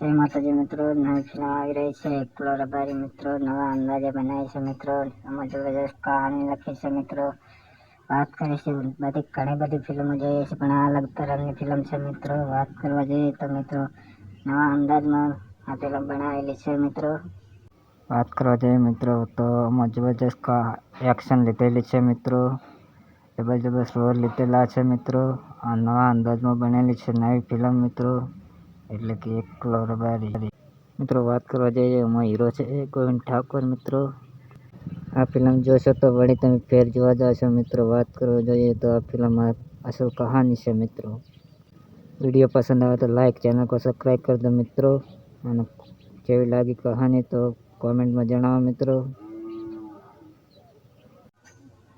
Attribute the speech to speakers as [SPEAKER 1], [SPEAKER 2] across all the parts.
[SPEAKER 1] જય માતાજી મિત્રો, નવી ફિલ્મ આવી રહી છે એકલો રબારી મિત્રો, નવા અંદાજે બનાવી છે મિત્રો. એમાં જબરજસ્ત કહાની લખી છે મિત્રો. વાત કરીશું બધી ઘણી બધી ફિલ્મો જોઈએ છે, પણ આ અલગ તરહની ફિલ્મ છે મિત્રો. વાત કરવા જઈએ તો મિત્રો નવા અંદાજમાં આ ફિલ્મ બનાવેલી છે મિત્રો. વાત કરવા જઈએ મિત્રો તો આમાં જબરજસ્ત એક્શન લીધેલી છે મિત્રો. જબરજસ્ત રોલ લીધેલા છે મિત્રો. આ નવા અંદાજમાં બનેલી છે નવી ફિલ્મ મિત્રો, એટલે કે એકલો રબારી મિત્રો. વાત કરવા જઈએ એમાં હીરો છે ગોવિંદ ઠાકોર મિત્રો. આ ફિલ્મ જોશો તો વળી તમે ફેર જોવા જશો મિત્રો. વાત કરવા જોઈએ તો આ ફિલ્મમાં અસલ કહાની છે મિત્રો. વિડીયો પસંદ આવે તો લાઈક, ચેનલ को સબસ્ક્રાઈબ કરી દો મિત્રો. અને કેવી લાગી કહાની તો કોમેન્ટમાં જણાવો મિત્રો.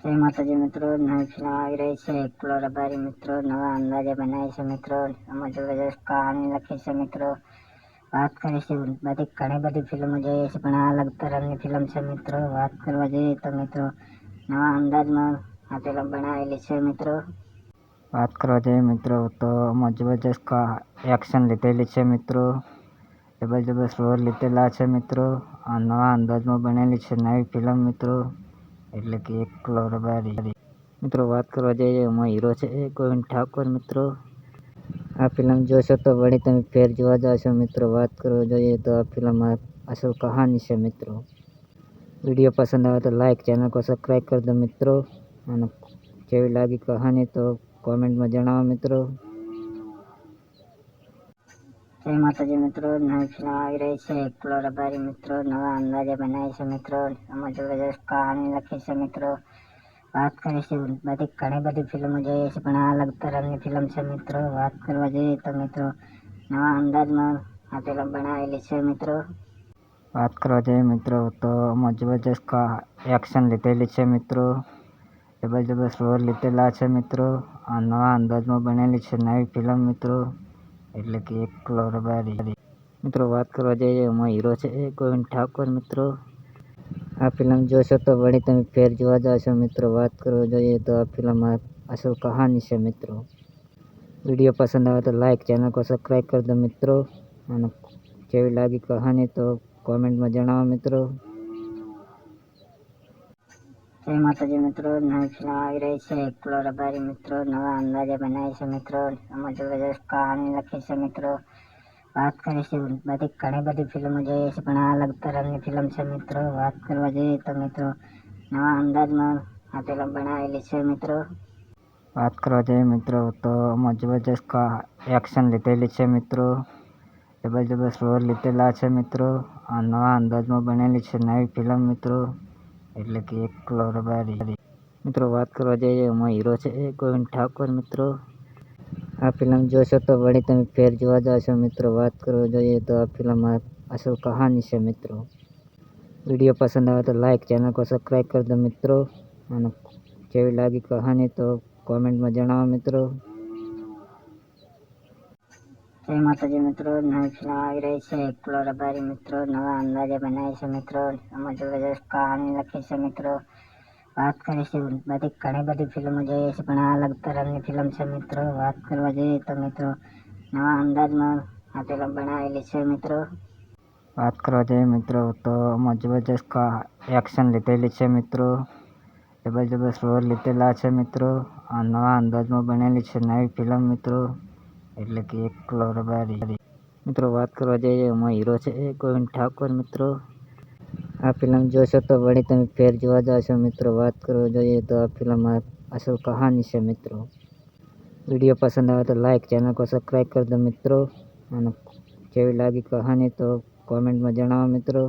[SPEAKER 1] જય માતાજી મિત્રો, નવી ફિલ્મ આવી રહી છે એકલો રબારી મિત્રો, નવા અંદાજે બનાવી છે મિત્રો. એમાં જબરજસ્ત કહાની લખી છે મિત્રો. વાત કરીશું બધી ઘણી બધી ફિલ્મો જોઈએ છે, પણ આ અલગ તરહની ફિલ્મ છે મિત્રો. વાત કરવા જઈએ તો મિત્રો નવા અંદાજમાં આ ફિલ્મ બનાવેલી છે મિત્રો. વાત કરવા જઈએ મિત્રો તો આમાં જબરજસ્ત એક્શન લીધેલી છે મિત્રો. જબરજસ્ત રોલ લીધેલા છે મિત્રો. આ નવા અંદાજમાં બનેલી છે નવી ફિલ્મ મિત્રો, એટલે કે એકલો રબારી મિત્રો. વાત કરવા જઈએ એમાં હીરો છે ગોવિંદ ઠાકોર મિત્રો. આ ફિલ્મ જોશો તો વળી તમે ફેર જોવા જશો મિત્રો. વાત કરવા જોઈએ તો આ ફિલ્મમાં અસલ કહાની છે મિત્રો. વિડીયો પસંદ આવે તો લાઈક, ચેનલ को સબસ્ક્રાઈબ કરી દો મિત્રો. અને કેવી લાગી કહાની તો કોમેન્ટમાં જણાવો મિત્રો. જય માતાજી મિત્રો, નવી ફિલ્મ આવી રહી છે એકલો રબારી મિત્રો, નવા અંદાજે બનાવી છે મિત્રો. એમાં જબરજસ્ત કહાની લખી છે મિત્રો. વાત કરીશું બધી ઘણી બધી ફિલ્મો જોઈએ છે, પણ આ અલગ તરહની ફિલ્મ છે મિત્રો. વાત કરવા જઈએ તો મિત્રો નવા અંદાજમાં આ ફિલ્મ બનાવેલી છે મિત્રો. વાત કરવા જઈએ મિત્રો તો આમાં જબરજસ્ત એક્શન લીધેલી છે મિત્રો. જબરજસ્ત રોલ લીધેલા છે મિત્રો. આ નવા અંદાજમાં બનેલી છે નવી ફિલ્મ મિત્રો, એટલે કે એકલો રબારી મિત્રો. વાત કરવા જઈએ એમાં હીરો છે ગોવિંદ ઠાકોર મિત્રો. આ ફિલ્મ જોશો તો વળી તમે ફેર જોવા જશો મિત્રો. વાત કરવા જોઈએ તો આ ફિલ્મમાં અસલ કહાની છે મિત્રો. વિડીયો પસંદ આવે તો લાઈક, ચેનલ को સબસ્ક્રાઈબ કરી દો મિત્રો. અને કેવી લાગી કહાની તો કોમેન્ટમાં જણાવો મિત્રો. જય માતાજી મિત્રો, નવી ફિલ્મ આવી રહી છે એકલો રબારી મિત્રો, નવા અંદાજે બનાવી છે મિત્રો. એમાં જબરજસ્ત કહાની લખી છે મિત્રો. વાત કરીશું બધી ઘણી બધી ફિલ્મો જોઈએ છે, પણ આ અલગ તરહની ફિલ્મ છે મિત્રો. વાત કરવા જઈએ તો મિત્રો નવા અંદાજમાં આ ફિલ્મ બનાવેલી છે મિત્રો. વાત કરવા જઈએ મિત્રો તો આમાં જબરજસ્ત એક્શન લીધેલી છે મિત્રો. જબરજસ્ત રોલ લીધેલા છે મિત્રો. આ નવા અંદાજમાં બનેલી છે નવી ફિલ્મ મિત્રો, એટલે કે એકલો રબારી મિત્રો. વાત કરવા જઈએ એમાં હીરો છે ગોવિંદ ઠાકોર મિત્રો. આ ફિલ્મ જોશો તો વળી તમે ફેર જોવા જશો મિત્રો. વાત કરવા જોઈએ તો આ ફિલ્મમાં અસલ કહાની છે મિત્રો. વિડીયો પસંદ આવે તો લાઈક, ચેનલ को સબસ્ક્રાઈબ કરી દો મિત્રો. અને કેવી લાગી કહાની તો કોમેન્ટમાં જણાવો મિત્રો. જય માતાજી મિત્રો, નવી ફિલ્મ આવી રહી છે એકલો રબારી મિત્રો, નવા અંદાજે બનાવી છે મિત્રો. એમાં જબરજસ્ત કહાની લખી છે મિત્રો. વાત કરીશું બધી ઘણી બધી ફિલ્મો જોઈએ છે, પણ આ અલગ તરહની ફિલ્મ છે મિત્રો. વાત કરવા જઈએ તો મિત્રો નવા અંદાજમાં આ ફિલ્મ બનાવેલી છે મિત્રો. વાત કરવા જઈએ મિત્રો તો આમાં જબરજસ્ત એક્શન લીધેલી છે મિત્રો. જબરજસ્ત રોલ લીધેલા છે મિત્રો. આ નવા અંદાજમાં બનેલી છે નવી ફિલ્મ મિત્રો, એટલે કે એકલો રબારી મિત્રો. વાત કરવા જઈએ એમાં હીરો છે ગોવિંદ ઠાકોર મિત્રો. આ ફિલ્મ જોશો તો વળી તમે ફેર જોવા જશો મિત્રો. વાત કરવા જોઈએ તો આ ફિલ્મમાં અસલ કહાની છે મિત્રો. વિડીયો પસંદ આવે તો લાઈક, ચેનલ को સબસ્ક્રાઈબ કરી દો મિત્રો. અને કેવી લાગી કહાની તો કોમેન્ટમાં જણાવો મિત્રો.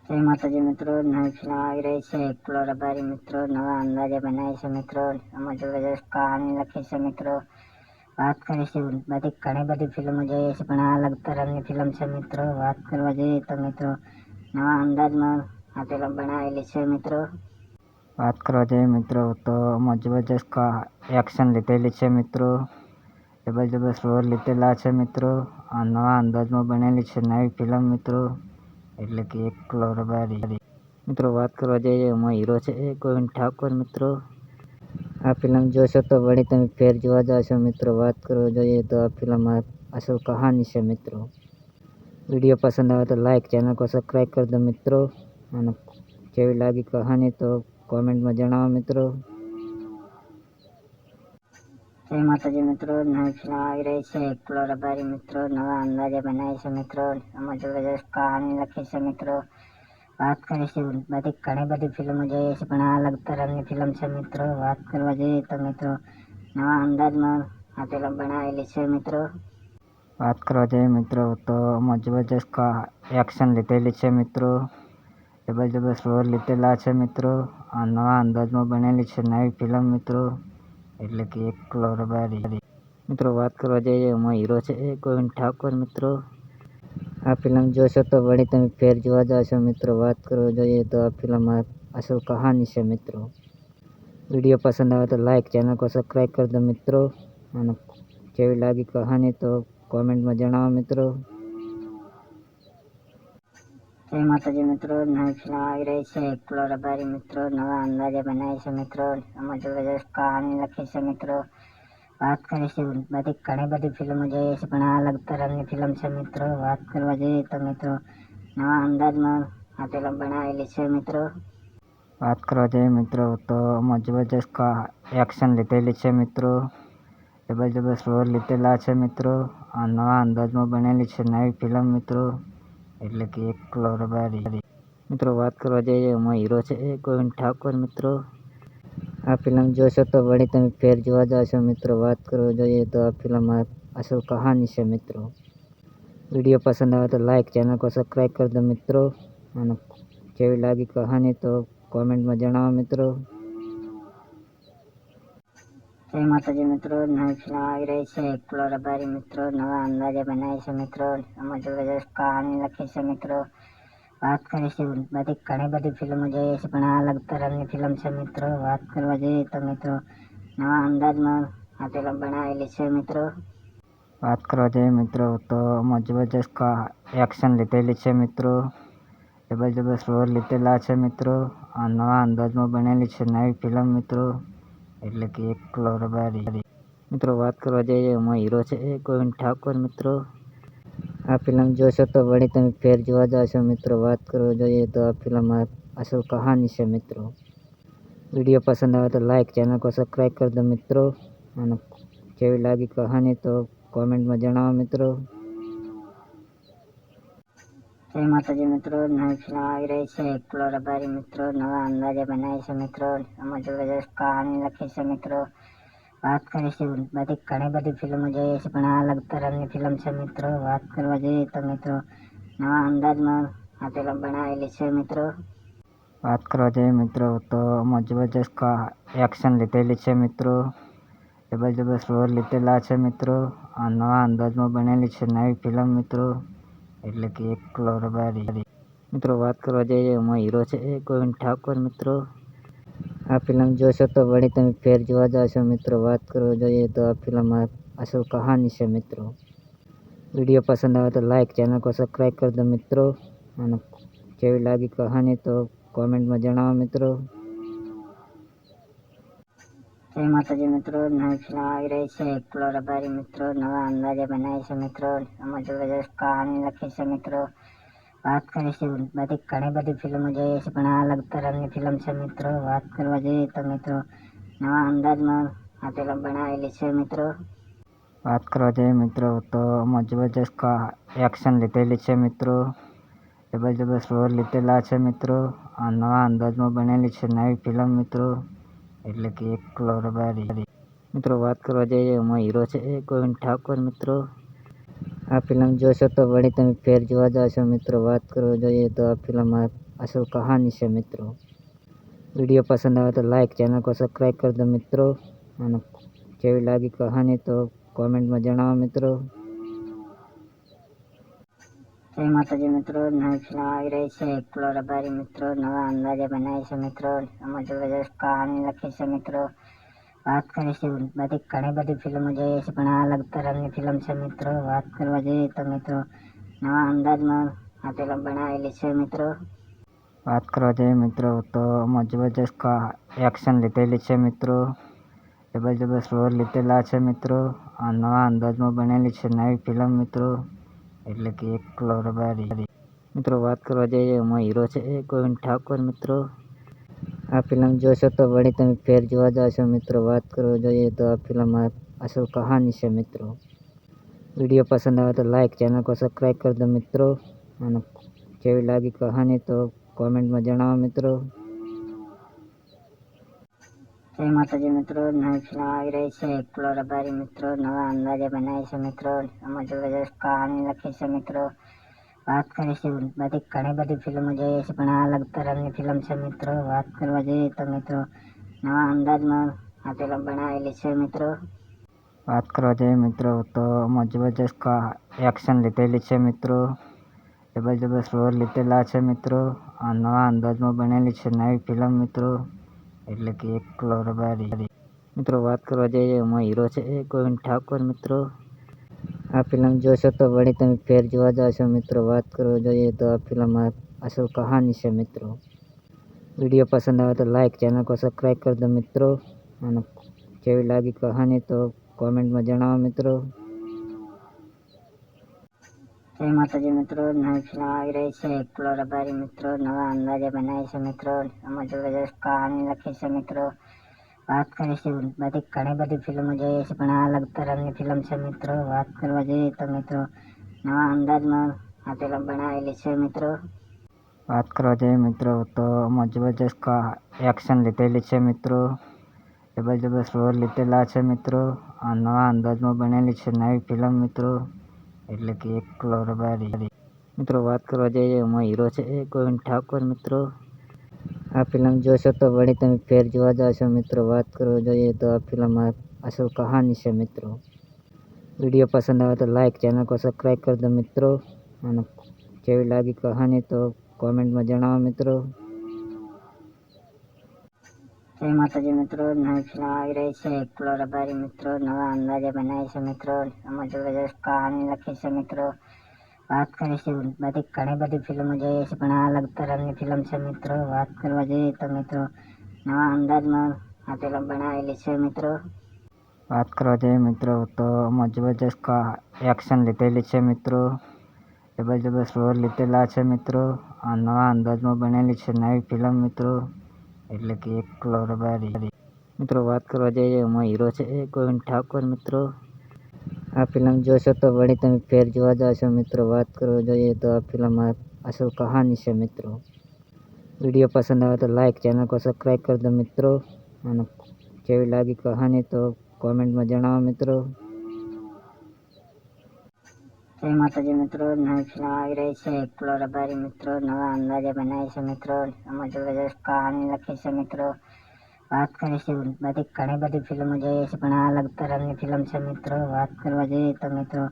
[SPEAKER 1] જય માતાજી મિત્રો, નવી ફિલ્મ આવી રહી છે એકલો રબારી મિત્રો, નવા અંદાજે બનાવી છે મિત્રો. એમાં જબરજસ્ત કહાની લખી છે મિત્રો. વાત કરીશું બધી ઘણી બધી ફિલ્મો જોઈએ છે, પણ આ અલગ તરહની ફિલ્મ છે મિત્રો. વાત કરવા જઈએ તો મિત્રો નવા અંદાજમાં આ ફિલ્મ બનાવેલી છે મિત્રો. વાત કરવા જઈએ મિત્રો તો આમાં જબરજસ્ત એક્શન લીધેલી છે મિત્રો. જબરજસ્ત રોલ લીધેલા છે મિત્રો. આ નવા અંદાજમાં બનેલી છે નવી ફિલ્મ મિત્રો, એટલે કે એકલો રબારી મિત્રો. વાત કરવા જઈએ એમાં હીરો છે ગોવિંદ ઠાકોર મિત્રો. આ ફિલ્મ જોશો તો વળી તમે ફેર જોવા જશો મિત્રો. વાત કરવા જોઈએ તો આ ફિલ્મ અસલ કહાની છે મિત્રો. વિડીયો પસંદ આવે તો લાઈક, ચેનલ को સબસ્ક્રાઈબ કરી દો મિત્રો. અને કેવી લાગી કહાની તો કોમેન્ટમાં જણાવો મિત્રો. જય માતાજી મિત્રો. નવી ફિલ્મ આવી રહી છે એકલો રબારી મિત્રો. નવા અંદાજે બનાવી છે મિત્રો. આમાં જબરજસ્ત કહાની લખી છે મિત્રો. વાત કરીશું બધી ઘણી બધી ફિલ્મો જોઈએ છે, પણ આ અલગ તરહની ફિલ્મ છે મિત્રો. વાત કરવા જઈએ તો મિત્રો નવા અંદાજમાં આ ફિલ્મ બનાવેલી છે મિત્રો. વાત કરવા જઈએ મિત્રો તો આમાં જબરજસ્ત એક્શન લીધેલી છે મિત્રો. જબરજસ્ત રોલ લીધેલા છે મિત્રો. આ નવા અંદાજમાં બનેલી છે નવી ફિલ્મ મિત્રો, એટલે કે એકલો રબારી મિત્રો. વાત કરવા જઈએ એમાં હીરો છે ગોવિંદ ઠાકોર મિત્રો. આ ફિલ્મ જોશો તો વળી તમે ફેર જોવા જશો મિત્રો. વાત કરવા જોઈએ તો આ ફિલ્મ અસલ કહાની છે મિત્રો. વિડીયો પસંદ આવે તો લાઈક, ચેનલ को સબસ્ક્રાઈબ કરી દો મિત્રો. અને કેવી લાગી કહાની તો કોમેન્ટમાં જણાવો મિત્રો. જય માતાજી મિત્રો. નવી ફિલ્મ આવી રહી છે એકલો રબારી મિત્રો. નવા અંદાજે બનાવી છે મિત્રો. આમાં જબરજસ્ત કહાની લખી છે મિત્રો. વાત કરીશું બધી ઘણી બધી ફિલ્મો જોઈએ છે, પણ આ અલગ તરહની ફિલ્મ છે મિત્રો. વાત કરવા જઈએ તો મિત્રો નવા અંદાજમાં આ ફિલ્મ બનાવેલી છે મિત્રો. વાત કરવા જઈએ મિત્રો તો આમાં જબરજસ્ત એક્શન લીધેલી છે મિત્રો. જબરજસ્ત રોલ લીધેલા છે મિત્રો. આ નવા અંદાજમાં બનેલી છે નવી ફિલ્મ મિત્રો, એટલે કે એકલો રબારી મિત્રો. વાત કરવા જઈએ એમાં હીરો છે ગોવિંદ ઠાકોર મિત્રો. આ ફિલ્મ જોશો તો વળી તમે ફેર જોવા જશો મિત્રો. વાત કરવા જોઈએ તો આ ફિલ્મ અસલ કહાની છે મિત્રો. વિડીયો પસંદ આવે તો લાઈક, ચેનલ को સબસ્ક્રાઈબ કરી દો મિત્રો. અને કેવી લાગી કહાની તો કોમેન્ટમાં જણાવો મિત્રો. જય માતાજી મિત્રો. નવી ફિલ્મ આવી રહી છે એકલો રબારી મિત્રો. નવા અંદાજે બનાવી છે મિત્રો. આમાં જબરજસ્ત કહાની લખી છે મિત્રો. વાત કરીશું બધી ઘણી બધી ફિલ્મો જોઈએ છે, પણ આ અલગ તરહની ફિલ્મ છે મિત્રો. વાત કરવા જઈએ તો મિત્રો નવા અંદાજમાં આ ફિલ્મ બનાવેલી છે મિત્રો. વાત કરવા જઈએ મિત્રો તો આમાં જબરજસ્ત એક્શન લીધેલી છે મિત્રો. જબરજસ્ત રોલ લીધેલા છે મિત્રો. આ નવા અંદાજમાં બનેલી છે નવી ફિલ્મ મિત્રો, એટલે કે એકલો રબારી મિત્રો. વાત કરવા જઈએ એમાં હીરો છે ગોવિંદ ઠાકોર મિત્રો. આ ફિલ્મ જોશો તો વળી તમે ફેર જોવા જશો મિત્રો. વાત કરવા જોઈએ તો આ ફિલ્મ અસલ કહાની છે મિત્રો. વિડીયો પસંદ આવે તો લાઈક, ચેનલ को સબસ્ક્રાઈબ કરી દો મિત્રો. અને કેવી લાગી કહાની તો કોમેન્ટમાં જણાવો મિત્રો. જય માતાજી મિત્રો. નવી ફિલ્મ આવી રહી છે એકલો રબારી મિત્રો. નવા અંદાજે બનાવી છે મિત્રો. આમાં જબરજસ્ત કહાની લખી છે મિત્રો. વાત કરીશું બધી ઘણી બધી ફિલ્મો જોઈએ છે, પણ આ અલગ તરહની ફિલ્મ છે મિત્રો. વાત કરવા જઈએ તો મિત્રો નવા અંદાજમાં આ ફિલ્મ બનાવેલી છે મિત્રો. વાત કરવા જઈએ મિત્રો તો આમાં જબરજસ્ત એક્શન લીધેલી છે મિત્રો. જબરજસ્ત રોલ લીધેલા છે મિત્રો. આ નવા અંદાજમાં બનેલી છે નવી ફિલ્મ મિત્રો, એટલે કે એકલો રબારી મિત્રો. વાત કરવા જઈએ એમાં હીરો છે ગોવિંદ ઠાકોર મિત્રો. આ ફિલ્મ જોશો તો વળી તમે ફેર જોવા જશો મિત્રો. વાત કરવા જોઈએ તો આ ફિલ્મ અસલ કહાની છે મિત્રો. વિડીયો પસંદ આવે તો લાઈક, ચેનલ को સબસ્ક્રાઈબ કરી દો મિત્રો. અને કેવી લાગી કહાની તો કોમેન્ટમાં જણાવો મિત્રો. જય માતાજી મિત્રો. નવી ફિલ્મ આવી રહી છે એકલો રબારી મિત્રો. નવા અંદાજે બનાવી છે મિત્રો. આમાં જબરજસ્ત કહાની લખી છે મિત્રો. વાત કરીશું બધી ઘણી બધી ફિલ્મો જોઈએ છે, પણ આ અલગ તરહની ફિલ્મ છે મિત્રો. વાત કરવા જઈએ તો મિત્રો નવા અંદાજમાં આ ફિલ્મ બનાવેલી છે મિત્રો. વાત કરવા જઈએ મિત્રો તો આમાં જબરજસ્ત એક્શન લીધેલી છે મિત્રો. જબરજસ્ત રોલ લીધેલા છે મિત્રો. આ નવા અંદાજમાં બનેલી છે નવી ફિલ્મ મિત્રો, એટલે કે એકલો રબારી મિત્રો. વાત કરવા જઈએ એમાં હીરો છે ગોવિંદ ઠાકોર મિત્રો. આ ફિલ્મ જોશો તો વળી તમે ફેર જોવા જશો મિત્રો. વાત કરવા જોઈએ તો આ ફિલ્મ અસલ કહાની છે મિત્રો. વિડીયો પસંદ આવે તો લાઈક, ચેનલ को સબસ્ક્રાઈબ કરી દો મિત્રો. અને કેવી લાગી કહાની તો કોમેન્ટમાં જણાવો મિત્રો. જય માતાજી મિત્રો. નવી ફિલ્મ આવી રહી છે એકલો રબારી મિત્રો. નવા અંદાજે બનાવી છે મિત્રો. આમાં જબરજસ્ત કહાની લખી છે મિત્રો. વાત કરીશું બધી ઘણી બધી ફિલ્મો જોઈએ છે, પણ આ અલગ તરહની ફિલ્મ છે મિત્રો. વાત કરવા જઈએ તો મિત્રો નવા અંદાજમાં આ ફિલ્મ બનાવેલી છે મિત્રો. વાત કરવા જઈએ મિત્રો તો આમાં જબરજસ્ત એક્શન લીધેલી છે મિત્રો. જબરજસ્ત રોલ લીધેલા છે મિત્રો. આ નવા અંદાજમાં બનેલી છે નવી ફિલ્મ મિત્રો, એટલે કે એકલો રબારી. મિત્રો વાત કરવા જઈએ એમાં હીરો છે ગોવિંદ ઠાકોર મિત્રો. આ ફિલ્મ જોશો તો વળી તમે ફેર જોવા જશો મિત્રો. વાત કરવા જોઈએ તો આ ફિલ્મ અસલ કહાની છે મિત્રો. વિડીયો પસંદ આવે તો લાઈક, ચેનલ को સબસ્ક્રાઈબ કરી દો મિત્રો. અને કેવી લાગી કહાની તો કોમેન્ટમાં જણાવો મિત્રો. જય માતાજી મિત્રો. નવી ફિલ્મ આવી રહી છે એકલો રબારી મિત્રો. નવા અંદાજે બનાવી છે મિત્રો. આમાં જબરજસ્ત કહાની લખી છે મિત્રો. વાત કરીશું બધી ઘણી બધી ફિલ્મો જોઈએ છે, પણ આ અલગ તરહની ફિલ્મ છે મિત્રો. વાત કરવા જઈએ તો મિત્રો નવા અંદાજમાં આ ફિલ્મ બનાવેલી છે મિત્રો. વાત કરવા જઈએ મિત્રો તો જબરજસ્ત એક્શન લીધેલી છે મિત્રો. જબરજસ્ત રોલ લીધેલા છે મિત્રો. આ નવા અંદાજમાં બનેલી છે નવી ફિલ્મ મિત્રો, એટલે કે એકલો રબારી. મિત્રો વાત કરવા જઈએ એમાં હીરો છે ગોવિંદ ઠાકોર મિત્રો. આ ફિલ્મ જોશો તો વળી તમે ફેર જોવા જશો મિત્રો. વાત કરવા જોઈએ તો આ ફિલ્મ અસલ કહાની છે મિત્રો. વિડીયો પસંદ આવે તો લાઈક, ચેનલ को સબસ્ક્રાઈબ કરી દો મિત્રો. અને કેવી લાગી કહાની તો કોમેન્ટમાં જણાવો મિત્રો. જય માતાજી મિત્રો. નવી ફિલ્મ આવી રહી છે એકલો રબારી મિત્રો. નવા અંદાજે બનાવી છે મિત્રો. આમાં જબરજસ્ત કહાની લખી છે મિત્રો. વાત કરીશું બધી ઘણી બધી ફિલ્મો જોઈએ છે, પણ આ અલગ તરહની ફિલ્મ છે મિત્રો. વાત કરવા જઈએ તો મિત્રો નવા અંદાજમાં આ ફિલ્મ બનાવેલી છે મિત્રો. વાત કરવા જઈએ મિત્રો તો જબરજસ્ત એક્શન લીધેલી છે મિત્રો. જબરજસ્ત રોલ લીધેલા છે મિત્રો. આ નવા અંદાજમાં બનેલી છે નવી ફિલ્મ મિત્રો, એટલે કે એકલો રબારી. મિત્રો વાત કરવા જઈએ એમાં હીરો છે ગોવિંદ ઠાકોર મિત્રો. આ ફિલ્મ જોશો તો વળી તમે ફેર જોવા જશો મિત્રો. વાત કરવા જોઈએ તો આ ફિલ્મ અસલ કહાની છે મિત્રો. વિડીયો પસંદ આવે તો લાઈક, ચેનલ को સબસ્ક્રાઈબ કરી દો મિત્રો. અને કેવી લાગી કહાની તો કોમેન્ટમાં જણાવો મિત્રો. જય માતાજી મિત્રો. નવી ફિલ્મ આવી રહી છે એકલો રબારી મિત્રો. નવા અંદાજે બનાવી છે મિત્રો. આમાં જબરજસ્ત કહાની લખી છે મિત્રો. વાત કરીશું બધી ઘણી બધી ફિલ્મો જોઈએ છે, પણ આ અલગ તરહની ફિલ્મ છે મિત્રો. વાત કરવા જઈએ તો મિત્રો નવા અંદાજમાં આ ફિલ્મ બનાવેલી છે મિત્રો. વાત કરવા જઈએ મિત્રો તો જબરજસ્ત એક્શન લીધેલી છે મિત્રો. જબરજસ્ત રોલ લીધેલા છે મિત્રો. આ નવા અંદાજમાં બનેલી છે નવી ફિલ્મ મિત્રો, એટલે કે એકલો રબારી. મિત્રો વાત કરવા જઈએ એમાં હીરો છે ગોવિંદ ઠાકોર મિત્રો. આ ફિલ્મ જોશો તો વળી તમે ફેર જોવા જશો મિત્રો. વાત કરવા જોઈએ તો આ ફિલ્મ અસલ કહાની છે મિત્રો. વિડીયો પસંદ આવે તો લાઈક, ચેનલ को સબસ્ક્રાઈબ કરી દો મિત્રો. અને કેવી લાગી કહાની તો કોમેન્ટમાં જણાવો મિત્રો. જય માતાજી મિત્રો. નવી ફિલ્મ આવી રહી છે એકલો રબારી મિત્રો. નવા અંદાજે બનાવી છે મિત્રો. આમાં જબરજસ્ત કહાની લખી છે મિત્રો. વાત કરીશું બધી ઘણી બધી ફિલ્મો જોઈએ છે, પણ આ અલગ તરહની ફિલ્મ છે મિત્રો. વાત કરવા જઈએ તો મિત્રો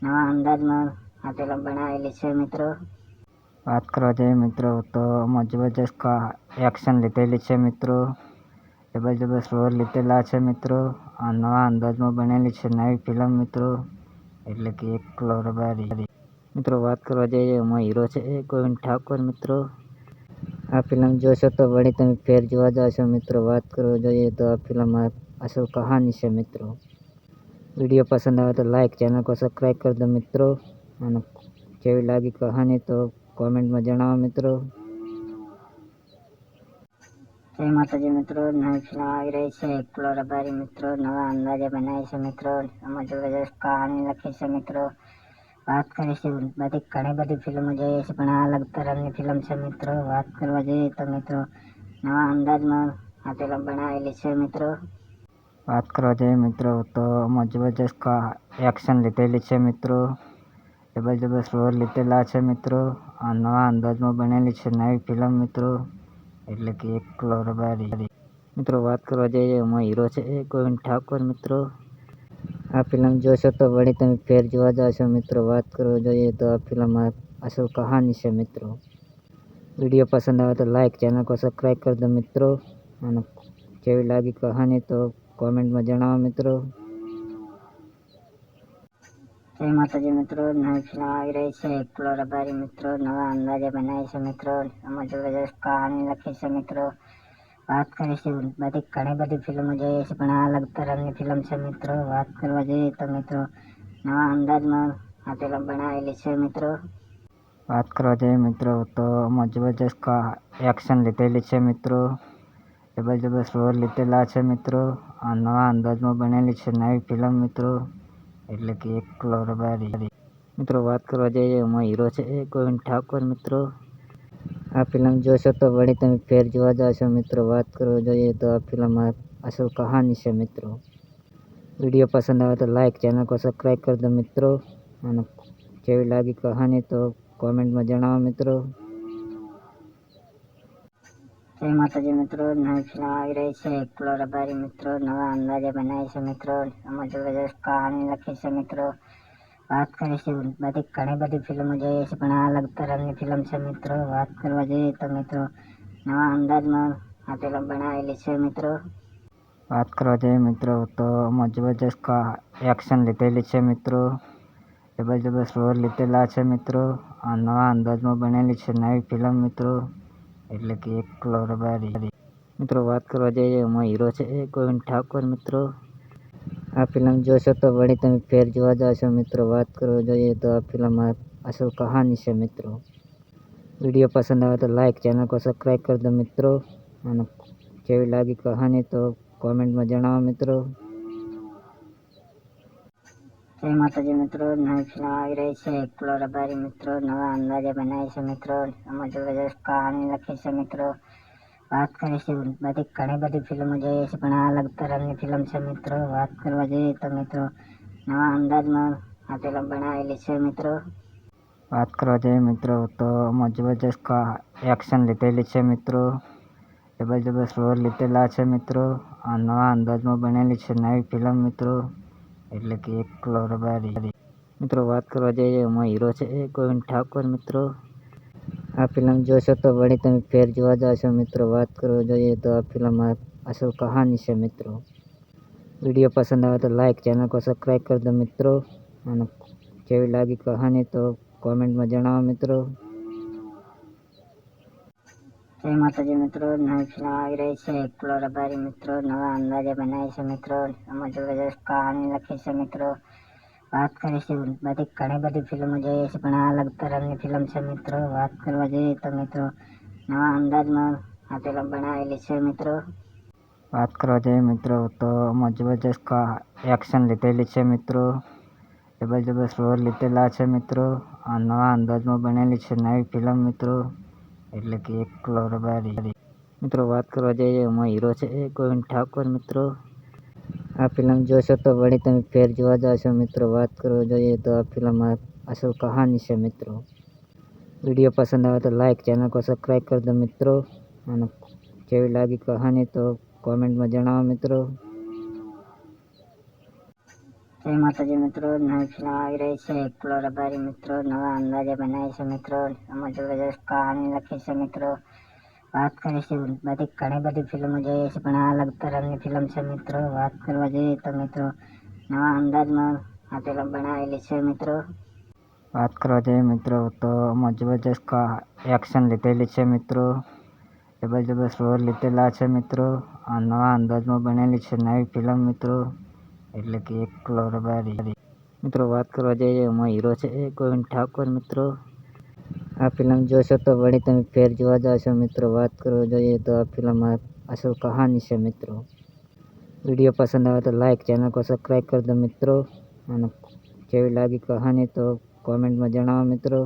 [SPEAKER 1] નવા અંદાજમાં આ ફિલ્મ બનાવેલી છે મિત્રો. વાત કરવા જઈએ મિત્રો તો જબરજસ્ત એક્શન લીધેલી છે મિત્રો. જબરજસ્ત રોલ લીધેલા છે મિત્રો. આ નવા અંદાજમાં બનેલી છે નવી ફિલ્મ મિત્રો, એટલે કે એકલો રબારી. મિત્રો વાત કરવા જઈએ એમાં હીરો છે ગોવિંદ ઠાકોર મિત્રો. આ ફિલ્મ જોશો તો વળી તમે ફેર જોવા જશો મિત્રો. વાત કરવા જોઈએ તો આ ફિલ્મ અસલ કહાની છે મિત્રો. વિડીયો પસંદ આવે તો લાઈક, ચેનલ को સબસ્ક્રાઈબ કરી દો મિત્રો. અને કેવી લાગી કહાની તો કોમેન્ટમાં જણાવો મિત્રો. જય માતાજી મિત્રો. નવી ફિલ્મ આવી રહી છે એકલો રબારી મિત્રો. નવા અંદાજે બનાવી છે મિત્રો. આમાં જબરજસ્ત કહાની લખી છે મિત્રો. વાત કરીશું બધી ઘણી બધી ફિલ્મો જોઈએ છે, પણ આ અલગ તરહની ફિલ્મ છે મિત્રો. વાત કરવા જઈએ તો મિત્રો નવા અંદાજમાં આ ફિલ્મ બનાવેલી છે મિત્રો. વાત કરવા જઈએ મિત્રો તો જબરજસ્ત એક્શન લીધેલી છે મિત્રો. જબરજસ્ત રોલ લીધેલા છે મિત્રો. આ નવા અંદાજમાં બનેલી છે નવી ફિલ્મ મિત્રો, એટલે કે એકલો રબારી. મિત્રો વાત કરવા જઈએ એમાં હીરો છે ગોવિંદ ઠાકોર મિત્રો. આ ફિલ્મ જોશો તો વળી તમે ફેર જોવા જશો મિત્રો. વાત કરવા જોઈએ તો આ ફિલ્મ અસલ કહાની છે મિત્રો. વિડીયો પસંદ આવે તો લાઈક, ચેનલ को સબસ્ક્રાઈબ કરી દો મિત્રો. અને કેવી લાગી કહાની તો કોમેન્ટમાં જણાવો મિત્રો. જય માતાજી મિત્રો. નવી ફિલ્મ આવી રહી છે એકલો રબારી મિત્રો. નવા અંદાજે બનાવી છે મિત્રો. આમાં જબરજસ્ત કહાની લખી છે મિત્રો. વાત કરીશું બધી ઘણી બધી ફિલ્મો જોઈએ છે, પણ આ અલગ તરહની ફિલ્મ છે મિત્રો. વાત કરવા જઈએ તો મિત્રો નવા અંદાજમાં આ ફિલ્મ બનાવેલી છે મિત્રો. વાત કરવા જઈએ મિત્રો તો જબરજસ્ત એક્શન લીધેલી છે મિત્રો. જબરજસ્ત રોલ લીધેલા છે મિત્રો. આ નવા અંદાજમાં બનેલી છે નવી ફિલ્મ મિત્રો, એટલે કે એકલો રબારી મિત્રો. વાત કરવા જઈએ એમાં હીરો છે ગોવિંદ ઠાકોર મિત્રો. આ ફિલ્મ જોશો તો વળી તમે ફેર જોવા જશો મિત્રો. વાત કરવા જોઈએ તો આ ફિલ્મમાં અસલ કહાની છે મિત્રો. વિડીયો પસંદ આવે તો લાઈક, ચેનલ को સબસ્ક્રાઈબ કરી દો મિત્રો. અને કેવી લાગી કહાની તો કોમેન્ટમાં જણાવો મિત્રો. જય માતાજી મિત્રો. નવી ફિલ્મ આવી રહી છે એકલો રબારી મિત્રો. નવા અંદાજે બનાવી છે મિત્રો. એમાં જબરજસ્ત કહાની લખી છે મિત્રો. વાત કરીશું બધી ઘણી બધી ફિલ્મો જોઈએ છે, પણ આ અલગ તરહની ફિલ્મ છે મિત્રો. વાત કરવા જઈએ તો મિત્રો નવા અંદાજમાં આ ફિલ્મ બનાવેલી છે મિત્રો. વાત કરવા જઈએ મિત્રો તો જબરજસ્ત એક્શન લીધેલી છે મિત્રો. જબરજસ્ત રોલ લીધેલા છે મિત્રો. આ નવા અંદાજમાં બનેલી છે નવી ફિલ્મ મિત્રો, એટલે કે એકલો રબારી મિત્રો. વાત કરવા જઈએ એમાં હીરો છે ગોવિંદ ઠાકોર મિત્રો. આ ફિલ્મ જોશો તો વળી તમે ફેર જોવા જશો મિત્રો. વાત કરવા જોઈએ તો આ ફિલ્મમાં અસલ કહાની છે મિત્રો. વિડીયો પસંદ આવે તો લાઈક, ચેનલ को સબસ્ક્રાઈબ કરી દો મિત્રો. અને કેવી લાગી કહાની તો કોમેન્ટમાં જણાવો મિત્રો. જય માતાજી મિત્રો. નવી ફિલ્મ આવી રહી છે એકલો રબારી મિત્રો. નવા અંદાજે બનાવી છે મિત્રો. એમાં જબરજસ્ત કહાની લખી છે મિત્રો. વાત કરીશું બધી ઘણી બધી ફિલ્મો જોઈએ છે, પણ આ અલગ તરહની ફિલ્મ છે મિત્રો. વાત કરવા જઈએ તો મિત્રો નવા અંદાજમાં આ ફિલ્મ બનાવેલી છે મિત્રો. વાત કરવા જઈએ મિત્રો તો જબરજસ્ત એક્શન લીધેલી છે મિત્રો. જબરજસ્ત રોલ લીધેલા છે મિત્રો. આ નવા અંદાજમાં બનેલી છે નવી ફિલ્મ મિત્રો, એટલે કે એકલો રબારી મિત્રો. વાત કરવા જઈએ એમાં હીરો છે ગોવિંદ ઠાકોર મિત્રો. આ ફિલ્મ જોશો તો વળી તમે ફેર જોવા જશો મિત્રો. વાત કરવા જોઈએ તો આ ફિલ્મમાં અસલ કહાની છે મિત્રો. વિડીયો પસંદ આવે તો લાઈક, ચેનલ को સબસ્ક્રાઈબ કરી દો મિત્રો. અને કેવી લાગી કહાની તો કોમેન્ટમાં જણાવો મિત્રો. જય માતાજી મિત્રો. નવી ફિલ્મ આવી રહી છે એકલો રબારી મિત્રો. નવા અંદાજે બનાવી છે મિત્રો. એમાં જબરજસ્ત કહાની લખી છે મિત્રો. વાત કરીશું બધી ઘણી બધી ફિલ્મો જોઈએ છે, પણ આ અલગ તરહની ફિલ્મ છે મિત્રો. વાત કરવા જઈએ તો મિત્રો નવા અંદાજમાં આ ફિલ્મ બનાવેલી છે મિત્રો. વાત કરવા જઈએ મિત્રો તો જબરજસ્ત એક્શન લીધેલી છે મિત્રો. જબરજસ્ત રોલ લીધેલા છે મિત્રો. આ નવા અંદાજમાં બનેલી છે નવી ફિલ્મ મિત્રો, એટલે કે એકલો રબારી મિત્રો. વાત કરવા જઈએ એમાં હીરો છે ગોવિંદ ઠાકોર મિત્રો. આ ફિલ્મ જોશો તો વળી તમે ફેર જોવા જશો મિત્રો. વાત કરવા જોઈએ તો આ ફિલ્મમાં અસલ કહાની છે મિત્રો. વિડીયો પસંદ આવે તો લાઈક, ચેનલ को સબસ્ક્રાઈબ કરી દો મિત્રો. અને કેવી લાગી કહાની તો કોમેન્ટમાં જણાવો મિત્રો. જય માતાજી મિત્રો. નવી ફિલ્મ આવી રહી છે એકલો રબારી મિત્રો. નવા અંદાજે બનાવી છે મિત્રો. એમાં જબરજસ્ત કહાની લખી છે મિત્રો. વાત કરીશું બધી ઘણી બધી ફિલ્મો જોઈએ છે, પણ આ અલગ તરહની ફિલ્મ છે મિત્રો. વાત કરવા જઈએ તો મિત્રો નવા અંદાજમાં આ ફિલ્મ બનાવેલી છે મિત્રો. વાત કરવા જઈએ મિત્રો તો જબરજસ્ત એક્શન લીધેલી છે મિત્રો. જબરજસ્ત રોલ લીધેલા છે મિત્રો. આ નવા અંદાજમાં બનેલી છે નવી ફિલ્મ મિત્રો, એટલે કે એકલો રબારી મિત્રો. વાત કરવા જઈએ એમાં હીરો છે ગોવિંદ ઠાકોર મિત્રો. આ ફિલ્મ જોશો તો વળી તમે ફેર જોવા જશો મિત્રો. વાત કરવા જોઈએ તો આ ફિલ્મમાં અસલ કહાની છે મિત્રો. વિડીયો પસંદ આવે તો લાઈક, ચેનલ को સબસ્ક્રાઈબ કરી દો મિત્રો. અને કેવી લાગી કહાની તો કોમેન્ટમાં જણાવો મિત્રો.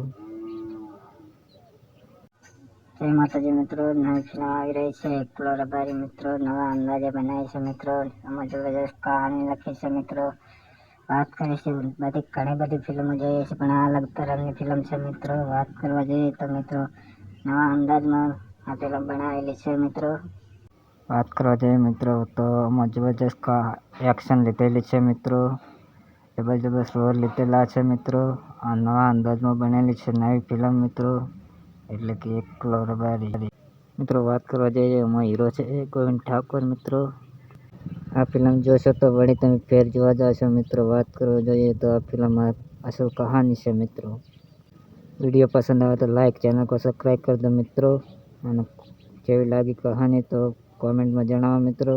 [SPEAKER 1] જય માતાજી મિત્રો. નવી ફિલ્મ આવી રહી છે એકલો રબારી મિત્રો. નવા અંદાજે બનાવી છે મિત્રો. એમાં જબરજસ્ત કહાની લખી છે મિત્રો. વાત કરીશું બધી ઘણી બધી ફિલ્મો જોઈએ છે, પણ આ અલગ તરહની ફિલ્મ છે મિત્રો. વાત કરવા જઈએ તો મિત્રો નવા અંદાજમાં આ ફિલ્મ બનાવેલી છે મિત્રો. વાત કરવા જઈએ મિત્રો તો જબરજસ્ત એક્શન લીધેલી છે મિત્રો. જબરજસ્ત રોલ લીધેલા છે મિત્રો. આ નવા અંદાજમાં બનેલી છે નવી ફિલ્મ મિત્રો, એટલે કે એકલો રબારી મિત્રો. વાત કરવા જઈએ એમાં હીરો છે ગોવિંદ ઠાકોર મિત્રો. આ ફિલ્મ જોશો તો વળી તમે ફેર જોવા જશો મિત્રો. વાત કરવા જોઈએ તો આ ફિલ્મમાં અસલ કહાની છે મિત્રો. વિડીયો પસંદ આવે તો લાઈક, ચેનલ को સબસ્ક્રાઈબ કરી દો મિત્રો. અને કેવી લાગી કહાની તો
[SPEAKER 2] કોમેન્ટમાં જણાવો મિત્રો.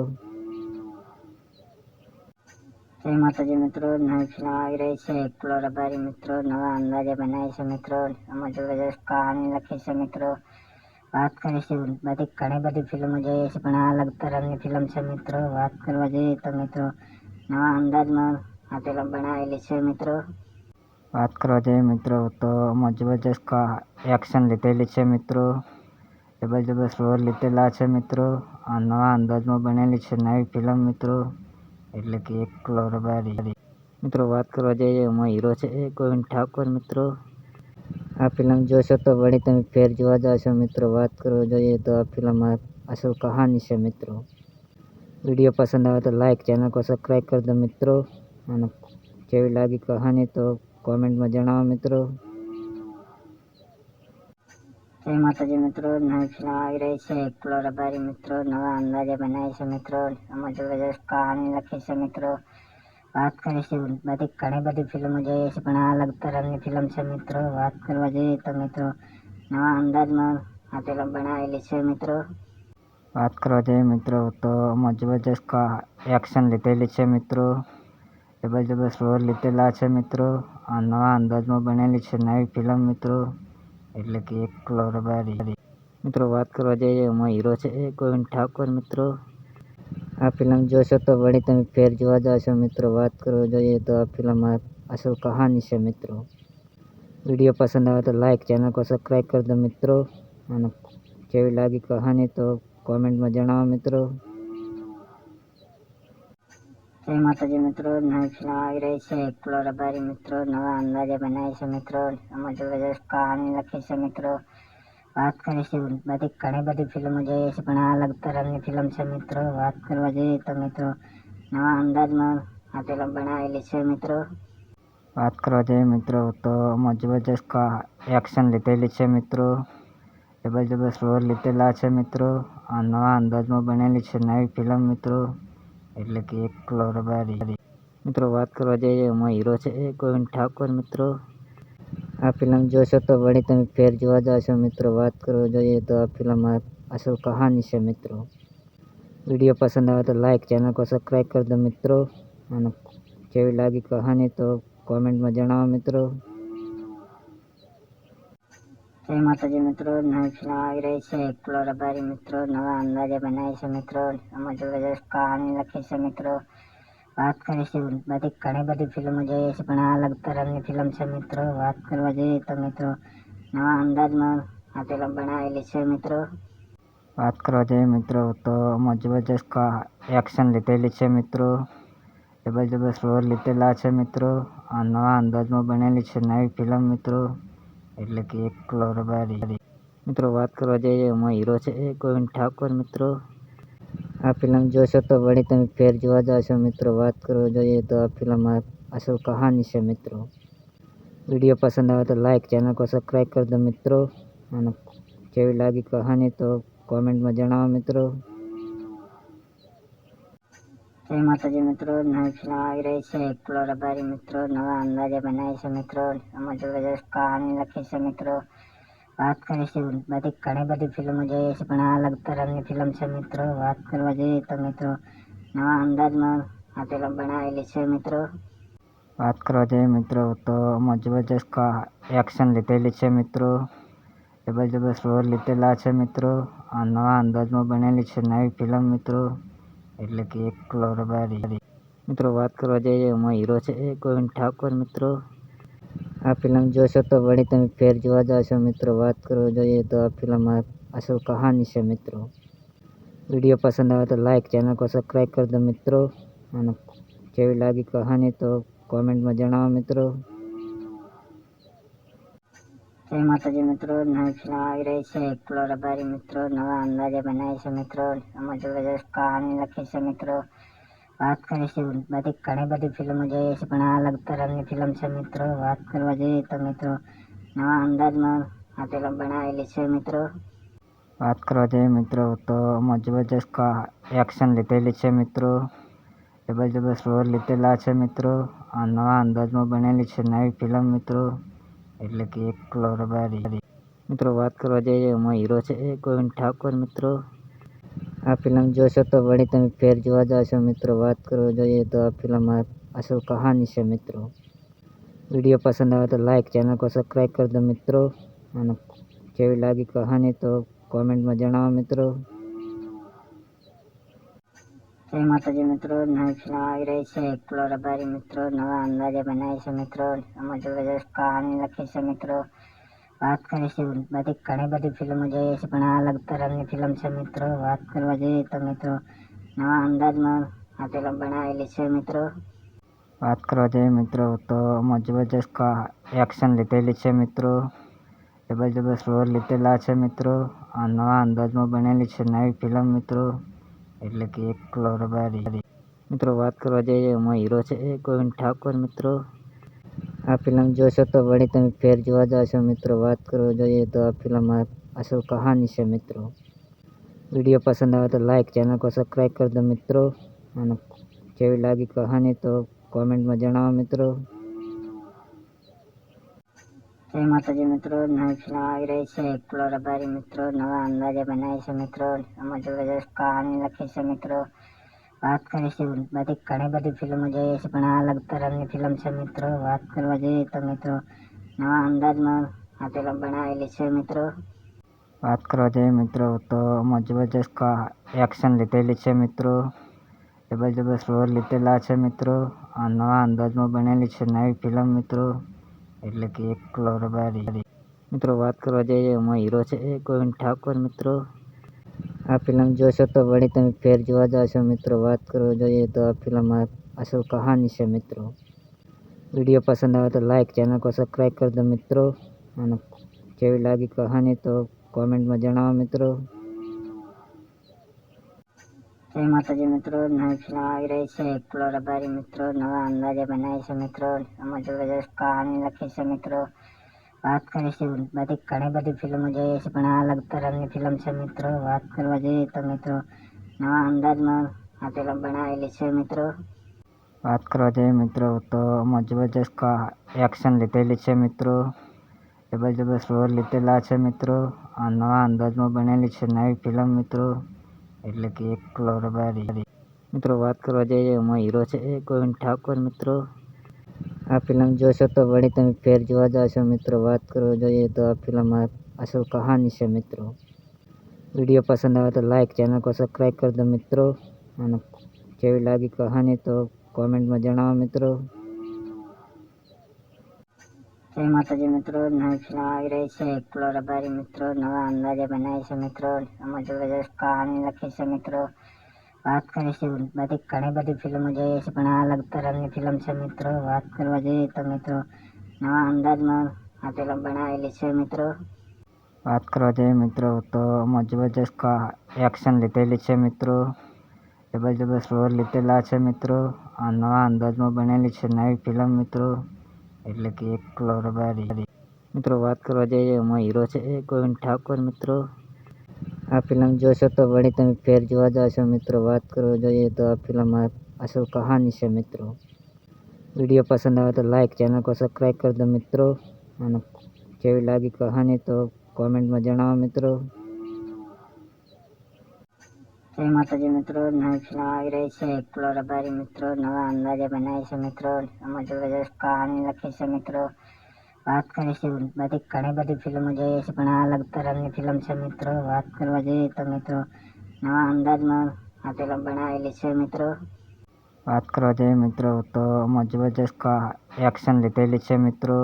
[SPEAKER 1] જય માતાજી મિત્રો, નવી ફિલ્મ આવી રહી છે એકલો રબારી મિત્રો, નવા અંદાજે બનાવી છે મિત્રો. આમાં જબરજસ્ત કહાની લખી છે મિત્રો. વાત કરીશું બધી ઘણી બધી ફિલ્મો જોઈએ છે, પણ આ અલગ તરહની ફિલ્મ છે મિત્રો. વાત કરવા જઈએ તો મિત્રો નવા અંદાજમાં આ ફિલ્મ બનાવેલી છે મિત્રો.
[SPEAKER 2] વાત કરવા જઈએ મિત્રો તો આમાં જબરજસ્ત એક્શન લીધેલી છે મિત્રો. જબરજસ્ત રોલ લીધેલા છે મિત્રો. આ નવા અંદાજમાં બનેલી છે નવી ફિલ્મ મિત્રો, એટલે કે એકલો રબારી મિત્રો. વાત કરવા જઈએ એમાં હીરો છે ગોવિંદ ઠાકોર મિત્રો. આ ફિલ્મ જોશો તો વળી તમે ફેર જોવા જશો મિત્રો. વાત કરવા જોઈએ તો આ ફિલ્મમાં અસલ કહાની છે મિત્રો. વિડીયો પસંદ આવે તો લાઈક, ચેનલ को સબસ્ક્રાઈબ કરી દો મિત્રો. અને કેવી લાગી કહાની તો કોમેન્ટમાં જણાવો મિત્રો.
[SPEAKER 1] જય માતાજી મિત્રો, નવી ફિલ્મ આવી રહી છે એકલો રબારી મિત્રો, નવા અંદાજે બનાવી છે મિત્રો. આમાં જબરજસ્ત કહાની લખી છે મિત્રો. વાત કરીશું બધી ઘણી બધી ફિલ્મો જોઈએ છે, પણ આ અલગ તરહની ફિલ્મ છે મિત્રો. વાત કરવા જઈએ તો મિત્રો નવા અંદાજમાં આ ફિલ્મ બનાવેલી છે મિત્રો.
[SPEAKER 2] વાત કરવા જઈએ મિત્રો તો આમાં જબરજસ્ત એક્શન લીધેલી છે મિત્રો. જબરજસ્ત રોલ લીધેલા છે મિત્રો. આ નવા અંદાજમાં બનેલી છે નવી ફિલ્મ મિત્રો, એટલે કે એકલો રબારી મિત્રો. વાત કરવા જઈએ એમાં હીરો છે ગોવિંદ ઠાકોર મિત્રો. આ ફિલ્મ જોશો તો વળી તમે ફેર જોવા જશો મિત્રો. વાત કરવા જોઈએ તો આ ફિલ્મમાં અસલ કહાની છે મિત્રો. વિડીયો પસંદ આવે તો લાઈક, ચેનલ को સબસ્ક્રાઈબ કરી દો મિત્રો. અને કેવી લાગી કહાની તો કોમેન્ટમાં જણાવો મિત્રો.
[SPEAKER 1] જય માતાજી મિત્રો, નવી ફિલ્મ આવી રહી છે એકલો રબારી મિત્રો, નવા અંદાજે બનાવી છે મિત્રો. આમાં જબરજસ્ત કહાની લખી છે મિત્રો. વાત કરીશું બધી ઘણી બધી ફિલ્મો જોઈએ છે, પણ આ અલગ તરહની ફિલ્મ છે મિત્રો. વાત કરવા જઈએ તો મિત્રો નવા અંદાજમાં આ ફિલ્મ બનાવેલી છે મિત્રો.
[SPEAKER 2] વાત કરવા જઈએ મિત્રો તો આમાં જબરજસ્ત એક્શન લીધેલી છે મિત્રો. જબરજસ્ત રોલ લીધેલા છે મિત્રો. આ નવા અંદાજમાં બનેલી છે નવી ફિલ્મ મિત્રો, એટલે કે એકલો રબારી મિત્રો. વાત કરવા જઈએ એમાં હીરો છે ગોવિંદ ઠાકોર મિત્રો. આ ફિલ્મ જોશો તો વળી તમે ફેર જોવા જશો મિત્રો. વાત કરવા જોઈએ તો આ ફિલ્મમાં અસલ કહાની છે મિત્રો. વિડીયો પસંદ આવે તો લાઈક, ચેનલ को સબસ્ક્રાઈબ કરી દો મિત્રો. અને કેવી લાગી કહાની તો કોમેન્ટમાં જણાવો મિત્રો.
[SPEAKER 1] જય માતાજી મિત્રો, નવી ફિલ્મ આવી રહી છે એકલો રબારી મિત્રો, નવા અંદાજે બનાવી છે મિત્રો. આમાં જબરજસ્ત કહાની લખી છે મિત્રો. વાત કરીશું બધી ઘણી બધી ફિલ્મો જોઈએ છે, પણ આ અલગ તરહની ફિલ્મ છે મિત્રો. વાત કરવા જઈએ તો મિત્રો નવા અંદાજમાં આ ફિલ્મ બનાવેલી છે મિત્રો.
[SPEAKER 2] વાત કરવા જઈએ મિત્રો તો આમાં જબરજસ્ત એક્શન લીધેલી છે મિત્રો. જબરજસ્ત રોલ લીધેલા છે મિત્રો. આ નવા અંદાજમાં બનેલી છે નવી ફિલ્મ મિત્રો, એટલે કે એકલો રબારી મિત્રો. વાત કરવા જઈએ એમાં હીરો છે ગોવિંદ ઠાકોર મિત્રો. આ ફિલ્મ જોશો તો વળી તમે ફેર જોવા જશો મિત્રો. વાત કરવા જોઈએ તો આ ફિલ્મમાં અસલ કહાની છે મિત્રો. વિડીયો પસંદ આવે તો લાઈક, ચેનલ को સબસ્ક્રાઈબ કરી દો મિત્રો. અને કેવી લાગી કહાની તો કોમેન્ટમાં જણાવો મિત્રો.
[SPEAKER 1] જય માતાજી મિત્રો, નવી ફિલ્મ આવી રહી છે એકલો રબારી મિત્રો, નવા અંદાજે બનાવી છે મિત્રો. આમાં જબરજસ્ત કહાની લખી છે મિત્રો. વાત કરીશું બધી ઘણી બધી ફિલ્મો જોઈએ છે, પણ આ અલગ તરહની ફિલ્મ છે મિત્રો. વાત કરવા જઈએ તો મિત્રો નવા અંદાજમાં આ ફિલ્મ બનાવેલી છે મિત્રો.
[SPEAKER 2] વાત કરવા જઈએ મિત્રો તો આમાં જબરજસ્ત એક્શન લીધેલી છે મિત્રો. જબરજસ્ત રોલ લીધેલા છે મિત્રો. આ નવા અંદાજમાં બનેલી છે નવી ફિલ્મ મિત્રો, એટલે કે એકલો રબારી મિત્રો. વાત કરવા જઈએ એમાં હીરો છે ગોવિંદ ઠાકોર મિત્રો. આ ફિલ્મ જોશો તો વળી તમે ફેર જોવા જશો મિત્રો. વાત કરવા જોઈએ તો આ ફિલ્મમાં અસલ કહાની છે મિત્રો. વિડીયો પસંદ આવે તો લાઈક, ચેનલ को સબસ્ક્રાઈબ કરી દો મિત્રો. અને કેવી લાગી કહાની તો કોમેન્ટમાં જણાવો મિત્રો.
[SPEAKER 1] જય માતાજી મિત્રો, નવી ફિલ્મ આવી રહી છે એકલો રબારી મિત્રો, નવા અંદાજે બનાવી છે મિત્રો. આમાં જબરજસ્ત કહાની લખી છે મિત્રો. વાત કરીશું બધી ઘણી બધી ફિલ્મો જોઈએ છે, પણ આ અલગ તરહની ફિલ્મ છે મિત્રો. વાત કરવા જઈએ તો મિત્રો નવા અંદાજમાં આ ફિલ્મ બનાવેલી છે મિત્રો.
[SPEAKER 2] વાત કરવા જઈએ મિત્રો તો આમાં જબરજસ્ત એક્શન લીધેલી છે મિત્રો. જબરજસ્ત રોલ લીધેલા છે મિત્રો. આ નવા અંદાજમાં બનેલી છે નવી ફિલ્મ મિત્રો, એટલે કે એકલો રબારી મિત્રો. વાત કરવા જઈએ એમાં હીરો છે ગોવિંદ ઠાકોર મિત્રો. આ ફિલ્મ જોશો તો વળી તમે ફેર જોવા જશો મિત્રો. વાત કરવા જોઈએ તો આ ફિલ્મ અસલ કહાની છે મિત્રો. વિડીયો પસંદ આવે તો લાઈક, ચેનલ को સબસ્ક્રાઈબ કરી દો મિત્રો. અને કેવી લાગી કહાની તો કોમેન્ટમાં જણાવો મિત્રો.
[SPEAKER 1] જય માતાજી મિત્રો, નવી ફિલ્મ આવી રહી છે એકલો રબારી મિત્રો. નવા અંદાજે બનાવી છે મિત્રો. આમાં જબરજસ્ત કહાની લખી છે મિત્રો. વાત કરીશું બધી ઘણી બધી ફિલ્મો જોઈએ છે, પણ આ અલગ તરહની ફિલ્મ છે મિત્રો. વાત કરવા જઈએ તો મિત્રો નવા અંદાજમાં આ ફિલ્મ બનાવેલી છે મિત્રો.
[SPEAKER 2] વાત કરવા જઈએ મિત્રો તો આમાં જબરજસ્ત એક્શન લીધેલી છે મિત્રો. જબરજસ્ત રોલ લીધેલા છે મિત્રો. આ નવા અંદાજમાં બનેલી છે નવી ફિલ્મ મિત્રો, એટલે કે એકલો રબારી મિત્રો. વાત કરવા જઈએ એમાં હીરો છે ગોવિંદ ઠાકોર મિત્રો. આ ફિલ્મ જોશો તો વળી તમે ફેર જોવા જશો મિત્રો. વાત કરવા જોઈએ તો આ ફિલ્મ અસલ કહાની છે મિત્રો. વિડીયો પસંદ આવે તો લાઈક, ચેનલ को સબસ્ક્રાઈબ કરી દો મિત્રો. અને કેવી લાગી કહાની તો કોમેન્ટમાં જણાવો મિત્રો.
[SPEAKER 1] જય માતાજી મિત્રો, નવી ફિલ્મ આવી રહી છે એકલો રબારી મિત્રો. નવા અંદાજે બનાવી છે મિત્રો. આમાં જબરજસ્ત કહાની લખી છે મિત્રો. વાત કરીશું બધી ઘણી બધી ફિલ્મો જોઈએ છે, પણ આ અલગ તરહની ફિલ્મ છે મિત્રો. વાત કરવા જઈએ તો મિત્રો નવા અંદાજમાં આ ફિલ્મ બનાવેલી છે મિત્રો.
[SPEAKER 2] વાત કરવા જઈએ મિત્રો તો આમાં જબરજસ્ત એક્શન લીધેલી છે મિત્રો. જબરજસ્ત રોલ લીધેલા છે મિત્રો. આ નવા અંદાજમાં બનેલી છે નવી ફિલ્મ મિત્રો, એટલે કે એકલો રબારી મિત્રો. વાત કરવા જઈએ એમાં હીરો છે ગોવિંદ ઠાકોર મિત્રો. આ ફિલ્મ જોશો તો વળી તમે ફેર જોવા જશો મિત્રો. વાત કરવા જોઈએ તો આ ફિલ્મ અસલ કહાની છે મિત્રો. વિડીયો પસંદ આવે તો લાઈક, ચેનલ को સબસ્ક્રાઈબ કરી દો મિત્રો. અને કેવી લાગી કહાની તો કોમેન્ટમાં જણાવો મિત્રો.
[SPEAKER 1] જય માતાજી મિત્રો, નવી ફિલ્મ આવી રહી છે એકલો રબારી મિત્રો. નવા અંદાજે બનાવી છે મિત્રો. આમાં જબરજસ્ત કહાની લખી છે મિત્રો. વાત કરીશું બધી ઘણી બધી ફિલ્મો જોઈએ છે, પણ આ અલગ તરહની ફિલ્મ છે મિત્રો. વાત કરવા જઈએ તો મિત્રો નવા અંદાજમાં આ ફિલ્મ બનાવેલી છે મિત્રો.
[SPEAKER 2] વાત કરવા જઈએ મિત્રો તો આમાં જબરજસ્ત એક્શન લીધેલી છે મિત્રો. જબરજસ્ત રોલ લીધેલા છે મિત્રો. આ નવા અંદાજમાં બનેલી છે નવી ફિલ્મ મિત્રો, એટલે કે એકલો રબારી મિત્રો. વાત કરવા જઈએ એમાં હીરો છે ગોવિંદ ઠાકોર મિત્રો. આ ફિલ્મ જોશો તો વળી તમે ફેર જોવા જશો મિત્રો. વાત કરવા જોઈએ તો આ ફિલ્મ અસલ કહાની છે મિત્રો. વિડીયો પસંદ આવે તો લાઈક, ચેનલ को સબસ્ક્રાઈબ કરી દો મિત્રો. અને કેવી લાગી કહાની તો કોમેન્ટમાં જણાવો મિત્રો.
[SPEAKER 1] જય માતાજી મિત્રો, નવી ફિલ્મ આવી રહી છે એકલો રબારી મિત્રો. નવા અંદાજે બનાવી છે મિત્રો. આમાં જબરજસ્ત કહાની લખી છે મિત્રો. વાત કરીશું બધી ઘણી બધી ફિલ્મો જોઈએ છે, પણ આ અલગ તરહની ફિલ્મ છે મિત્રો. વાત કરવા જઈએ તો મિત્રો નવા અંદાજમાં આ ફિલ્મ બનાવેલી છે મિત્રો.
[SPEAKER 2] વાત કરવા જઈએ મિત્રો તો આમાં જબરજસ્ત એક્શન લીધેલી છે મિત્રો. જબરજસ્ત રોલ લીધેલા છે મિત્રો. આ નવા અંદાજમાં બનેલી છે નવી ફિલ્મ મિત્રો, એટલે કે એકલો રબારી મિત્રો. વાત કરવા જઈએ એમાં હીરો છે ગોવિંદ ઠાકોર મિત્રો. આ ફિલ્મ જોશો તો વળી તમે ફેર જોવા જશો મિત્રો. વાત કરવા જોઈએ તો આ ફિલ્મ અસલ કહાની છે મિત્રો. વિડીયો પસંદ આવે તો લાઈક, ચેનલ को સબસ્ક્રાઈબ કરી દો મિત્રો. અને કેવી લાગી કહાની તો કોમેન્ટમાં જણાવો મિત્રો.
[SPEAKER 1] જય માતાજી મિત્રો, નવી ફિલ્મ આવી રહી છે એકલો રબારી મિત્રો. નવા અંદાજે બનાવી છે મિત્રો. આમાં જબરજસ્ત કહાની લખી છે મિત્રો. વાત કરીશું બધી ઘણી બધી ફિલ્મો જોઈએ છે, પણ આ અલગ તરહની ફિલ્મ છે મિત્રો. વાત કરવા જઈએ તો મિત્રો નવા અંદાજમાં આ ફિલ્મ બનાવેલી છે મિત્રો.
[SPEAKER 2] વાત કરવા જઈએ મિત્રો તો આમાં જબરજસ્ત એક્શન લીધેલી છે મિત્રો.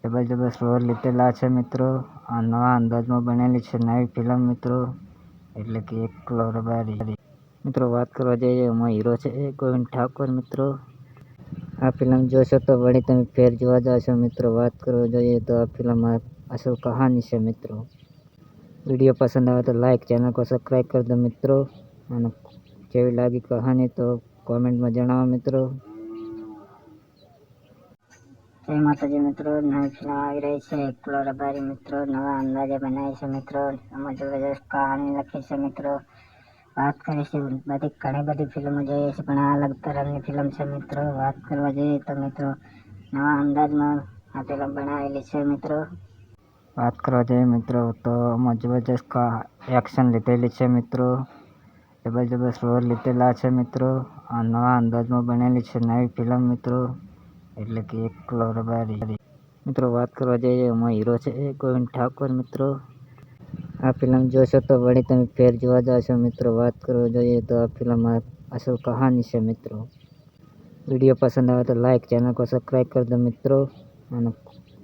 [SPEAKER 2] જબરજસ્ત રોલ લીધેલા છે મિત્રો. આ નવા અંદાજમાં બનેલી છે નવી ફિલ્મ મિત્રો, એટલે કે એકલો રબારી મિત્રો. વાત કરવા જઈએ એમાં હીરો છે ગોવિંદ ઠાકોર મિત્રો. આ ફિલ્મ જોશો તો વળી તમે ફેર જોવા જશો મિત્રો. વાત કરવા જોઈએ તો આ ફિલ્મ અસલ કહાની છે મિત્રો. વિડીયો પસંદ આવે તો લાઈક, ચેનલ को સબસ્ક્રાઈબ કરી દો મિત્રો. અને કેવી લાગી કહાની તો કોમેન્ટમાં જણાવો મિત્રો.
[SPEAKER 1] જય માતાજી મિત્રો, નવી ફિલ્મ આવી રહી છે એકલો રબારી મિત્રો. નવા અંદાજે બનાવી છે મિત્રો. આમાં જબરજસ્ત કહાની લખી છે મિત્રો. વાત કરીશું બધી ઘણી બધી ફિલ્મો જોઈએ છે, પણ આ અલગ તરહની ફિલ્મ છે મિત્રો. વાત કરવા જઈએ તો મિત્રો નવા અંદાજમાં આ ફિલ્મ બનાવેલી છે મિત્રો.
[SPEAKER 2] વાત કરવા જઈએ મિત્રો તો આમાં જબરજસ્ત એક્શન લીધેલી છે મિત્રો. જબરજસ્ત રોલ લીધેલા છે મિત્રો. આ નવા અંદાજમાં બનેલી છે નવી ફિલ્મ મિત્રો, એટલે કે એકલો રબારી. મિત્રો વાત કરવા જઈએ એમાં હીરો છે એ ગોવિંદ ઠાકોર મિત્રો. આ ફિલ્મ જોશો તો વળી તમે ફેર જોવા જશો મિત્રો. વાત કરવા જોઈએ તો આ ફિલ્મ અસલ કહાની છે મિત્રો. વિડીયો પસંદ આવે તો લાઈક, ચેનલ को સબસ્ક્રાઈબ કરી દો મિત્રો. અને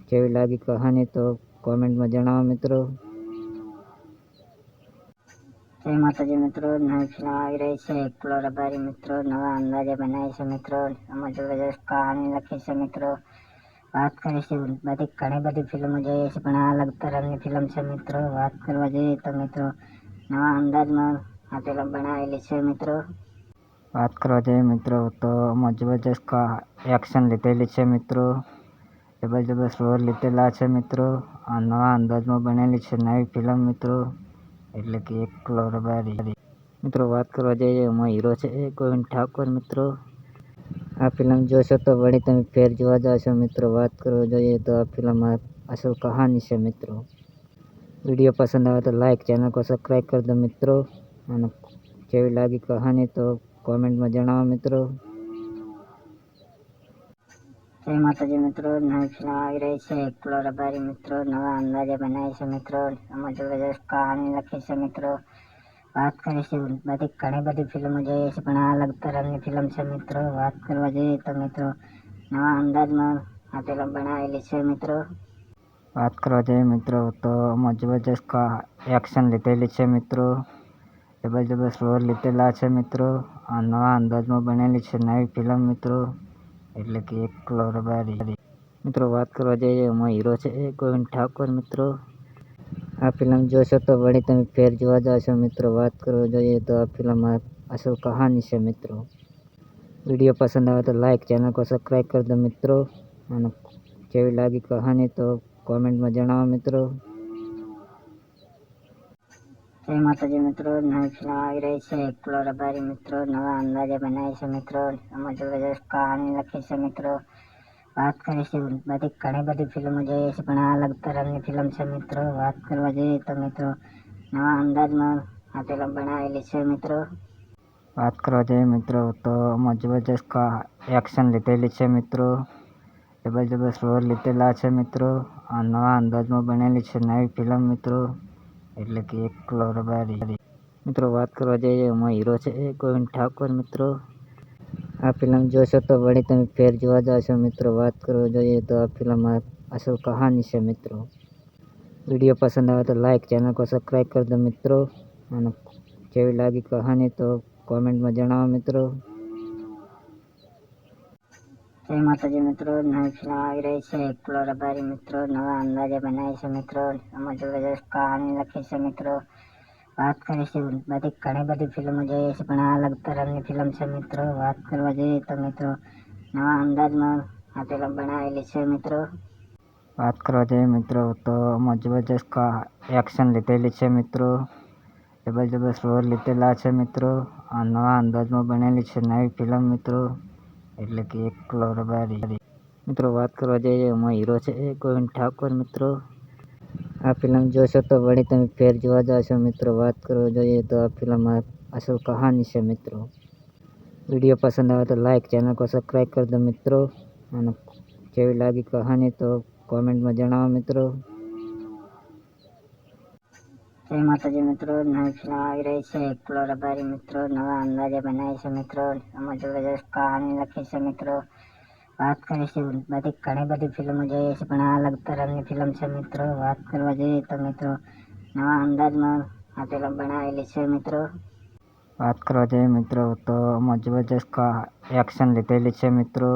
[SPEAKER 2] કેવી લાગી કહાની તો કોમેન્ટમાં જણાવો મિત્રો.
[SPEAKER 1] જય માતાજી મિત્રો, નવી ફિલ્મ આવી રહી છે એકલો રબારી મિત્રો. નવા અંદાજે બનાવી છે મિત્રો. આમાં જબરજસ્ત કહાની લખી છે મિત્રો. વાત કરીશું બધી ઘણી બધી ફિલ્મો જોઈએ છે, પણ આ અલગ તરહની ફિલ્મ છે મિત્રો. વાત કરવા જઈએ તો મિત્રો નવા અંદાજમાં આ ફિલ્મ બનાવેલી છે મિત્રો.
[SPEAKER 2] વાત કરવા જઈએ મિત્રો તો આમાં જબરજસ્ત એક્શન લીધેલી છે મિત્રો. જબરજસ્ત રોલ લીધેલા છે મિત્રો. આ નવા અંદાજમાં બનેલી છે નવી ફિલ્મ મિત્રો, એટલે કે એકલો રબારી. મિત્રો વાત કરવા જઈએ એમાં હીરો છે એ ગોવિંદ ઠાકોર મિત્રો. આ ફિલ્મ જોશો તો વળી તમે ફેર જોવા જશો મિત્રો. વાત કરવા જોઈએ તો આ ફિલ્મ અસલ કહાની છે મિત્રો. વિડીયો પસંદ આવે તો લાઈક, ચેનલ को સબસ્ક્રાઈબ કરી દો મિત્રો. અને કેવી લાગી કહાની તો કોમેન્ટમાં જણાવો મિત્રો.
[SPEAKER 1] જય માતાજી મિત્રો, નવી ફિલ્મ આવી રહી છે એકલો રબારી મિત્રો. નવા અંદાજે બનાવી છે મિત્રો. આમાં જબરજસ્ત કહાની લખી છે મિત્રો. વાત કરીશું બધી ઘણી બધી ફિલ્મો જોઈએ છે, પણ આ અલગ તરહની ફિલ્મ છે મિત્રો. વાત કરવા જઈએ તો મિત્રો નવા અંદાજમાં આ ફિલ્મ બનાવેલી છે મિત્રો.
[SPEAKER 2] વાત કરવા જઈએ મિત્રો તો આમાં જબરજસ્ત એક્શન લીધેલી છે મિત્રો. જબરજસ્ત રોલ લીધેલા છે મિત્રો. આ નવા અંદાજમાં બનેલી છે નવી ફિલ્મ મિત્રો, એટલે કે એકલો રબારી. મિત્રો વાત કરવા જઈએ એમાં હીરો છે એ ગોવિંદ ઠાકોર મિત્રો. આ ફિલ્મ જોશો તો વળી તમે ફેર જોવા જશો મિત્રો. વાત કરવા જોઈએ તો આ ફિલ્મ અસલ કહાની છે મિત્રો. વિડીયો પસંદ આવે તો લાઈક, ચેનલ को સબસ્ક્રાઈબ કરી દો મિત્રો. અને કેવી લાગી કહાની તો કોમેન્ટમાં જણાવો મિત્રો.
[SPEAKER 1] જય માતાજી મિત્રો, નવી ફિલ્મ આવી રહી છે એકલો રબારી મિત્રો. નવા અંદાજે બનાવી છે મિત્રો. આમાં જબરજસ્ત કહાની લખી છે મિત્રો. વાત કરીશું બધી ઘણી બધી ફિલ્મો જોઈએ છે, પણ આ અલગ તરહની ફિલ્મ છે મિત્રો. વાત કરવા જઈએ તો મિત્રો નવા અંદાજમાં આ ફિલ્મ બનાવેલી છે મિત્રો.
[SPEAKER 2] વાત કરવા જઈએ મિત્રો તો આમાં જબરજસ્ત એક્શન લીધેલી છે મિત્રો. જબરજસ્ત રોલ લીધેલા છે મિત્રો. આ નવા અંદાજમાં બનેલી છે નવી ફિલ્મ મિત્રો, એટલે કે એકલો રબારી. મિત્રો વાત કરવા જઈએ એમાં હીરો છે એ ગોવિંદ ઠાકોર મિત્રો. આ ફિલ્મ જોશો તો વળી તમે ફેર જોવા જશો મિત્રો. વાત કરવા જોઈએ તો આ ફિલ્મ અસલ કહાની છે મિત્રો. વિડીયો પસંદ આવે તો લાઈક, ચેનલ को સબસ્ક્રાઈબ કરી દો મિત્રો. અને કેવી લાગી કહાની તો કોમેન્ટમાં જણાવો મિત્રો.
[SPEAKER 1] જય માતાજી મિત્રો, નવી ફિલ્મ આવી રહી છે એકલો રબારી મિત્રો. નવા અંદાજે બનાવી છે મિત્રો. આમાં જબરજસ્ત કહાની લખી છે મિત્રો. વાત કરીશું બધી ઘણી બધી ફિલ્મો જોઈએ છે, પણ આ અલગ તરહની ફિલ્મ છે મિત્રો. વાત કરવા જઈએ તો મિત્રો નવા અંદાજમાં આ ફિલ્મ બનાવેલી છે મિત્રો.
[SPEAKER 2] વાત કરવા જઈએ મિત્રો તો આમાં જબરજસ્ત એક્શન લીધેલી છે મિત્રો. જબરજસ્ત રોલ લીધેલા છે મિત્રો. આ નવા અંદાજમાં બનેલી છે નવી ફિલ્મ મિત્રો, એટલે કે એકલો રબારી. મિત્રો વાત કરવા જઈએ એમાં હીરો છે એ ગોવિંદ ઠાકોર મિત્રો. આ ફિલ્મ જોશો તો વળી તમે ફેર જોવા જશો મિત્રો. વાત કરવા જોઈએ તો આ ફિલ્મ અસલ કહાની છે મિત્રો. વિડીયો પસંદ આવે તો લાઈક, ચેનલ को સબસ્ક્રાઈબ કરી દો મિત્રો. અને કેવી લાગી કહાની તો કોમેન્ટમાં જણાવો મિત્રો.
[SPEAKER 1] જય માતાજી મિત્રો, નવી ફિલ્મ આવી રહી છે એકલો રબારી મિત્રો. નવા અંદાજે બનાવી છે મિત્રો. આમાં જબરજસ્ત કહાની લખી છે મિત્રો. વાત કરીશું બધી ઘણી બધી ફિલ્મો જોઈએ છે, પણ આ અલગ તરહની ફિલ્મ છે મિત્રો. વાત કરવા જઈએ તો મિત્રો નવા અંદાજમાં આ ફિલ્મ બનાવેલી છે મિત્રો.
[SPEAKER 2] વાત કરવા જઈએ મિત્રો તો આમાં જબરજસ્ત એક્શન લીધેલી છે મિત્રો.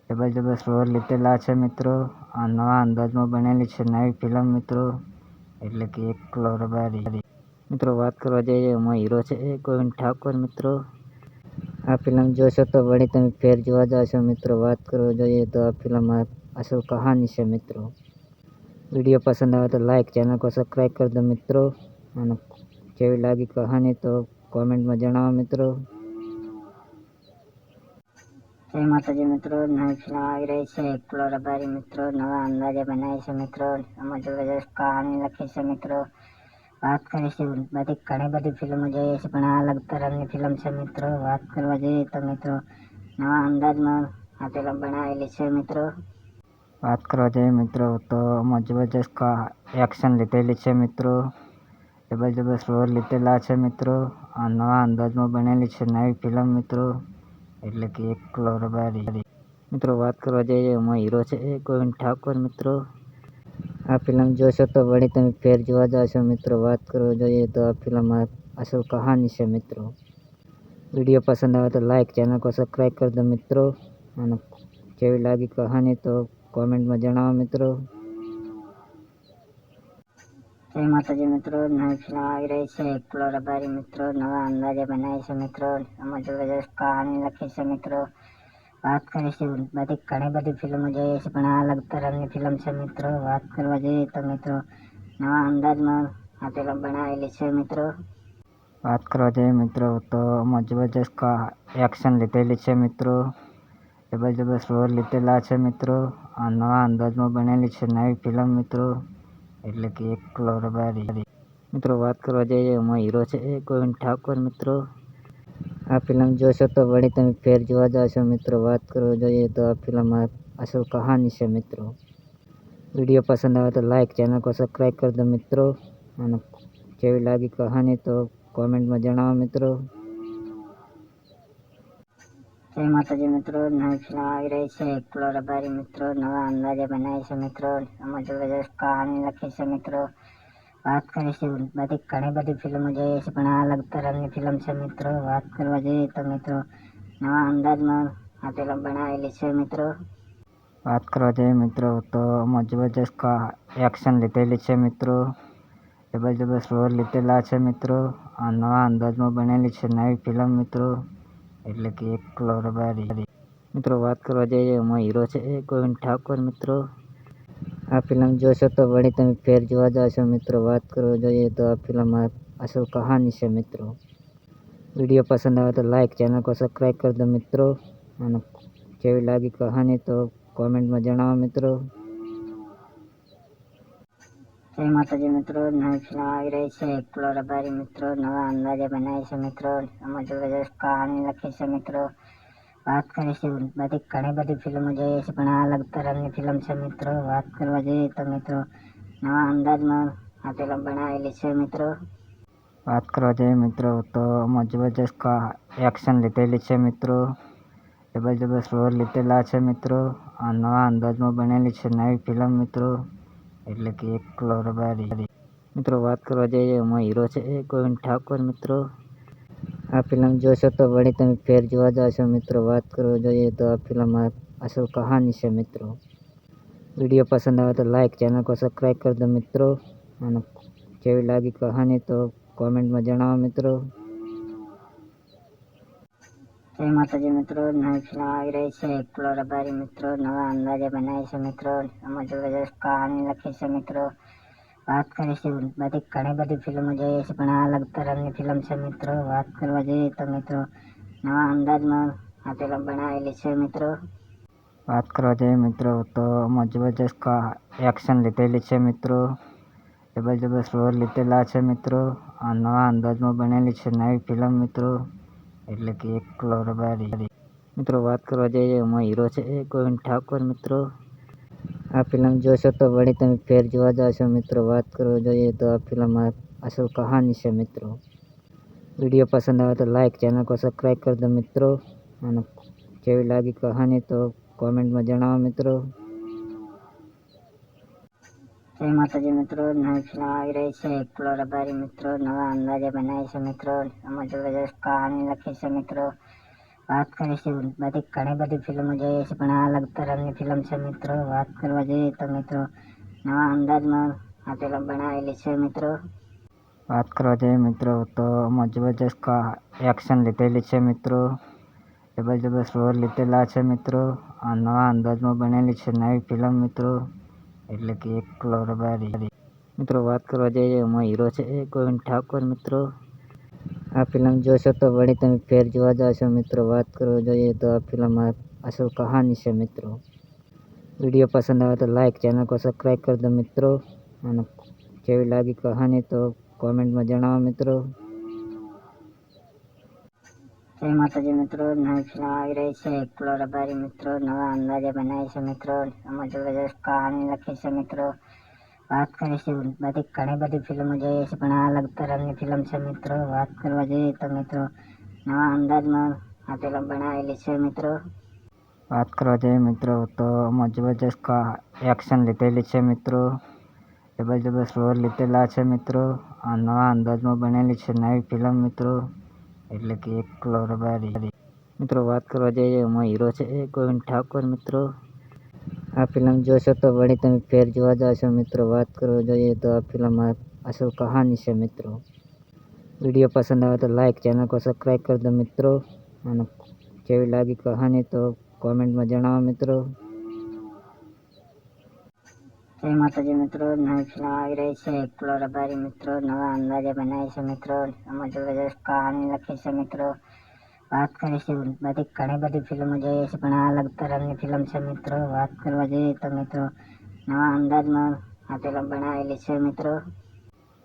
[SPEAKER 2] જબરજસ્ત રોલ લીધેલા છે મિત્રો. આ નવા અંદાજમાં બનેલી છે નવી ફિલ્મ મિત્રો, એટલે કે એકલો રબારી. મિત્રો વાત કરવા જઈએ એમાં હીરો છે એ ગોવિંદ ઠાકોર મિત્રો. આ ફિલ્મ જોશો તો વળી તમે ફેર જોવા જશો મિત્રો. વાત કરવા જોઈએ તો આ ફિલ્મ અસલ કહાની છે મિત્રો. વિડીયો પસંદ આવે તો લાઈક, ચેનલ को સબસ્ક્રાઈબ કરી દો મિત્રો. અને કેવી લાગી કહાની તો કોમેન્ટમાં જણાવો મિત્રો.
[SPEAKER 1] જય માતાજી મિત્રો, નવી ફિલ્મ આવી રહી છે એકલો રબારી મિત્રો. નવા અંદાજે બનાવી છે મિત્રો. આમાં જબરજસ્ત કહાની લખી છે મિત્રો. વાત કરીશું બધી ઘણી બધી ફિલ્મો જોઈએ છે, પણ આ અલગ તરહની ફિલ્મ છે મિત્રો. વાત કરવા જઈએ તો મિત્રો નવા અંદાજમાં આ ફિલ્મ બનાવેલી છે મિત્રો.
[SPEAKER 2] વાત કરવા જઈએ મિત્રો તો જબરજસ્ત એક્શન લીધેલી છે મિત્રો. જબરજસ્ત રોલ લીધેલા છે મિત્રો. આ નવા અંદાજમાં બનેલી છે નવી ફિલ્મ મિત્રો, એટલે કે એક કરોડ બારી. મિત્રો વાત કરવા જઈએ એમાં હીરો છે ગોવિંદ ઠાકોર મિત્રો. આ ફિલ્મ જોશો તો વળી તમે ફેર જોવા જશો મિત્રો. વાત કરવા જોઈએ તો આ ફિલ્મ અસલ કહાની છે મિત્રો. વિડીયો પસંદ આવે તો લાઈક, ચેનલ को સબસ્ક્રાઈબ કરી દો મિત્રો. અને કેવી લાગી કહાની તો કોમેન્ટમાં જણાવો મિત્રો.
[SPEAKER 1] જય માતાજી મિત્રો. નવી ફિલ્મ આવી રહી છે એકલો રબારી મિત્રો. નવા અંદાજે બનાવી છે મિત્રો. એમાં જબરજસ્ત કહાની લખી છે મિત્રો. વાત કરીશું બધી ઘણી બધી ફિલ્મો જોઈએ છે, પણ આ અલગ તરહની ફિલ્મ છે મિત્રો. વાત કરવા જઈએ તો મિત્રો નવા અંદાજમાં આ ફિલ્મ બનાવેલી છે મિત્રો.
[SPEAKER 2] વાત કરવા જઈએ મિત્રો તો જબરજસ્ત એક્શન લીધેલી છે મિત્રો. જબરજસ્ત રોલ લીધેલા છે મિત્રો. આ નવા અંદાજમાં બનેલી છે નવી ફિલ્મ મિત્રો, એટલે કે એક કરોડ બારી. મિત્રો વાત કરવા જઈએ એમાં હીરો છે ગોવિંદ ઠાકોર મિત્રો. આ ફિલ્મ જોશો તો વળી તમે ફેર જોવા જશો મિત્રો. વાત કરવા જોઈએ તો આ ફિલ્મ અસલ કહાની છે મિત્રો. વિડીયો પસંદ આવે તો લાઈક, ચેનલ को સબસ્ક્રાઈબ કરી દો મિત્રો. અને કેવી લાગી કહાની તો કોમેન્ટમાં જણાવો મિત્રો.
[SPEAKER 1] જય માતાજી મિત્રો. નવી ફિલ્મ આવી રહી છે એકલો રબારી મિત્રો. નવા અંદાજે બનાવી છે મિત્રો. એમાં જબરજસ્ત કહાની લખી છે મિત્રો. વાત કરીશું બધી ઘણી બધી ફિલ્મો જોઈએ છે, પણ આ અલગ તરહની ફિલ્મ છે મિત્રો. વાત કરવા જઈએ તો મિત્રો નવા અંદાજમાં આ ફિલ્મ બનાવેલી છે મિત્રો.
[SPEAKER 2] વાત કરવા જઈએ મિત્રો તો જબરજસ્ત એક્શન લીધેલી છે મિત્રો. જબરજસ્ત રોલ લીધેલા છે મિત્રો. આ નવા અંદાજમાં બનેલી છે નવી ફિલ્મ મિત્રો, એટલે કે એક કરોડ બારી. મિત્રો વાત કરવા જઈએ એમાં હીરો છે ગોવિંદ ઠાકોર મિત્રો. આ ફિલ્મ જોશો તો વળી તમે ફેર જોવા જશો મિત્રો. વાત કરવા જોઈએ તો આ ફિલ્મ અસલ કહાની છે મિત્રો. વિડીયો પસંદ આવે તો લાઈક, ચેનલ को સબસ્ક્રાઈબ કરી દો મિત્રો. અને કેવી લાગી કહાની તો કોમેન્ટમાં જણાવો મિત્રો.
[SPEAKER 1] જય માતાજી મિત્રો. નવી ફિલ્મ આવી રહી છે એકલો રબારી મિત્રો. નવા અંદાજે બનાવી છે મિત્રો. એમાં જબરજસ્ત કહાની લખી છે મિત્રો. વાત કરીશું બધી ઘણી બધી ફિલ્મો જોઈએ છે, પણ આ અલગ તરહની ફિલ્મ છે મિત્રો. વાત કરવા જઈએ તો મિત્રો નવા અંદાજમાં આ ફિલ્મ બનાવેલી છે મિત્રો.
[SPEAKER 2] વાત કરવા જઈએ મિત્રો તો જબરજસ્ત એક્શન લીધેલી છે મિત્રો. જબરજસ્ત રોલ લીધેલા છે મિત્રો. આ નવા અંદાજમાં બનેલી છે નવી ફિલ્મ મિત્રો, એટલે કે એક કરોડ બારી. મિત્રો વાત કરવા જઈએ એમાં હીરો છે ગોવિંદ ઠાકોર મિત્રો. આ ફિલ્મ જોશો તો વળી તમે ફેર જોવા જશો મિત્રો. વાત કરવા જોઈએ તો આ ફિલ્મ અસલ કહાની છે મિત્રો. વિડીયો પસંદ આવે તો લાઈક, ચેનલ को સબસ્ક્રાઈબ કરી દો મિત્રો. અને કેવી લાગી કહાની તો કોમેન્ટમાં જણાવો મિત્રો.
[SPEAKER 1] જય માતાજી મિત્રો. નવી ફિલ્મ આવી રહી છે એકલો રબારી મિત્રો. નવા અંદાજે બનાવી છે મિત્રો. એમાં જબરજસ્ત કહાની લખી છે મિત્રો. વાત કરીશું બધી ઘણી બધી ફિલ્મો જોઈએ છે, પણ આ અલગ તરહની ફિલ્મ છે મિત્રો. વાત કરવા જઈએ તો મિત્રો નવા અંદાજમાં આ ફિલ્મ બનાવેલી છે મિત્રો.
[SPEAKER 2] વાત કરવા જઈએ મિત્રો તો જબરજસ્ત એક્શન લીધેલી છે મિત્રો. જબરજસ્ત રોલ લીધેલા છે મિત્રો. આ નવા અંદાજમાં બનેલી છે નવી ફિલ્મ મિત્રો, એટલે કે એક કરોડ બારી. મિત્રો વાત કરવા જઈએ એમાં હીરો છે ગોવિંદ ઠાકોર મિત્રો. આ ફિલ્મ જોશો તો વળી તમે ફેર જોવા જશો મિત્રો. વાત કરવા જોઈએ તો આ ફિલ્મ અસલ કહાની છે મિત્રો. વિડીયો પસંદ આવે તો લાઈક, ચેનલ को સબસ્ક્રાઈબ કરી દો મિત્રો. અને કેવી લાગી કહાની તો કોમેન્ટમાં જણાવો મિત્રો.
[SPEAKER 1] જય માતાજી મિત્રો. નવી ફિલ્મ આવી રહી છે એકલો રબારી મિત્રો. નવા અંદાજે બનાવી છે મિત્રો. એમાં જબરજસ્ત કહાની લખી છે મિત્રો. વાત કરીશું બધી ઘણી બધી ફિલ્મો જોઈએ છે, પણ આ અલગ તરહની ફિલ્મ છે મિત્રો. વાત કરવા જઈએ તો મિત્રો નવા અંદાજમાં આ ફિલ્મ બનાવેલી છે મિત્રો.
[SPEAKER 2] વાત કરવા જઈએ મિત્રો તો જબરજસ્ત એક્શન લીધેલી છે મિત્રો. જબરજસ્ત રોલ લીધેલા છે મિત્રો. આ નવા અંદાજમાં બનેલી છે નવી ફિલ્મ મિત્રો, એટલે કે એક કરોડ બારી. મિત્રો વાત કરવા જઈએ એમાં હીરો છે ગોવિંદ ઠાકોર મિત્રો. આ ફિલ્મ જોશો તો વળી તમે ફેર જોવા જશો મિત્રો. વાત કરવા જોઈએ તો આ ફિલ્મ અસલ કહાની છે મિત્રો. વિડીયો પસંદ આવે તો લાઈક, ચેનલ को સબસ્ક્રાઈબ કરી દો મિત્રો. અને કેવી લાગી કહાની તો કોમેન્ટમાં જણાવો મિત્રો.
[SPEAKER 1] જય માતાજી મિત્રો, નવી ફિલ્મ આવી રહી છે એકલો રબારી મિત્રો, નવા અંદાજે બનાવી છે મિત્રો. એમાં જબરજસ્ત કહાની લખી છે મિત્રો. વાત કરીશું બધી ઘણી બધી ફિલ્મો જોઈએ છે પણ આ અલગ તરહની ફિલ્મ છે મિત્રો. વાત કરવા જઈએ તો મિત્રો નવા અંદાજમાં આ ફિલ્મ બનાવેલી છે મિત્રો.
[SPEAKER 2] વાત કરવા જઈએ મિત્રો તો આમાં જબરજસ્ત એક્શન લીધેલી છે મિત્રો. જબરજસ્ત રોલ લીધેલા છે મિત્રો. આ નવા અંદાજમાં બનેલી છે નવી ફિલ્મ મિત્રો, એટલે કે એકલો રબારી મિત્રો. વાત કરવા જઈએ એમાં હીરો છે ગોવિંદ ઠાકોર મિત્રો. આ ફિલ્મ જોશો તો વળી તમે ફેર જોવા જશો મિત્રો. વાત કરવા જોઈએ તો આ ફિલ્મમાં અસલ કહાની છે મિત્રો. વિડીયો પસંદ આવે તો લાઈક, ચેનલ को સબસ્ક્રાઈબ કરી દો મિત્રો. અને કેવી લાગી કહાની તો કોમેન્ટમાં જણાવો મિત્રો.
[SPEAKER 1] જય માતાજી મિત્રો, નવી ફિલ્મ આવી રહી છે એકલો રબારી મિત્રો, નવા અંદાજે બનાવી છે મિત્રો. એમાં જબરજસ્ત કહાની લખી છે મિત્રો. વાત કરીશું બધી ઘણી બધી ફિલ્મો જોઈએ છે પણ આ અલગ તરહની ફિલ્મ છે મિત્રો. વાત કરવા જઈએ તો મિત્રો નવા અંદાજમાં આ ફિલ્મ બનાવેલી છે મિત્રો.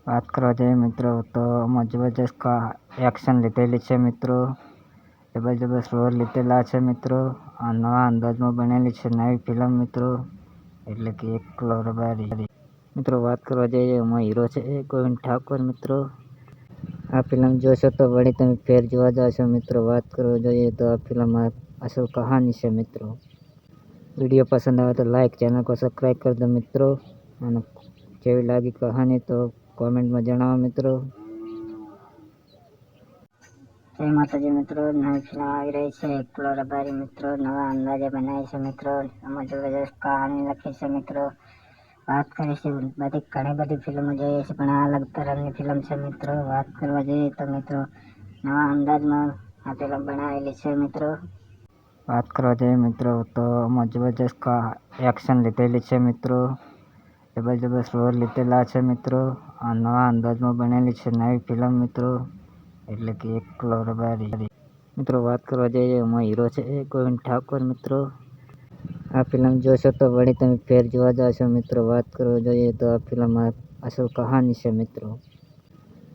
[SPEAKER 2] વાત કરવા જઈએ મિત્રો તો આમાં જબરજસ્ત એક્શન લીધેલી છે મિત્રો. જબરજસ્ત રોલ લીધેલા છે મિત્રો. આ નવા અંદાજમાં બનેલી છે નવી ફિલ્મ મિત્રો, એટલે કે એકલો રબારી મિત્રો. વાત કરવા જઈએ એમાં હીરો છે ગોવિંદ ઠાકોર મિત્રો. આ ફિલ્મ જોશો તો વળી તમે ફેર જોવા જશો મિત્રો. વાત કરવા જોઈએ તો આ ફિલ્મમાં અસલ કહાની છે મિત્રો. વિડીયો પસંદ આવે તો લાઈક, ચેનલ को સબસ્ક્રાઈબ કરી દો મિત્રો. અને કેવી લાગી કહાની તો કોમેન્ટમાં જણાવો મિત્રો.
[SPEAKER 1] જય માતાજી મિત્રો, નવી ફિલ્મ આવી રહી છે એકલો રબારી મિત્રો, નવા અંદાજે બનાવી છે મિત્રો. એમાં જબરજસ્ત કહાની લખી છે મિત્રો. વાત કરીશું બધી ઘણી બધી ફિલ્મો જોઈએ છે પણ આ અલગ તરહની ફિલ્મ છે મિત્રો. વાત કરવા જઈએ તો મિત્રો નવા અંદાજમાં આ ફિલ્મ બનાવેલી છે મિત્રો.
[SPEAKER 2] વાત કરવા જઈએ મિત્રો તો આમાં જબરજસ્ત એક્શન લીધેલી છે મિત્રો. જબરજસ્ત રોલ લીધેલા છે મિત્રો. આ નવા અંદાજમાં બનેલી છે નવી ફિલ્મ મિત્રો, એટલે કે એકલો રબારી મિત્રો. વાત કરવા જઈએ એમાં હીરો છે ગોવિંદ ઠાકોર મિત્રો. આ ફિલ્મ જોશો તો વળી તમે ફેર જોવા જશો મિત્રો. વાત કરવા જોઈએ તો આ ફિલ્મમાં અસલ કહાની છે મિત્રો.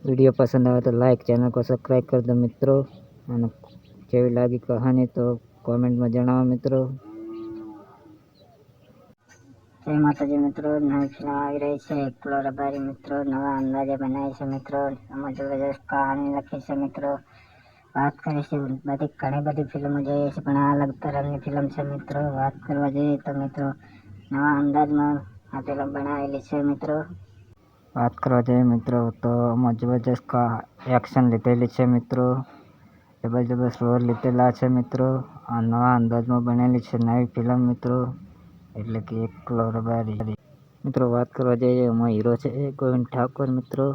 [SPEAKER 2] વિડીયો પસંદ આવે તો લાઈક, ચેનલ को સબસ્ક્રાઈબ કરી દો મિત્રો. અને કેવી લાગી કહાની તો કોમેન્ટમાં જણાવો મિત્રો.
[SPEAKER 1] જય માતાજી મિત્રો, નવી ફિલ્મ આવી રહી છે એકલો રબારી મિત્રો, નવા અંદાજે બનાવી છે મિત્રો. એમાં જબરજસ્ત કહાની લખી છે મિત્રો. વાત કરીશું બધી ઘણી બધી ફિલ્મો જોઈએ છે પણ આ અલગ તરહની ફિલ્મ છે મિત્રો. વાત કરવા જઈએ તો મિત્રો નવા અંદાજમાં આ ફિલ્મ બનાવેલી છે મિત્રો.
[SPEAKER 2] વાત કરવા જઈએ મિત્રો તો આમાં જબરજસ્ત એક્શન લીધેલી છે મિત્રો. જબરજસ્ત રોલ લીધેલા છે મિત્રો. આ નવા અંદાજમાં બનેલી છે નવી ફિલ્મ મિત્રો, એટલે કે એકલો રબારી મિત્રો. વાત કરવા જઈએ એમાં હીરો છે ગોવિંદ ઠાકોર મિત્રો.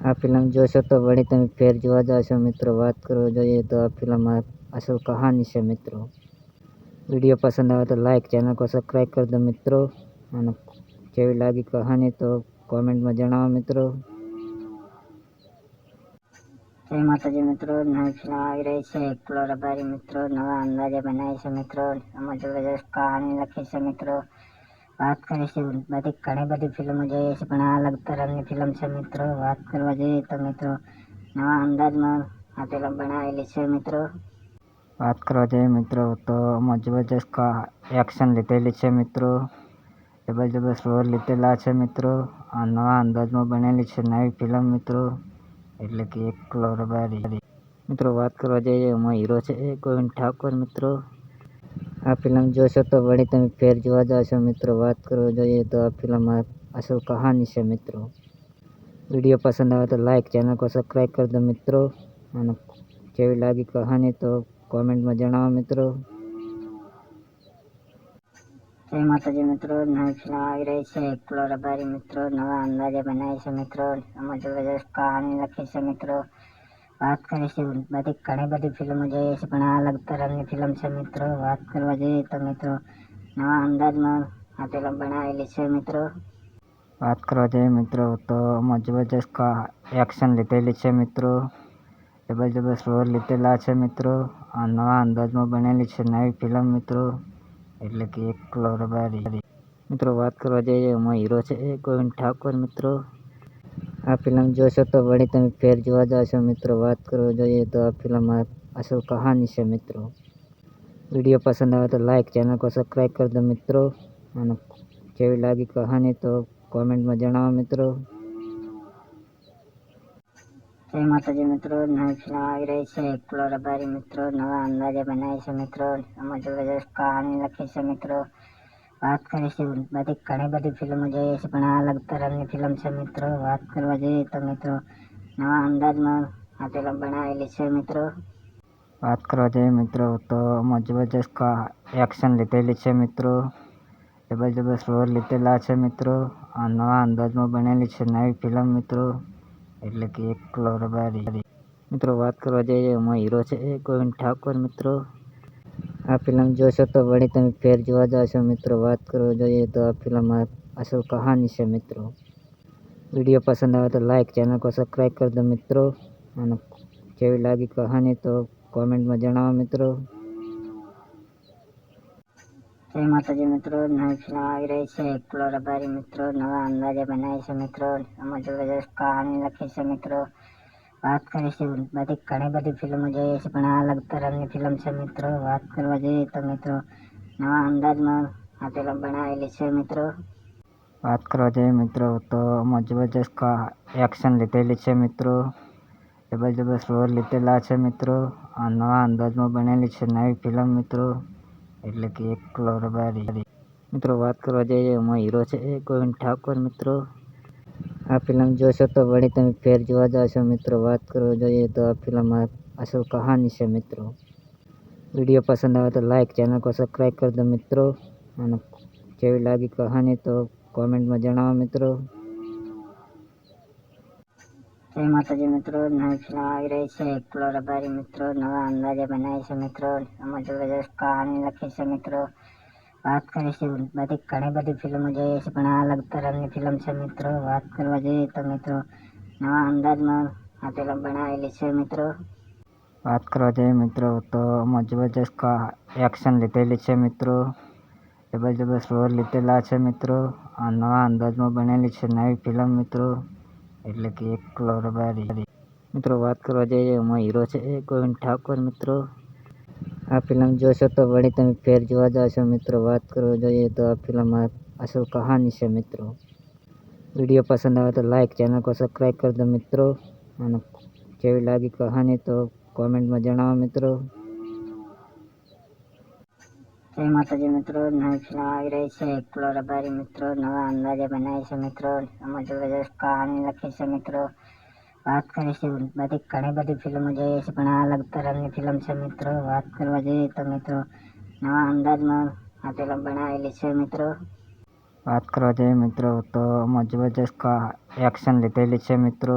[SPEAKER 2] આ ફિલ્મ જોશો તો વળી તમે ફેર જોવા જશો મિત્રો. વાત કરવા જોઈએ તો આ ફિલ્મમાં અસલ કહાની છે મિત્રો. વિડીયો પસંદ આવે તો લાઈક, ચેનલ को સબસ્ક્રાઈબ કરી દો મિત્રો. અને કેવી લાગી કહાની તો કોમેન્ટમાં જણાવો મિત્રો.
[SPEAKER 1] જય માતાજી મિત્રો, નવી ફિલ્મ આવી રહી છે એકલો રબારી મિત્રો, નવા અંદાજે બનાવી છે મિત્રો. એમાં જબરજસ્ત કહાની લખી છે મિત્રો. વાત કરીશું બધી ઘણી બધી ફિલ્મો જોઈએ છે પણ આ અલગ તરહની ફિલ્મ છે મિત્રો. વાત કરવા જઈએ તો મિત્રો નવા અંદાજમાં આ ફિલ્મ બનાવેલી છે મિત્રો.
[SPEAKER 2] વાત કરવા જઈએ મિત્રો તો આમાં જબરજસ્ત એક્શન લીધેલી છે મિત્રો. જબરજસ્ત રોલ લીધેલા છે મિત્રો. આ નવા અંદાજમાં બનેલી છે નવી ફિલ્મ મિત્રો, એટલે કે એકલો રબારી મિત્રો. વાત કરવા જઈએ એમાં હીરો છે ગોવિંદ ઠાકોર મિત્રો. આ ફિલ્મ જોશો તો વળી તમે ફેર જોવા જશો મિત્રો. વાત કરવા જોઈએ તો આ ફિલ્મમાં અસલ કહાની છે મિત્રો. વિડીયો પસંદ આવે તો લાઈક, ચેનલ को સબસ્ક્રાઈબ કરી દો મિત્રો. અને કેવી લાગી કહાની તો કોમેન્ટમાં જણાવો મિત્રો.
[SPEAKER 1] જય માતાજી મિત્રો, નવી ફિલ્મ આવી રહી છે એકલો રબારી મિત્રો, નવા અંદાજે બનાવી છે મિત્રો. એમાં જબરજસ્ત કહાની લખી છે મિત્રો. વાત કરીશું બધી ઘણી બધી ફિલ્મો જોઈએ છે પણ આ અલગ તરહની ફિલ્મ છે મિત્રો. વાત કરવા જઈએ તો મિત્રો નવા અંદાજમાં આ ફિલ્મ બનાવેલી છે મિત્રો.
[SPEAKER 2] વાત કરવા જઈએ મિત્રો તો આમાં જબરજસ્ત એક્શન લીધેલી છે મિત્રો. જબરજસ્ત રોલ લીધેલા છે મિત્રો. આ નવા અંદાજમાં બનેલી છે નવી ફિલ્મ મિત્રો, એટલે કે એકલો રબારી મિત્રો. વાત કરવા જઈએ એમાં હીરો છે ગોવિંદ ઠાકોર મિત્રો. આ ફિલ્મ જોશો તો વળી તમે ફેર જોવા જશો મિત્રો. વાત કરવા જોઈએ તો આ ફિલ્મ અસલ કહાની છે મિત્રો. વિડીયો પસંદ આવે તો લાઈક, ચેનલ को સબસ્ક્રાઈબ કરી દો મિત્રો. અને કેવી લાગી કહાની તો કોમેન્ટમાં જણાવો મિત્રો.
[SPEAKER 1] જય માતાજી મિત્રો, નવી ફિલ્મ આવી રહી છે એકલો રબારી મિત્રો. નવા અંદાજે બનાવી છે મિત્રો. આમાં જબરજસ્ત કહાની લખી છે મિત્રો. વાત કરીશું બધી ઘણી બધી ફિલ્મો જોઈએ છે, પણ આ અલગ તરહની ફિલ્મ છે મિત્રો. વાત કરવા જઈએ તો મિત્રો નવા અંદાજમાં આ ફિલ્મ બનાવેલી છે મિત્રો.
[SPEAKER 2] વાત કરવા જઈએ મિત્રો તો આમાં જબરજસ્ત એક્શન લીધેલી છે મિત્રો. જબરજસ્ત રોલ લીધેલા છે મિત્રો. આ નવા અંદાજમાં બનેલી છે નવી ફિલ્મ મિત્રો, એટલે કે એકલો રબારી મિત્રો. વાત કરવા જઈએ એમાં હીરો છે ગોવિંદ ઠાકોર મિત્રો. આ ફિલ્મ જોશો તો વળી તમે ફેર જોવા જશો મિત્રો. વાત કરવા જોઈએ તો આ ફિલ્મ અસલ કહાની છે મિત્રો. વિડીયો પસંદ આવે તો લાઈક, ચેનલ को સબસ્ક્રાઈબ કરી દો મિત્રો. અને કેવી લાગી કહાની તો કોમેન્ટમાં જણાવો મિત્રો.
[SPEAKER 1] જય માતાજી મિત્રો, નવી ફિલ્મ આવી રહી છે એકલો રબારી મિત્રો. નવા અંદાજે બનાવી છે મિત્રો. આમાં જબરજસ્ત કહાની લખી છે મિત્રો. વાત કરીશું બધી ઘણી બધી ફિલ્મો જોઈએ છે, પણ આ અલગ તરહની ફિલ્મ છે મિત્રો. વાત કરવા જઈએ તો મિત્રો નવા અંદાજમાં આ ફિલ્મ બનાવેલી છે મિત્રો.
[SPEAKER 2] વાત કરવા જઈએ મિત્રો તો આમાં જબરજસ્ત એક્શન લીધેલી છે મિત્રો. જબરજસ્ત રોલ લીધેલા છે મિત્રો. આ નવા અંદાજમાં બનેલી છે નવી ફિલ્મ મિત્રો, એટલે કે એકલો રબારી મિત્રો. વાત કરવા જઈએ એમાં હીરો છે ગોવિંદ ઠાકોર મિત્રો. આ ફિલ્મ જોશો તો વળી તમે ફેર જોવા જશો મિત્રો. વાત કરવા જોઈએ તો આ ફિલ્મ અસલ કહાની છે મિત્રો. વિડીયો પસંદ આવે તો લાઈક, ચેનલ को સબસ્ક્રાઈબ કરી દો મિત્રો. અને કેવી લાગી કહાની તો કોમેન્ટમાં જણાવો મિત્રો.
[SPEAKER 1] જય માતાજી મિત્રો, નવી ફિલ્મ આવી રહી છે એકલો રબારી મિત્રો. નવા અંદાજે બનાવી છે મિત્રો. આમાં જબરજસ્ત કહાની લખી છે મિત્રો. વાત કરીશું બધી ઘણી બધી ફિલ્મો જોઈએ છે, પણ આ અલગ તરહની ફિલ્મ છે મિત્રો. વાત કરવા જઈએ તો મિત્રો નવા અંદાજમાં આ ફિલ્મ બનાવેલી છે મિત્રો.
[SPEAKER 2] વાત કરવા જઈએ મિત્રો તો આમાં જબરજસ્ત એક્શન લીધેલી છે મિત્રો. જબરજસ્ત રોલ લીધેલા છે મિત્રો. આ નવા અંદાજમાં બનેલી છે નવી ફિલ્મ મિત્રો, એટલે કે એકલો રબારી મિત્રો. વાત કરવા જઈએ એમાં હીરો છે ગોવિંદ ઠાકોર મિત્રો. આ ફિલ્મ જોશો તો વળી તમે ફેર જોવા જશો મિત્રો. વાત કરવા જોઈએ તો આ ફિલ્મ અસલ કહાની છે મિત્રો. વિડીયો પસંદ આવે તો લાઈક, ચેનલ को સબસ્ક્રાઈબ કરી દો મિત્રો. અને કેવી લાગી કહાની તો કોમેન્ટમાં જણાવો મિત્રો.
[SPEAKER 1] જય માતાજી મિત્રો, નવી ફિલ્મ આવી રહી છે એકલો રબારી મિત્રો. નવા અંદાજે બનાવી છે મિત્રો. આમાં જબરજસ્ત કહાની લખી છે મિત્રો. વાત કરીશું બધી ઘણી બધી ફિલ્મો જોઈએ છે, પણ આ અલગ તરહની ફિલ્મ છે મિત્રો. વાત કરવા જઈએ તો મિત્રો નવા અંદાજમાં આ ફિલ્મ બનાવેલી છે મિત્રો.
[SPEAKER 2] વાત કરવા જઈએ મિત્રો તો આમાં જબરજસ્ત એક્શન લીધેલી છે મિત્રો.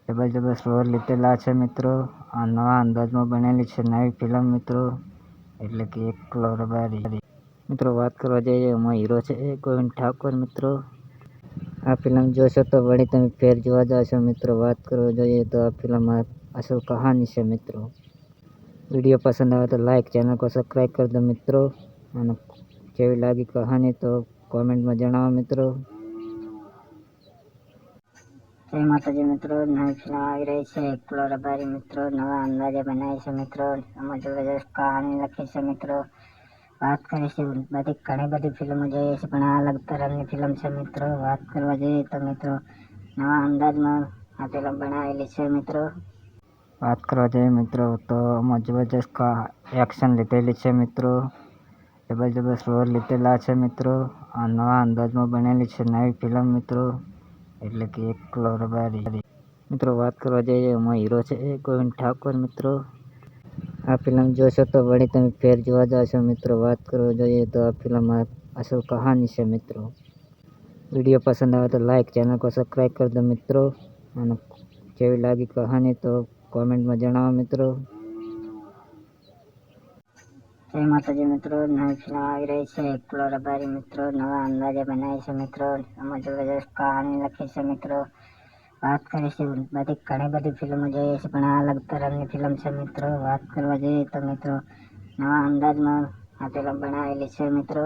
[SPEAKER 2] જબરજસ્ત રોલ લીધેલા છે મિત્રો. આ નવા અંદાજમાં બનેલી છે નવી ફિલ્મ મિત્રો, એટલે કે એકલો રબારી મિત્રો. વાત કરવા જઈએ એમાં હીરો છે ગોવિંદ ઠાકોર મિત્રો. આ ફિલ્મ જોશો તો વળી તમે ફેર જોવા જશો મિત્રો. વાત કરવા જોઈએ તો આ ફિલ્મ અસલ કહાની છે મિત્રો. વિડીયો પસંદ આવે તો લાઈક, ચેનલ को સબસ્ક્રાઈબ કરી દો મિત્રો. અને કેવી લાગી કહાની તો કોમેન્ટમાં જણાવો મિત્રો.
[SPEAKER 1] જય માતાજી મિત્રો, નવી ફિલ્મ આવી રહી છે એકલો રબારી મિત્રો. નવા અંદાજે બનાવી છે મિત્રો. આમાં જબરજસ્ત કહાની લખી છે મિત્રો. વાત કરીશું બધી ઘણી બધી ફિલ્મો જોઈએ છે, પણ આ અલગ તરહની ફિલ્મ છે મિત્રો. વાત કરવા જઈએ તો મિત્રો નવા અંદાજમાં આ ફિલ્મ બનાવેલી છે મિત્રો.
[SPEAKER 2] વાત કરવા જઈએ મિત્રો તો આમાં જબરજસ્ત એક્શન લીધેલી છે મિત્રો. જબરજસ્ત રોલ લીધેલા છે મિત્રો. આ નવા અંદાજમાં બનેલી છે નવી ફિલ્મ મિત્રો, એટલે કે એકલો રબારી મિત્રો. વાત કરવા જઈએ એમાં હીરો છે ગોવિંદ ઠાકોર મિત્રો. આ ફિલ્મ જોશો તો વળી તમે ફેર જોવા જશો મિત્રો. વાત કરવા જોઈએ તો આ ફિલ્મ અસલ કહાની છે મિત્રો. વિડીયો પસંદ આવે તો લાઈક, ચેનલ को સબસ્ક્રાઈબ કરી દો મિત્રો. અને કેવી લાગી કહાની તો કોમેન્ટમાં જણાવો મિત્રો.
[SPEAKER 1] જય માતાજી મિત્રો, નવી ફિલ્મ આવી રહી છે એકલો રબારી મિત્રો. નવા અંદાજે બનાવી છે મિત્રો. આમાં જબરજસ્ત કહાની લખી છે મિત્રો. વાત કરીશું બધી ઘણી બધી ફિલ્મો જોઈએ છે, પણ આ અલગ તરહની ફિલ્મ છે મિત્રો. વાત કરવા જઈએ તો મિત્રો નવા અંદાજમાં આ ફિલ્મ બનાવેલી છે મિત્રો.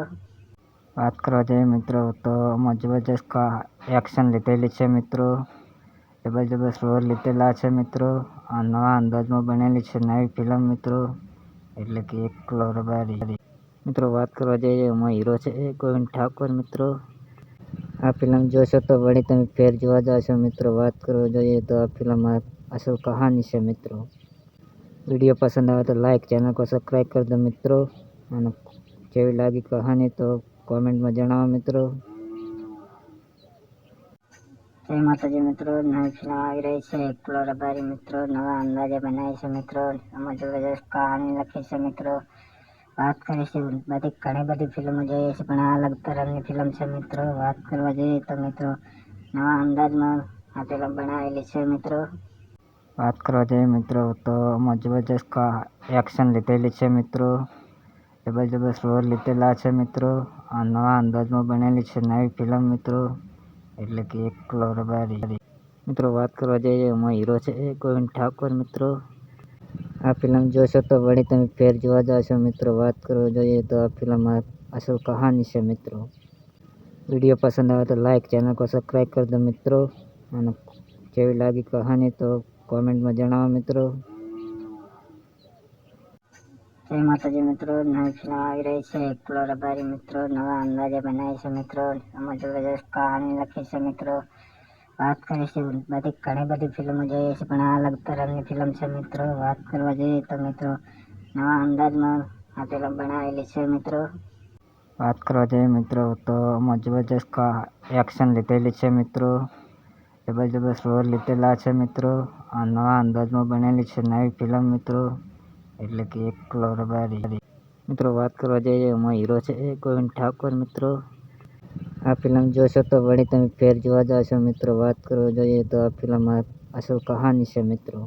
[SPEAKER 2] વાત કરવા જઈએ મિત્રો તો આમાં જબરજસ્ત એક્શન લીધેલી છે મિત્રો. જબરજસ્ત રોલ લીધેલા છે મિત્રો. આ નવા અંદાજમાં બનેલી છે નવી ફિલ્મ મિત્રો, એટલે કે એકલો રબારી. મિત્રો વાત કરવા જઈએ એમાં હીરો છે ગોવિંદ ઠાકોર મિત્રો. આ ફિલ્મ જોશો તો વળી તમે ફેર જોવા જશો મિત્રો. વાત કરવા જોઈએ તો આ ફિલ્મ અસલ કહાની છે મિત્રો. વિડીયો પસંદ આવે તો લાઈક, ચેનલ को સબસ્ક્રાઈબ કરી દો મિત્રો. અને કેવી લાગી કહાની તો કોમેન્ટમાં જણાવો મિત્રો.
[SPEAKER 1] જય માતાજી મિત્રો, નવી ફિલ્મ આવી રહી છે એકલો રબારી મિત્રો. નવા અંદાજે બનાવી છે મિત્રો. આમાં જબરજસ્ત કહાની લખી છે મિત્રો. વાત કરીશું બધી ઘણી બધી ફિલ્મો જોઈએ છે, પણ આ અલગ તરહની ફિલ્મ છે મિત્રો. વાત કરવા જઈએ તો મિત્રો નવા અંદાજમાં આ ફિલ્મ બનાવેલી છે મિત્રો.
[SPEAKER 2] વાત કરવા જઈએ મિત્રો તો આમાં જબરજસ્ત એક્શન લીધેલી છે મિત્રો. જબરજસ્ત રોલ લીધેલા છે મિત્રો. આ નવા અંદાજમાં બનેલી છે નવી ફિલ્મ મિત્રો, એટલે કે એકલો રબારી. મિત્રો વાત કરવા જઈએ એમાં હીરો છે ગોવિંદ ઠાકોર મિત્રો. આ ફિલ્મ જોશો તો વળી તમે ફેર જોવા જશો મિત્રો. વાત કરવા જોઈએ તો આ ફિલ્મ અસલ કહાની છે મિત્રો. વિડીયો પસંદ આવે તો લાઈક, ચેનલ को સબસ્ક્રાઈબ કરી દો મિત્રો. અને કેવી લાગી કહાની તો કોમેન્ટમાં જણાવો મિત્રો.
[SPEAKER 1] જય માતાજી મિત્રો, નવી ફિલ્મ આવી રહી છે એકલો રબારી મિત્રો. નવા અંદાજે બનાવી છે મિત્રો. આમાં જબરજસ્ત કહાની લખી છે મિત્રો. વાત કરીશું બધી ઘણી બધી ફિલ્મો જોઈએ છે, પણ આ અલગ તરહની ફિલ્મ છે મિત્રો. વાત કરવા જઈએ તો મિત્રો નવા અંદાજમાં આ ફિલ્મ બનાવેલી છે મિત્રો.
[SPEAKER 2] વાત કરવા જઈએ મિત્રો તો આમાં જબરજસ્ત એક્શન લીધેલી છે મિત્રો. જબરજસ્ત રોલ લીધેલા છે મિત્રો. આ નવા અંદાજમાં બનેલી છે નવી ફિલ્મ મિત્રો, એટલે કે એકલો રબારી. મિત્રો વાત કરવા જઈએ એમાં હીરો છે ગોવિંદ ઠાકોર મિત્રો. આ ફિલ્મ જોશો તો વળી તમે ફેર જોવા જશો મિત્રો. વાત કરવા જોઈએ તો આ ફિલ્મ અસલ કહાની છે મિત્રો.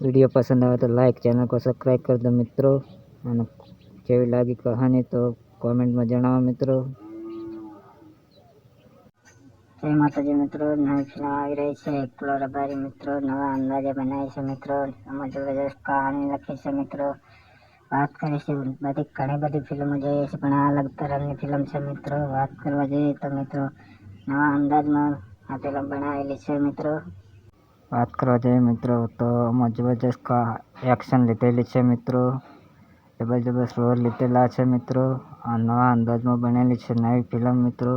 [SPEAKER 2] વિડીયો પસંદ આવે તો લાઈક, ચેનલ को સબસ્ક્રાઈબ કરી દો મિત્રો. અને કેવી લાગી કહાની તો કોમેન્ટમાં જણાવો મિત્રો.
[SPEAKER 1] જય માતાજી મિત્રો, નવી ફિલ્મ આવી રહી છે એકલો રબારી મિત્રો. નવા અંદાજે બનાવી છે મિત્રો. આમાં જબરજસ્ત કહાની લખી છે મિત્રો. વાત કરીશું બધી ઘણી બધી ફિલ્મો જોઈએ છે, પણ આ અલગ તરહની ફિલ્મ છે મિત્રો. વાત કરવા જઈએ તો મિત્રો નવા અંદાજમાં આ ફિલ્મ બનાવેલી છે મિત્રો.
[SPEAKER 2] વાત કરવા જઈએ મિત્રો તો આમાં જબરજસ્ત એક્શન લીધેલી છે મિત્રો. જબરજસ્ત રોલ લીધેલા છે મિત્રો. આ નવા અંદાજમાં બનેલી છે નવી ફિલ્મ મિત્રો,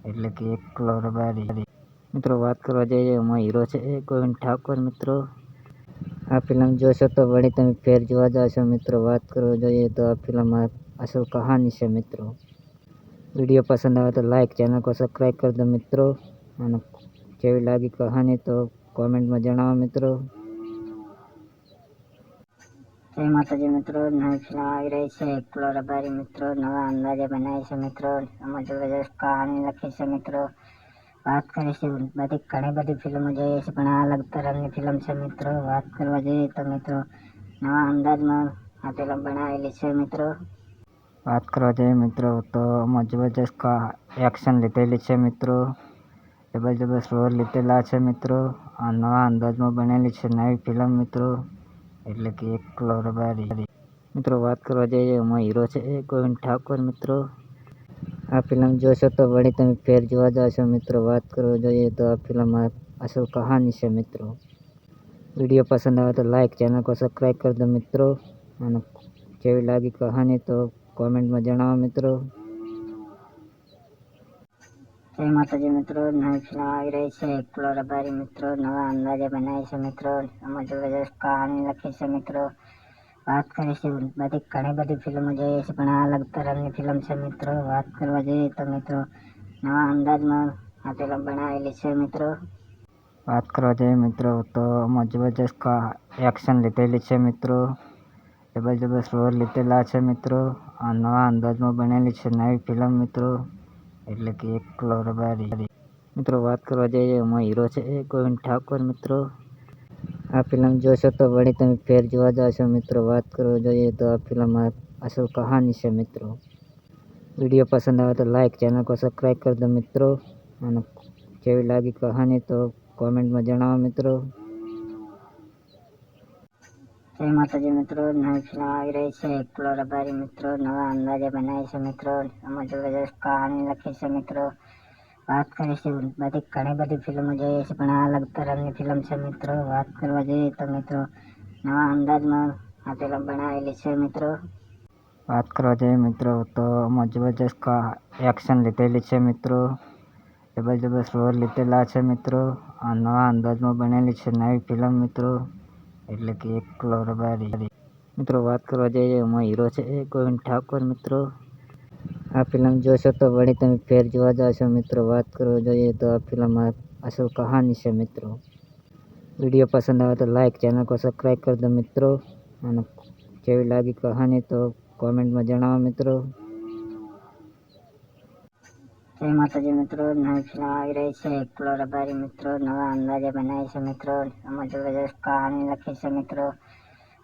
[SPEAKER 2] એટલે કે એકલો રબારી. મિત્રો વાત કરવા જઈએ એમાં હીરો છે ગોવિંદ ઠાકોર મિત્રો. આ ફિલ્મ જોશો તો વળી તમે ફેર જોવા જશો મિત્રો. વાત કરવા જોઈએ તો આ ફિલ્મ અસલ કહાની છે મિત્રો. વિડીયો પસંદ આવે તો લાઈક, ચેનલ को સબસ્ક્રાઈબ કરી દો મિત્રો. અને કેવી લાગી કહાની તો કોમેન્ટમાં જણાવો મિત્રો.
[SPEAKER 1] જય માતાજી મિત્રો, નવી ફિલ્મ આવી રહી છે એકલો રબારી મિત્રો. નવા અંદાજે બનાવી છે મિત્રો. આમાં જબરજસ્ત કહાની લખી છે મિત્રો. વાત કરીશું બધી ઘણી બધી ફિલ્મો જોઈએ છે, પણ આ અલગ તરહની ફિલ્મ છે મિત્રો. વાત કરવા જઈએ તો મિત્રો નવા અંદાજમાં આ ફિલ્મ બનાવેલી છે મિત્રો.
[SPEAKER 2] વાત કરવા જઈએ મિત્રો તો આમાં જબરજસ્ત એક્શન લીધેલી છે મિત્રો. જબરજસ્ત રોલ લીધેલા છે મિત્રો. આ નવા અંદાજમાં બનેલી છે નવી ફિલ્મ મિત્રો, એટલે કે એકલો રબારી. મિત્રો વાત કરવા જઈએ એમાં હીરો છે ગોવિંદ ઠાકોર મિત્રો. આ ફિલ્મ જોશો તો વળી તમે ફેર જોવા જશો મિત્રો. વાત કરવા જોઈએ તો આ ફિલ્મ અસલ કહાની છે મિત્રો. વિડીયો પસંદ આવે તો લાઈક, ચેનલ को સબસ્ક્રાઈબ કરી દો મિત્રો. અને કેવી લાગી કહાની તો કોમેન્ટમાં જણાવો મિત્રો.
[SPEAKER 1] જય માતાજી મિત્રો, નવી ફિલ્મ આવી રહી છે એકલો રબારી મિત્રો. નવા અંદાજે બનાવી છે મિત્રો. આમાં જબરજસ્ત કહાની લખી છે મિત્રો. વાત કરીશું બધી ઘણી બધી ફિલ્મો જોઈએ છે, પણ આ અલગ તરહની ફિલ્મ છે મિત્રો. વાત કરવા જઈએ તો મિત્રો નવા અંદાજમાં આ ફિલ્મ બનાવેલી છે મિત્રો.
[SPEAKER 2] વાત કરવા જઈએ મિત્રો તો આમાં જબરજસ્ત એક્શન લીધેલી છે મિત્રો. જબરજસ્ત રોલ લીધેલા છે મિત્રો. આ નવા અંદાજમાં બનેલી છે નવી ફિલ્મ મિત્રો, એટલે કે એકલો રબારી. મિત્રો વાત કરવા જઈએ એમાં હીરો છે ગોવિંદ ઠાકોર મિત્રો. આ ફિલ્મ જોશો તો વળી તમે ફેર જોવા જશો મિત્રો. વાત કરવા જોઈએ તો આ ફિલ્મ અસલ કહાની છે મિત્રો. વિડીયો પસંદ આવે તો લાઈક, ચેનલ को સબસ્ક્રાઈબ કરી દો મિત્રો. અને કેવી લાગી કહાની તો કોમેન્ટમાં જણાવો મિત્રો.
[SPEAKER 1] જય માતાજી મિત્રો, નવી ફિલ્મ આવી રહી છે એકલો રબારી મિત્રો. નવા અંદાજે બનાવી છે મિત્રો. આમાં જબરજસ્ત કહાની લખી છે મિત્રો. વાત કરીશું બધી ઘણી બધી ફિલ્મો જોઈએ છે, પણ આ અલગ તરહની ફિલ્મ છે મિત્રો. વાત કરવા જઈએ તો મિત્રો નવા અંદાજમાં આ ફિલ્મ બનાવેલી છે મિત્રો.
[SPEAKER 2] વાત કરવા જઈએ મિત્રો તો જબરજસ્ત એક્શન લીધેલી છે મિત્રો. જબરજસ્ત રોલ લીધેલા છે મિત્રો. આ નવા અંદાજમાં બનેલી છે નવી ફિલ્મ મિત્રો, એટલે કે એકલો રબારી. મિત્રો વાત કરવા જઈએ એમાં હીરો છે ગોવિંદ ઠાકોર મિત્રો. આ ફિલ્મ જોશો તો વળી તમે ફેર જોવા જશો મિત્રો. વાત કરવા જોઈએ તો આ ફિલ્મ અસલ કહાની છે મિત્રો. વિડીયો પસંદ આવે તો લાઈક, ચેનલ को સબસ્ક્રાઈબ કરી દો મિત્રો. અને કેવી લાગી કહાની તો કોમેન્ટમાં જણાવો મિત્રો.
[SPEAKER 1] જય માતાજી મિત્રો. નવી ફિલ્મ આવી રહી છે એકલો રબારી મિત્રો. નવા અંદાજે બનાવી છે મિત્રો. એમાં જબરજસ્ત કહાની લખી છે મિત્રો.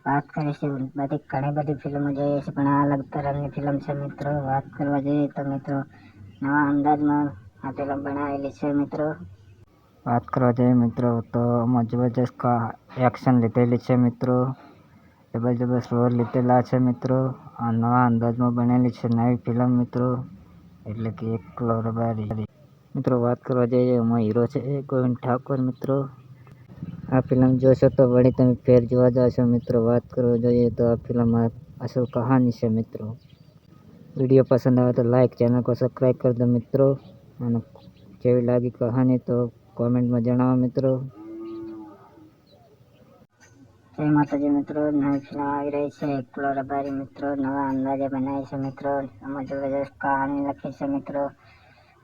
[SPEAKER 1] વાત કરીશું બધી ઘણી બધી ફિલ્મો જોઈએ છે, પણ આ અલગ તરહની ફિલ્મ છે મિત્રો. વાત કરવા જઈએ તો મિત્રો નવા અંદાજમાં આ ફિલ્મ બનાવેલી છે મિત્રો.
[SPEAKER 2] વાત કરવા જઈએ મિત્રો તો જબરજસ્ત એક્શન લીધેલી છે મિત્રો. જબરજસ્ત રોલ લીધેલા છે મિત્રો. આ નવા અંદાજમાં બનેલી છે નવી ફિલ્મ મિત્રો, એટલે કે એકલો રબારી. મિત્રો વાત કરવા જઈએ એમાં હીરો છે ગોવિંદ ઠાકોર મિત્રો. આ ફિલ્મ જોશો તો વળી તમે ફેર જોવા જશો મિત્રો. વાત કરવા જોઈએ તો આ ફિલ્મ અસલ કહાની છે મિત્રો. વિડીયો પસંદ આવે તો લાઈક, ચેનલ को સબસ્ક્રાઈબ કરી દો મિત્રો. અને કેવી લાગી કહાની તો કોમેન્ટમાં જણાવો મિત્રો.
[SPEAKER 1] જય માતાજી મિત્રો. નવી ફિલ્મ આવી રહી છે એકલો રબારી મિત્રો. નવા અંદાજે બનાવી છે મિત્રો. એમાં જબરજસ્ત કહાની લખી છે મિત્રો.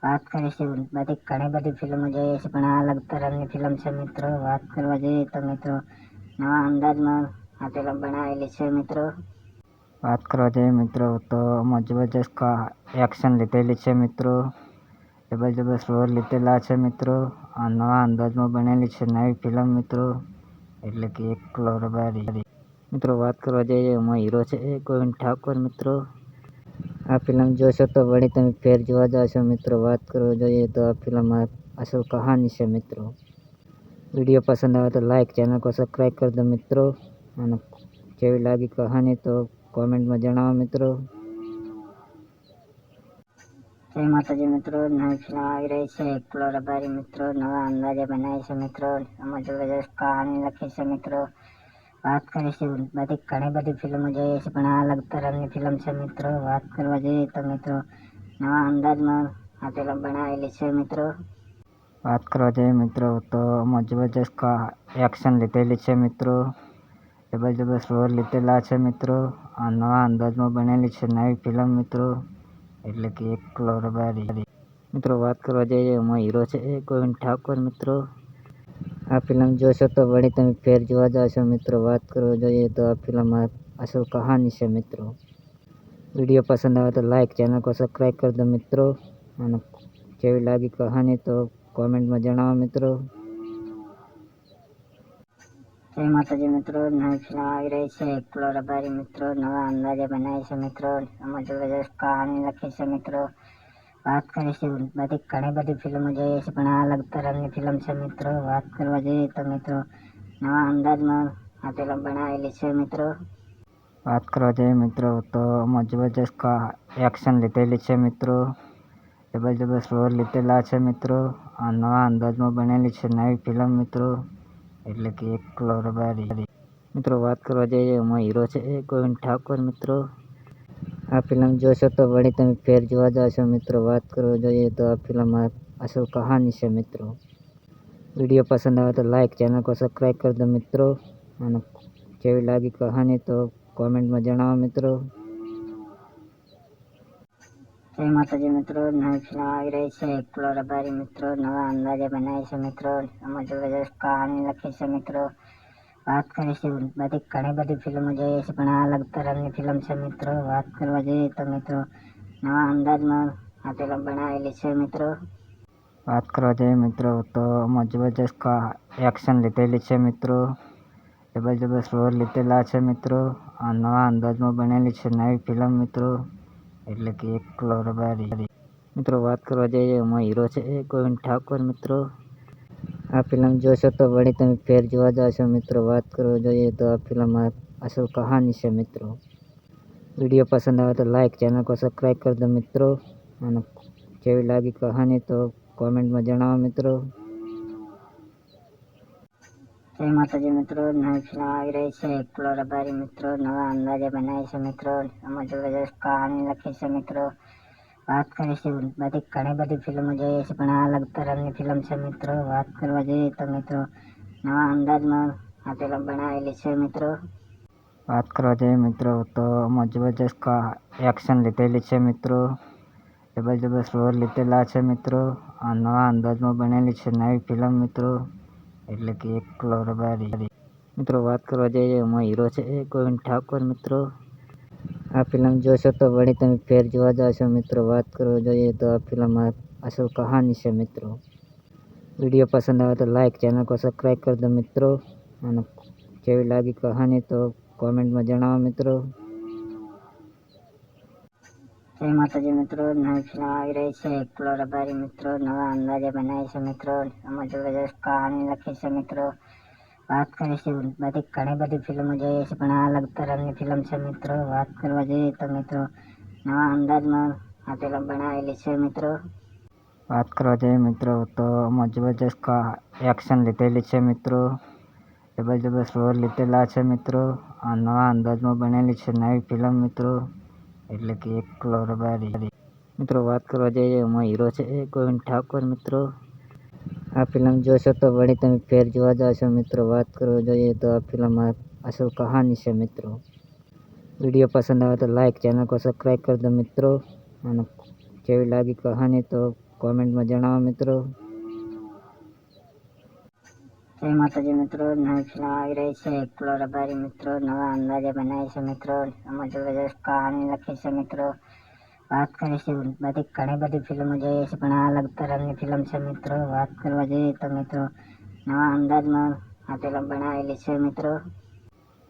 [SPEAKER 1] વાત કરીશું બધી ઘણી બધી ફિલ્મો જોઈએ છે, પણ આ અલગ તરહની ફિલ્મ છે મિત્રો. વાત કરવા જઈએ તો મિત્રો નવા અંદાજમાં આ ફિલ્મ બનાવેલી છે મિત્રો.
[SPEAKER 2] વાત કરવા જઈએ મિત્રો તો જબરજસ્ત એક્શન લીધેલી છે મિત્રો. જબરજસ્ત રોલ લીધેલા છે મિત્રો. આ નવા અંદાજમાં બનેલી છે નવી ફિલ્મ મિત્રો, એટલે કે એકલો રબારી. મિત્રો વાત કરવા જઈએ એમાં હીરો છે ગોવિંદ ઠાકોર મિત્રો. આ ફિલ્મ જોશો તો વળી તમે ફેર જોવા જશો મિત્રો. વાત કરવા જોઈએ તો આ ફિલ્મ અસલ કહાની છે મિત્રો. વિડીયો પસંદ આવે તો લાઈક, ચેનલ को સબસ્ક્રાઈબ કરી દો મિત્રો. અને કેવી લાગી કહાની તો કોમેન્ટમાં જણાવો મિત્રો.
[SPEAKER 1] જય માતાજી મિત્રો. નવી ફિલ્મ આવી રહી છે એકલો રબારી મિત્રો. નવા અંદાજે બનાવી છે મિત્રો. એમાં જબરજસ્ત કહાની લખી છે મિત્રો. વાત કરીશું બધી ઘણી બધી ફિલ્મો જોઈએ છે, પણ આ અલગ તરહની ફિલ્મ છે મિત્રો. વાત કરવા જઈએ તો મિત્રો નવા અંદાજમાં આ ફિલ્મ બનાવેલી છે મિત્રો.
[SPEAKER 2] વાત કરવા જઈએ મિત્રો તો જબરજસ્ત એક્શન લીધેલી છે મિત્રો. જબરજસ્ત રોલ લીધેલા છે મિત્રો. આ નવા અંદાજમાં બનેલી છે નવી ફિલ્મ મિત્રો, એટલે કે એકલો રબારી. મિત્રો વાત કરવા જઈએ એમાં હીરો છે ગોવિંદ ઠાકોર મિત્રો. આ ફિલ્મ જોશો તો વળી તમે ફેર જોવા જશો મિત્રો. વાત કરવા જોઈએ તો આ ફિલ્મ અસલ કહાની છે મિત્રો. વિડીયો પસંદ આવે તો લાઈક, ચેનલ को સબસ્ક્રાઈબ કરી દો મિત્રો. અને કેવી લાગી કહાની તો કોમેન્ટમાં જણાવો મિત્રો.
[SPEAKER 1] જય માતાજી મિત્રો. નવી ફિલ્મ આવી રહી છે એકલો રબારી મિત્રો. નવા અંદાજે બનાવી છે મિત્રો. એમાં જબરજસ્ત કહાની લખી છે મિત્રો. વાત કરીશું બધી ઘણી બધી ફિલ્મો જોઈએ છે, પણ આ અલગ તરહની ફિલ્મ છે મિત્રો. વાત કરવા જઈએ તો મિત્રો નવા અંદાજમાં આ ફિલ્મ બનાવેલી છે મિત્રો.
[SPEAKER 2] વાત કરવા જઈએ મિત્રો તો જબરજસ્ત એક્શન લીધેલી છે મિત્રો. જબરજસ્ત રોલ લીધેલા છે મિત્રો. આ નવા અંદાજમાં બનેલી છે નવી ફિલ્મ મિત્રો, એટલે કે એકલો રબારી. મિત્રો વાત કરવા જઈએ એમાં હીરો છે ગોવિંદ ઠાકોર મિત્રો. આ ફિલ્મ જોશો તો વળી તમે ફેર જોવા જશો મિત્રો. વાત કરવા જોઈએ તો આ ફિલ્મ અસલ કહાની છે મિત્રો. વિડીયો પસંદ આવે તો લાઈક, ચેનલ को સબસ્ક્રાઈબ કરી દો મિત્રો. અને કેવી લાગી કહાની તો કોમેન્ટમાં જણાવો મિત્રો.
[SPEAKER 1] જય માતાજી મિત્રો. નવી ફિલ્મ આવી રહી છે એકલો રબારી મિત્રો. નવા અંદાજે બનાવી છે મિત્રો. એમાં જબરજસ્ત કહાની લખી છે મિત્રો. વાત કરીશું બધી ઘણી બધી ફિલ્મો જોઈએ છે, પણ આ અલગ તરહની ફિલ્મ છે મિત્રો. વાત કરવા જઈએ તો મિત્રો નવા અંદાજમાં આ ફિલ્મ બનાવેલી છે મિત્રો.
[SPEAKER 2] વાત કરવા જઈએ મિત્રો તો જબરજસ્ત એક્શન લીધેલી છે મિત્રો. જબરજસ્ત રોલ લીધેલા છે મિત્રો. આ નવા અંદાજમાં બનેલી છે નવી ફિલ્મ મિત્રો, એટલે કે એકલો રબારી. મિત્રો વાત કરવા જઈએ એમાં હીરો છે ગોવિંદ ઠાકોર મિત્રો. આ ફિલ્મ જોશો તો વળી તમે ફેર જોવા જશો મિત્રો. વાત કરવા જોઈએ તો આ ફિલ્મ અસલ કહાની છે મિત્રો. વિડીયો પસંદ આવે તો લાઈક, ચેનલ को સબસ્ક્રાઈબ કરી દો મિત્રો. અને કેવી લાગી કહાની તો કોમેન્ટમાં જણાવો મિત્રો.
[SPEAKER 1] જય માતાજી મિત્રો, નવી ફિલ્મ આવી રહી છે એકલો રબારી મિત્રો, નવા અંદાજે બનાવી છે મિત્રો. આમાં જબરજસ્ત કહાની લખી છે મિત્રો. વાત કરીશું બધી ઘણી બધી ફિલ્મો જોઈએ છે પણ આ અલગ તરહની ફિલ્મ છે મિત્રો. વાત કરવા જઈએ તો મિત્રો નવા અંદાજમાં આ ફિલ્મ બનાવેલી છે મિત્રો.
[SPEAKER 2] વાત કરવા જઈએ મિત્રો તો આમાં જબરજસ્ત એક્શન લીધેલી છે મિત્રો. જબરજસ્ત રોલ લીધેલા છે મિત્રો. આ નવા અંદાજમાં બનેલી છે નવી ફિલ્મ મિત્રો, એટલે કે એકલો રબારી મિત્રો. વાત કરવા જઈએ એમાં હીરો છે ગોવિંદ ઠાકોર મિત્રો. આ ફિલ્મ જોશો તો વળી તમે ફેર જોવા જશો મિત્રો. વાત કરવા જોઈએ તો આ ફિલ્મમાં અસલ કહાની છે મિત્રો. વિડીયો પસંદ આવે તો લાઈક, ચેનલ को સબસ્ક્રાઈબ કરી દો મિત્રો. અને કેવી લાગી કહાની તો કોમેન્ટમાં જણાવો મિત્રો.
[SPEAKER 1] જય માતાજી મિત્રો, નવી ફિલ્મ આવી રહી છે એકલો રબારી મિત્રો, નવા અંદાજે બનાવી છે મિત્રો. આમાં જબરજસ્ત કહાની લખી છે મિત્રો. વાત કરીશું બધી ઘણી બધી ફિલ્મો જોઈએ છે પણ આ અલગ તરહની ફિલ્મ છે મિત્રો. વાત કરવા જઈએ તો મિત્રો નવા અંદાજમાં આ ફિલ્મ બનાવેલી છે મિત્રો.
[SPEAKER 2] વાત કરવા જઈએ મિત્રો તો આમાં જબરજસ્ત એક્શન લીધેલી છે મિત્રો. જબરજસ્ત રોલ લીધેલા છે મિત્રો. આ નવા અંદાજમાં બનેલી છે નવી ફિલ્મ મિત્રો, એટલે કે એકલો રબારી મિત્રો. વાત કરવા જઈએ એમાં હીરો છે ગોવિંદ ઠાકોર મિત્રો. આ ફિલ્મ જોશો તો વળી તમે ફેર જોવા જશો મિત્રો. વાત કરવા જોઈએ તો આ ફિલ્મમાં અસલ કહાની છે મિત્રો. વિડીયો પસંદ આવે તો લાઈક, ચેનલ को સબસ્ક્રાઈબ કરી દો મિત્રો. અને કેવી લાગી કહાની તો કોમેન્ટમાં જણાવો મિત્રો.
[SPEAKER 1] જય માતાજી મિત્રો, નવી ફિલ્મ આવી રહી છે એકલો રબારી મિત્રો, નવા અંદાજે બનાવી છે મિત્રો. આમાં જબરજસ્ત કહાની લખી છે મિત્રો. વાત કરીશું બધી ઘણી બધી ફિલ્મો જોઈએ છે પણ આ અલગ તરહની ફિલ્મ છે મિત્રો. વાત કરવા જઈએ તો મિત્રો નવા અંદાજમાં આ ફિલ્મ બનાવેલી છે મિત્રો.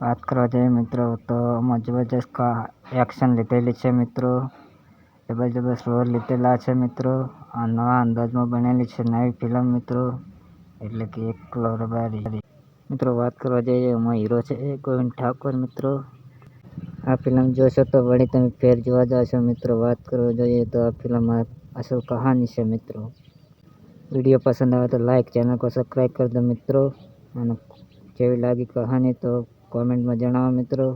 [SPEAKER 2] વાત કરવા જઈએ મિત્રો તો આમાં જબરજસ્ત એક્શન લીધેલી છે મિત્રો. જબરજસ્ત રોલ લીધેલા છે મિત્રો. આ નવા અંદાજમાં બનેલી છે નવી ફિલ્મ મિત્રો, એટલે કે એકલો રબારી મિત્રો. વાત કરવા જઈએ એમાં હીરો છે ગોવિંદ ઠાકોર મિત્રો. આ ફિલ્મ જોશો તો વળી તમે ફેર જોવા જશો મિત્રો. વાત કરવા જોઈએ તો આ ફિલ્મમાં અસલ કહાની છે મિત્રો. વિડીયો પસંદ આવે તો લાઈક, ચેનલ को સબસ્ક્રાઈબ કરી દો મિત્રો. અને કેવી લાગી કહાની તો કોમેન્ટમાં જણાવો મિત્રો.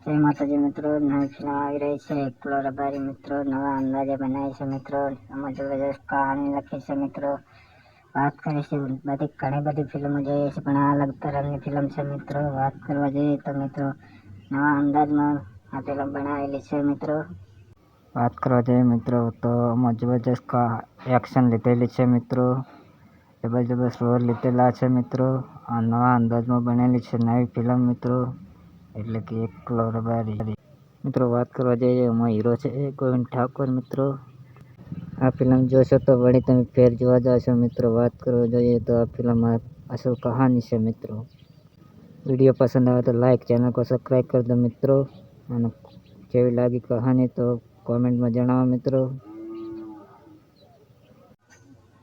[SPEAKER 1] જય માતાજી મિત્રો, નવી ફિલ્મ આવી રહી છે એકલો રબારી મિત્રો, નવા અંદાજે બનાવી છે મિત્રો. આમાં જબરજસ્ત કહાની લખી છે મિત્રો. વાત કરીશું બધી ઘણી બધી ફિલ્મો જોઈએ છે પણ આ અલગ તરહની ફિલ્મ છે મિત્રો. વાત કરવા જઈએ તો મિત્રો નવા અંદાજમાં આ ફિલ્મ બનાવેલી છે મિત્રો.
[SPEAKER 2] વાત કરવા જઈએ મિત્રો તો આમાં જબરજસ્ત એક્શન લીધેલી છે મિત્રો. જબરજસ્ત રોલ લીધેલા છે મિત્રો. આ નવા અંદાજમાં બનેલી છે નવી ફિલ્મ મિત્રો, એટલે કે એકલો રબારી મિત્રો. વાત કરવા જઈએ એમાં હીરો છે ગોવિંદ ઠાકોર મિત્રો. આ ફિલ્મ જોશો તો વળી તમે ફેર જોવા જશો મિત્રો. વાત કરવા જોઈએ તો આ ફિલ્મમાં અસલ કહાની છે મિત્રો. વિડીયો પસંદ આવે તો લાઈક, ચેનલ को સબસ્ક્રાઈબ કરી દો મિત્રો. અને કેવી લાગી કહાની તો કોમેન્ટમાં જણાવો મિત્રો.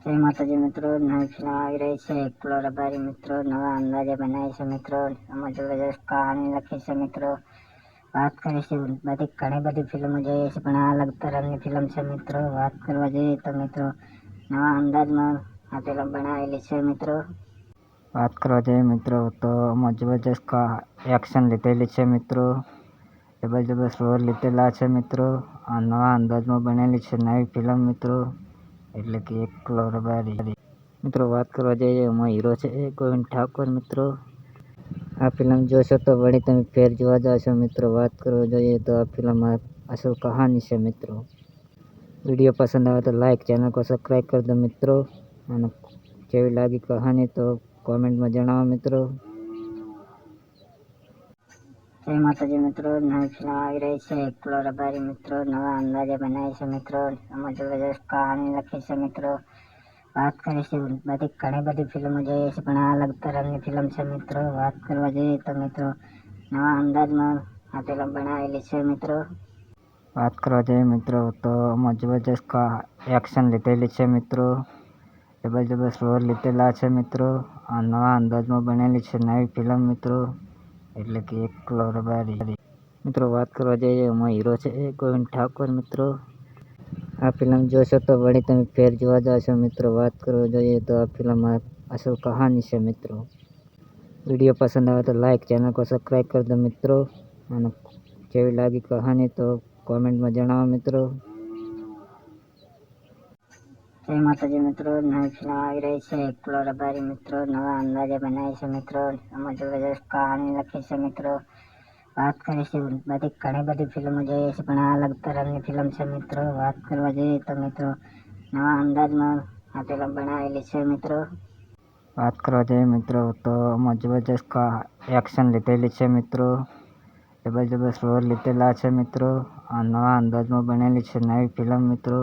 [SPEAKER 1] જય માતાજી મિત્રો, નવી ફિલ્મ આવી રહી છે એકલો રબારી મિત્રો, નવા અંદાજે બનાવી છે મિત્રો. આમાં જબરજસ્ત કહાની લખી છે મિત્રો. વાત કરીશું બધી ઘણી બધી ફિલ્મો જોઈએ છે પણ આ અલગ તરહની ફિલ્મ છે મિત્રો. વાત કરવા જઈએ તો મિત્રો નવા અંદાજમાં આ ફિલ્મ બનાવેલી છે મિત્રો.
[SPEAKER 2] વાત કરવા જઈએ મિત્રો તો આમાં જબરજસ્ત એક્શન લીધેલી છે મિત્રો. જબરજસ્ત રોલ લીધેલા છે મિત્રો. આ નવા અંદાજમાં બનેલી છે નવી ફિલ્મ મિત્રો, એટલે કે એકલો રબારી મિત્રો. વાત કરવા જઈએ એમાં હીરો છે ગોવિંદ ઠાકોર મિત્રો. આ ફિલ્મ જોશો તો વળી તમે ફેર જોવા જશો મિત્રો. વાત કરવા જોઈએ તો આ ફિલ્મમાં અસલ કહાની છે મિત્રો. વિડીયો પસંદ આવે તો લાઈક, ચેનલ को સબસ્ક્રાઈબ કરી દો મિત્રો. અને કેવી લાગી કહાની તો કોમેન્ટમાં જણાવો મિત્રો.
[SPEAKER 1] જય માતાજી મિત્રો, નવી ફિલ્મ આવી રહી છે એકલો રબારી મિત્રો, નવા અંદાજે બનાવી છે મિત્રો. આમાં જબરજસ્ત કહાની લખી છે મિત્રો. વાત કરીશું બધી ઘણી બધી ફિલ્મો જોઈએ છે પણ આ અલગ તરહની ફિલ્મ છે મિત્રો. વાત કરવા જઈએ તો મિત્રો નવા અંદાજમાં આ ફિલ્મ બનાવેલી છે મિત્રો.
[SPEAKER 2] વાત કરવા જઈએ મિત્રો તો આમાં જબરજસ્ત એક્શન લીધેલી છે મિત્રો. જબરજસ્ત રોલ લીધેલા છે મિત્રો. આ નવા અંદાજમાં બનેલી છે નવી ફિલ્મ મિત્રો, એટલે કે એકલો રબારી મિત્રો. વાત કરવા જઈએ એમાં હીરો છે ગોવિંદ ઠાકોર મિત્રો. આ ફિલ્મ જોશો તો વળી તમે ફેર જોવા જશો મિત્રો. વાત કરવા જોઈએ તો આ ફિલ્મ અસલ કહાની છે મિત્રો. વિડીયો પસંદ આવે તો લાઈક, ચેનલ को સબસ્ક્રાઈબ કરી દો મિત્રો. અને કેવી લાગી કહાની તો કોમેન્ટમાં જણાવો મિત્રો.
[SPEAKER 1] જય માતાજી મિત્રો, નવી ફિલ્મ આવી રહી છે એકલો રબારી મિત્રો. નવા અંદાજે બનાવી છે મિત્રો. એમાં જબરજસ્ત કહાની લખી છે મિત્રો. વાત કરીશું બધી ઘણી બધી ફિલ્મો જોઈએ છે, પણ આ અલગ તરહની ફિલ્મ છે મિત્રો. વાત કરવા જઈએ તો મિત્રો નવા અંદાજમાં આ ફિલ્મ બનાવેલી છે મિત્રો.
[SPEAKER 2] વાત કરવા જઈએ મિત્રો તો આમાં જબરજસ્ત એક્શન લીધેલી છે મિત્રો. જબરજસ્ત રોલ લીધેલા છે મિત્રો. આ નવા અંદાજમાં બનેલી છે નવી ફિલ્મ મિત્રો,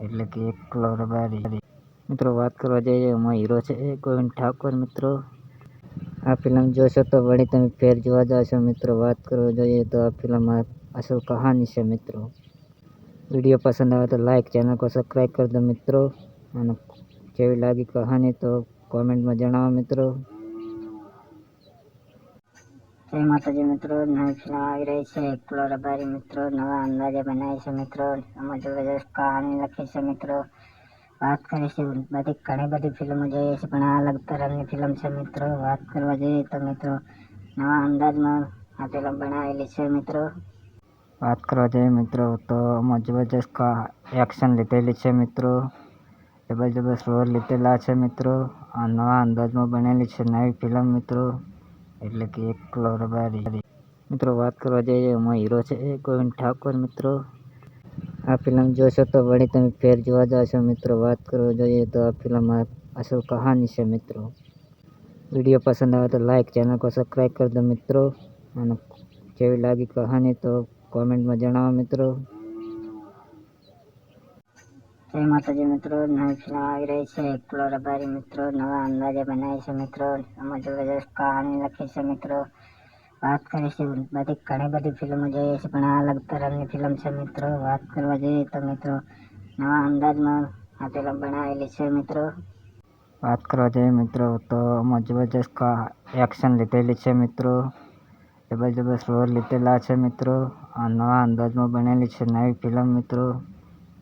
[SPEAKER 2] એટલે કે એકલો રબારી મિત્રો. વાત કરવા જઈએ એમાં હીરો છે ગોવિંદ ઠાકોર મિત્રો. આ ફિલ્મ જોશો તો વળી તમે ફેર જોવા જશો મિત્રો. વાત કરવા જોઈએ તો આ ફિલ્મ અસલ કહાની છે મિત્રો. વિડીયો પસંદ આવે તો લાઈક, ચેનલ को સબસ્ક્રાઈબ કરી દો મિત્રો. અને કેવી લાગી કહાની તો કોમેન્ટમાં જણાવો મિત્રો.
[SPEAKER 1] જય માતાજી મિત્રો, નવી ફિલ્મ આવી રહી છે એકલો રબારી મિત્રો. નવા અંદાજે બનાવી છે મિત્રો. એમાં જબરજસ્ત કહાની લખી છે મિત્રો. વાત કરીશું બધી ઘણી બધી ફિલ્મો જોઈએ છે, પણ આ અલગ તરહની ફિલ્મ છે મિત્રો. વાત કરવા જઈએ તો મિત્રો નવા અંદાજમાં આ ફિલ્મ બનાવેલી છે મિત્રો.
[SPEAKER 2] વાત કરવા જઈએ મિત્રો તો આમાં જબરજસ્ત એક્શન લીધેલી છે મિત્રો. જબરજસ્ત રોલ લીધેલા છે મિત્રો. આ નવા અંદાજમાં બનેલી છે નવી ફિલ્મ મિત્રો, એટલે કે એકલો રબારી મિત્રો. વાત કરવા જઈએ એમાં હીરો છે ગોવિંદ ઠાકોર મિત્રો. આ ફિલ્મ જોશો તો વળી તમે ફેર જોવા જશો મિત્રો. વાત કરવા જોઈએ તો આ ફિલ્મ અસલ કહાની છે મિત્રો. વિડીયો પસંદ આવે તો લાઈક, ચેનલ को સબસ્ક્રાઈબ કરી દો મિત્રો. અને કેવી લાગી કહાની તો કોમેન્ટમાં જણાવો મિત્રો.
[SPEAKER 1] જય માતાજી મિત્રો, નવી ફિલ્મ આવી રહી છે એકલો રબારી મિત્રો. નવા અંદાજે બનાવી છે મિત્રો. એમાં જબરજસ્ત કહાની લખી છે મિત્રો. વાત કરીશું બધી ઘણી બધી ફિલ્મો જોઈએ છે, પણ આ અલગ તરહની ફિલ્મ છે મિત્રો. વાત કરવા જઈએ તો મિત્રો નવા અંદાજમાં આ ફિલ્મ બનાવેલી છે મિત્રો.
[SPEAKER 2] વાત કરવા જઈએ મિત્રો તો આમાં જબરજસ્ત એક્શન લીધેલી છે મિત્રો. જબરજસ્ત રોલ લીધેલા છે મિત્રો. આ નવા અંદાજમાં બનેલી છે નવી ફિલ્મ મિત્રો,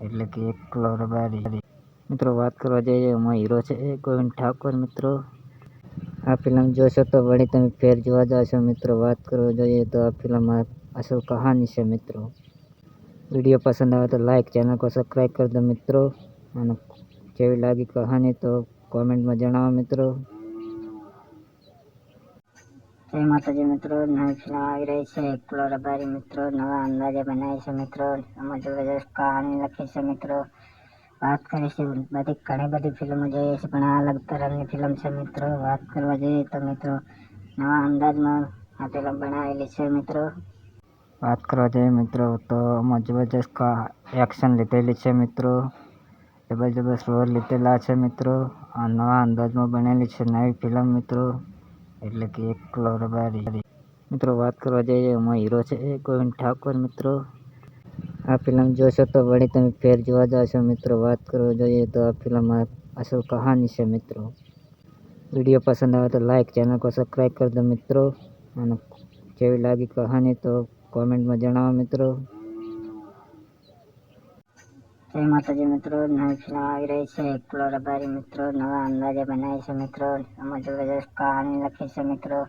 [SPEAKER 2] એટલે કે એકલો રબારી મિત્રો. વાત કરવા જઈએ એમાં હીરો છે ગોવિંદ ઠાકોર મિત્રો. આ ફિલ્મ જોશો તો વળી તમે ફેર જોવા જશો મિત્રો. વાત કરવા જોઈએ તો આ ફિલ્મ અસલ કહાની છે મિત્રો. વિડીયો પસંદ આવે તો લાઈક, ચેનલ को સબસ્ક્રાઈબ કરી દો મિત્રો. અને કેવી લાગી કહાની તો કોમેન્ટમાં જણાવો મિત્રો.
[SPEAKER 1] જય માતાજી મિત્રો, નવી ફિલ્મ આવી રહી છે એકલો રબારી મિત્રો. નવા અંદાજે બનાવી છે મિત્રો. એમાં જબરજસ્ત કહાની લખી છે મિત્રો. વાત કરીશું બધી ઘણી બધી ફિલ્મો જોઈએ છે, પણ આ અલગ તરહની ફિલ્મ છે મિત્રો. વાત કરવા જઈએ તો મિત્રો નવા અંદાજમાં આ ફિલ્મ બનાવેલી છે મિત્રો.
[SPEAKER 2] વાત કરવા જઈએ મિત્રો તો આમાં જબરજસ્ત એક્શન લીધેલી છે મિત્રો. જબરજસ્ત રોલ લીધેલા છે મિત્રો. આ નવા અંદાજમાં બનેલી છે નવી ફિલ્મ મિત્રો, એટલે કે એકલો રબારી મિત્રો. વાત કરવા જઈએ એમાં હીરો છે ગોવિંદ ઠાકોર મિત્રો. આ ફિલ્મ જોશો તો વળી તમે ફેર જોવા જશો મિત્રો. વાત કરવા જોઈએ તો આ ફિલ્મ અસલ કહાની છે મિત્રો. વિડીયો પસંદ આવે તો લાઈક, ચેનલ को સબસ્ક્રાઈબ કરી દો મિત્રો. અને કેવી લાગી કહાની તો કોમેન્ટમાં જણાવો મિત્રો.
[SPEAKER 1] જય માતાજી મિત્રો, નવી ફિલ્મ આવી રહી છે એકલો રબારી મિત્રો. નવા અંદાજે બનાવી છે મિત્રો. એમાં જબરજસ્ત કહાની લખી છે મિત્રો.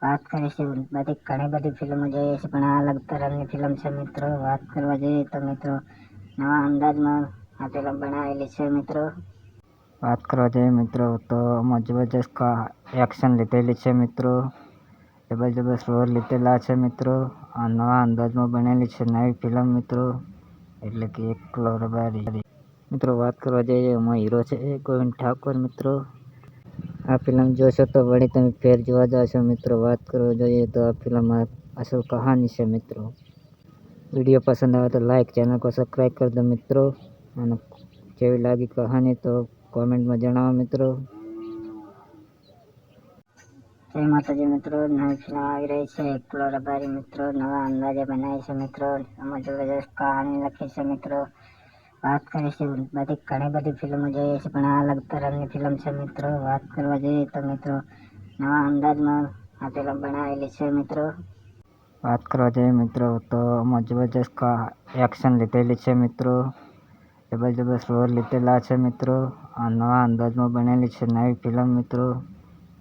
[SPEAKER 1] વાત કરીશું બધી ઘણી બધી ફિલ્મો જોઈએ છે, પણ આ અલગ તરહની ફિલ્મ છે મિત્રો. વાત કરવા જઈએ તો મિત્રો નવા અંદાજમાં આ ફિલ્મ બનાવેલી છે મિત્રો.
[SPEAKER 2] વાત કરવા જઈએ મિત્રો તો આમાં જબરજસ્ત એક્શન લીધેલી છે મિત્રો. જબરજસ્ત રોલ લીધેલા છે મિત્રો. આ નવા અંદાજમાં બનેલી છે નવી ફિલ્મ મિત્રો, એટલે કે એકલો રબારી મિત્રો. વાત કરવા જઈએ એમાં હીરો છે ગોવિંદ ઠાકોર મિત્રો. આ ફિલ્મ જોશો તો વળી તમે ફેર જોવા જશો મિત્રો. વાત કરવા જોઈએ તો આ ફિલ્મ અસલ કહાની છે મિત્રો. વિડીયો પસંદ આવે તો લાઈક, ચેનલ को સબસ્ક્રાઈબ કરી દો મિત્રો. અને કેવી લાગી કહાની તો કોમેન્ટમાં જણાવો મિત્રો.
[SPEAKER 1] જય માતાજી મિત્રો, નવી ફિલ્મ આવી રહી છે એકલો રબારી મિત્રો. નવા અંદાજે બનાવી છે મિત્રો. એમાં જબરજસ્ત કહાની લખી છે મિત્રો. વાત કરીશું બધી ઘણી બધી ફિલ્મો જોઈએ છે, પણ આ અલગ તરહની ફિલ્મ છે મિત્રો. વાત કરવા જઈએ તો મિત્રો નવા અંદાજમાં આ ફિલ્મ બનાવેલી છે મિત્રો.
[SPEAKER 2] વાત કરવા જઈએ મિત્રો તો આમાં જબરજસ્ત એક્શન લીધેલી છે મિત્રો. જબરજસ્ત રોલ લીધેલા છે મિત્રો. આ નવા અંદાજમાં બનેલી છે નવી ફિલ્મ મિત્રો,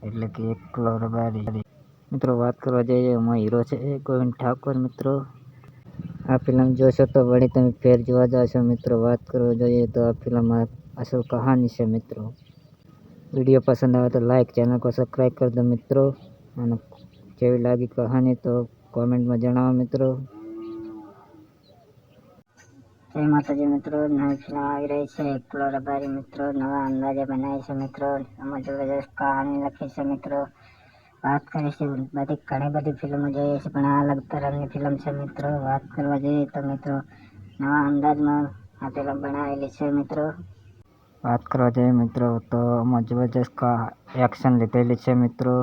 [SPEAKER 2] એટલે કે એકલો રબારી. મિત્રો વાત કરવા જઈએ એમાં હીરો છે ગોવિંદ ઠાકોર મિત્રો. આ ફિલ્મ જોશો તો વળી તમે ફેર જોવા જશો મિત્રો. વાત કરવા જોઈએ તો આ ફિલ્મ અસલ કહાની છે મિત્રો. વિડીયો પસંદ આવે તો લાઈક, ચેનલ को સબસ્ક્રાઈબ કરી દો મિત્રો. અને કેવી લાગી કહાની તો કોમેન્ટમાં જણાવો મિત્રો.
[SPEAKER 1] જય માતાજી મિત્રો, નવી ફિલ્મ આવી રહી છે એકલો રબારી મિત્રો. નવા અંદાજે બનાવી છે મિત્રો. આમાં જબરજસ્ત કહાની લખી છે મિત્રો. વાત કરીશું બધી ઘણી બધી ફિલ્મો જોઈએ છે, પણ આ અલગ તરહની ફિલ્મ છે મિત્રો. વાત કરવા જઈએ તો મિત્રો નવા અંદાજમાં આ ફિલ્મ બનાવેલી છે મિત્રો.
[SPEAKER 2] વાત કરવા જઈએ મિત્રો તો આમાં જબરજસ્ત એક્શન લીધેલી છે મિત્રો.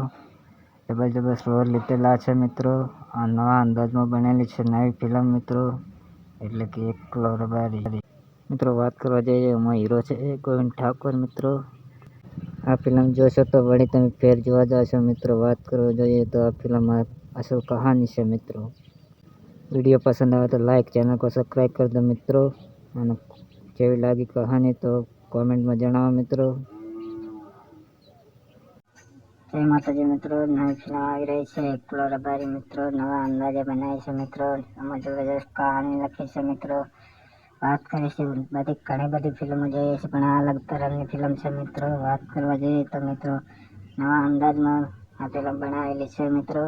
[SPEAKER 2] જબરજસ્ત રોલ લીધેલા છે મિત્રો. આ નવા અંદાજમાં બનેલી છે નવી ફિલ્મ મિત્રો, એટલે કે એકલો રબારી. મિત્રો વાત કરવા જઈએ એમાં હીરો છે ગોવિંદ ઠાકોર મિત્રો. આ ફિલ્મ જોશો તો વળી તમે ફેર જોવા જશો મિત્રો. વાત કરવા જોઈએ તો આ ફિલ્મ અસલ કહાની છે મિત્રો. વિડીયો પસંદ આવે તો લાઈક, ચેનલ को સબસ્ક્રાઈબ કરી દો મિત્રો. અને કેવી લાગી કહાની તો કોમેન્ટમાં જણાવો મિત્રો.
[SPEAKER 1] જય માતાજી મિત્રો, નવી ફિલ્મ આવી રહી છે એકલો રબારી મિત્રો. નવા અંદાજે બનાવી છે મિત્રો. આમાં જબરજસ્ત કહાની લખી છે મિત્રો. વાત કરીશું બધી ઘણી બધી ફિલ્મો જોઈએ છે, પણ આ અલગ તરહની ફિલ્મ છે મિત્રો. વાત કરવા જઈએ તો મિત્રો નવા અંદાજમાં આ ફિલ્મ બનાવેલી છે મિત્રો.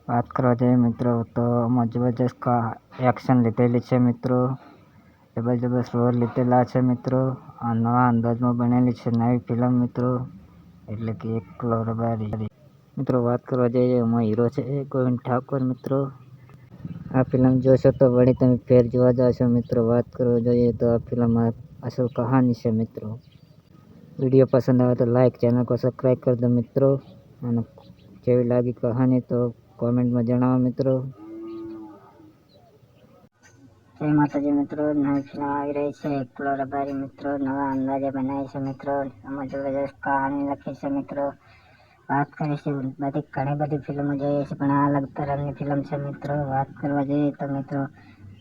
[SPEAKER 2] વાત કરવા જઈએ મિત્રો તો આમાં જબરજસ્ત એક્શન લીધેલી છે મિત્રો. જબરજસ્ત રોલ લીધેલા છે મિત્રો. આ નવા અંદાજમાં બનેલી છે નવી ફિલ્મ મિત્રો, એટલે કે એકલો રબારી. મિત્રો વાત કરવા જઈએ એમાં હીરો છે ગોવિંદ ઠાકોર મિત્રો. આ ફિલ્મ જોશો તો વળી તમે ફેર જોવા જશો મિત્રો. વાત કરવા જોઈએ તો આ ફિલ્મ અસલ કહાની છે મિત્રો. વિડીયો પસંદ આવે તો લાઈક, ચેનલ को સબસ્ક્રાઈબ કરી દો મિત્રો. અને કેવી લાગી કહાની તો કોમેન્ટમાં જણાવો મિત્રો.
[SPEAKER 1] જય માતાજી મિત્રો, નવી ફિલ્મ આવી રહી છે એકલો રબારી મિત્રો. નવા અંદાજે બનાવી છે મિત્રો. આમાં જબરજસ્ત કહાની લખી છે મિત્રો. વાત કરીશું બધી ઘણી બધી ફિલ્મો જોઈએ છે, પણ આ અલગ તરહની ફિલ્મ છે મિત્રો. વાત કરવા જઈએ તો મિત્રો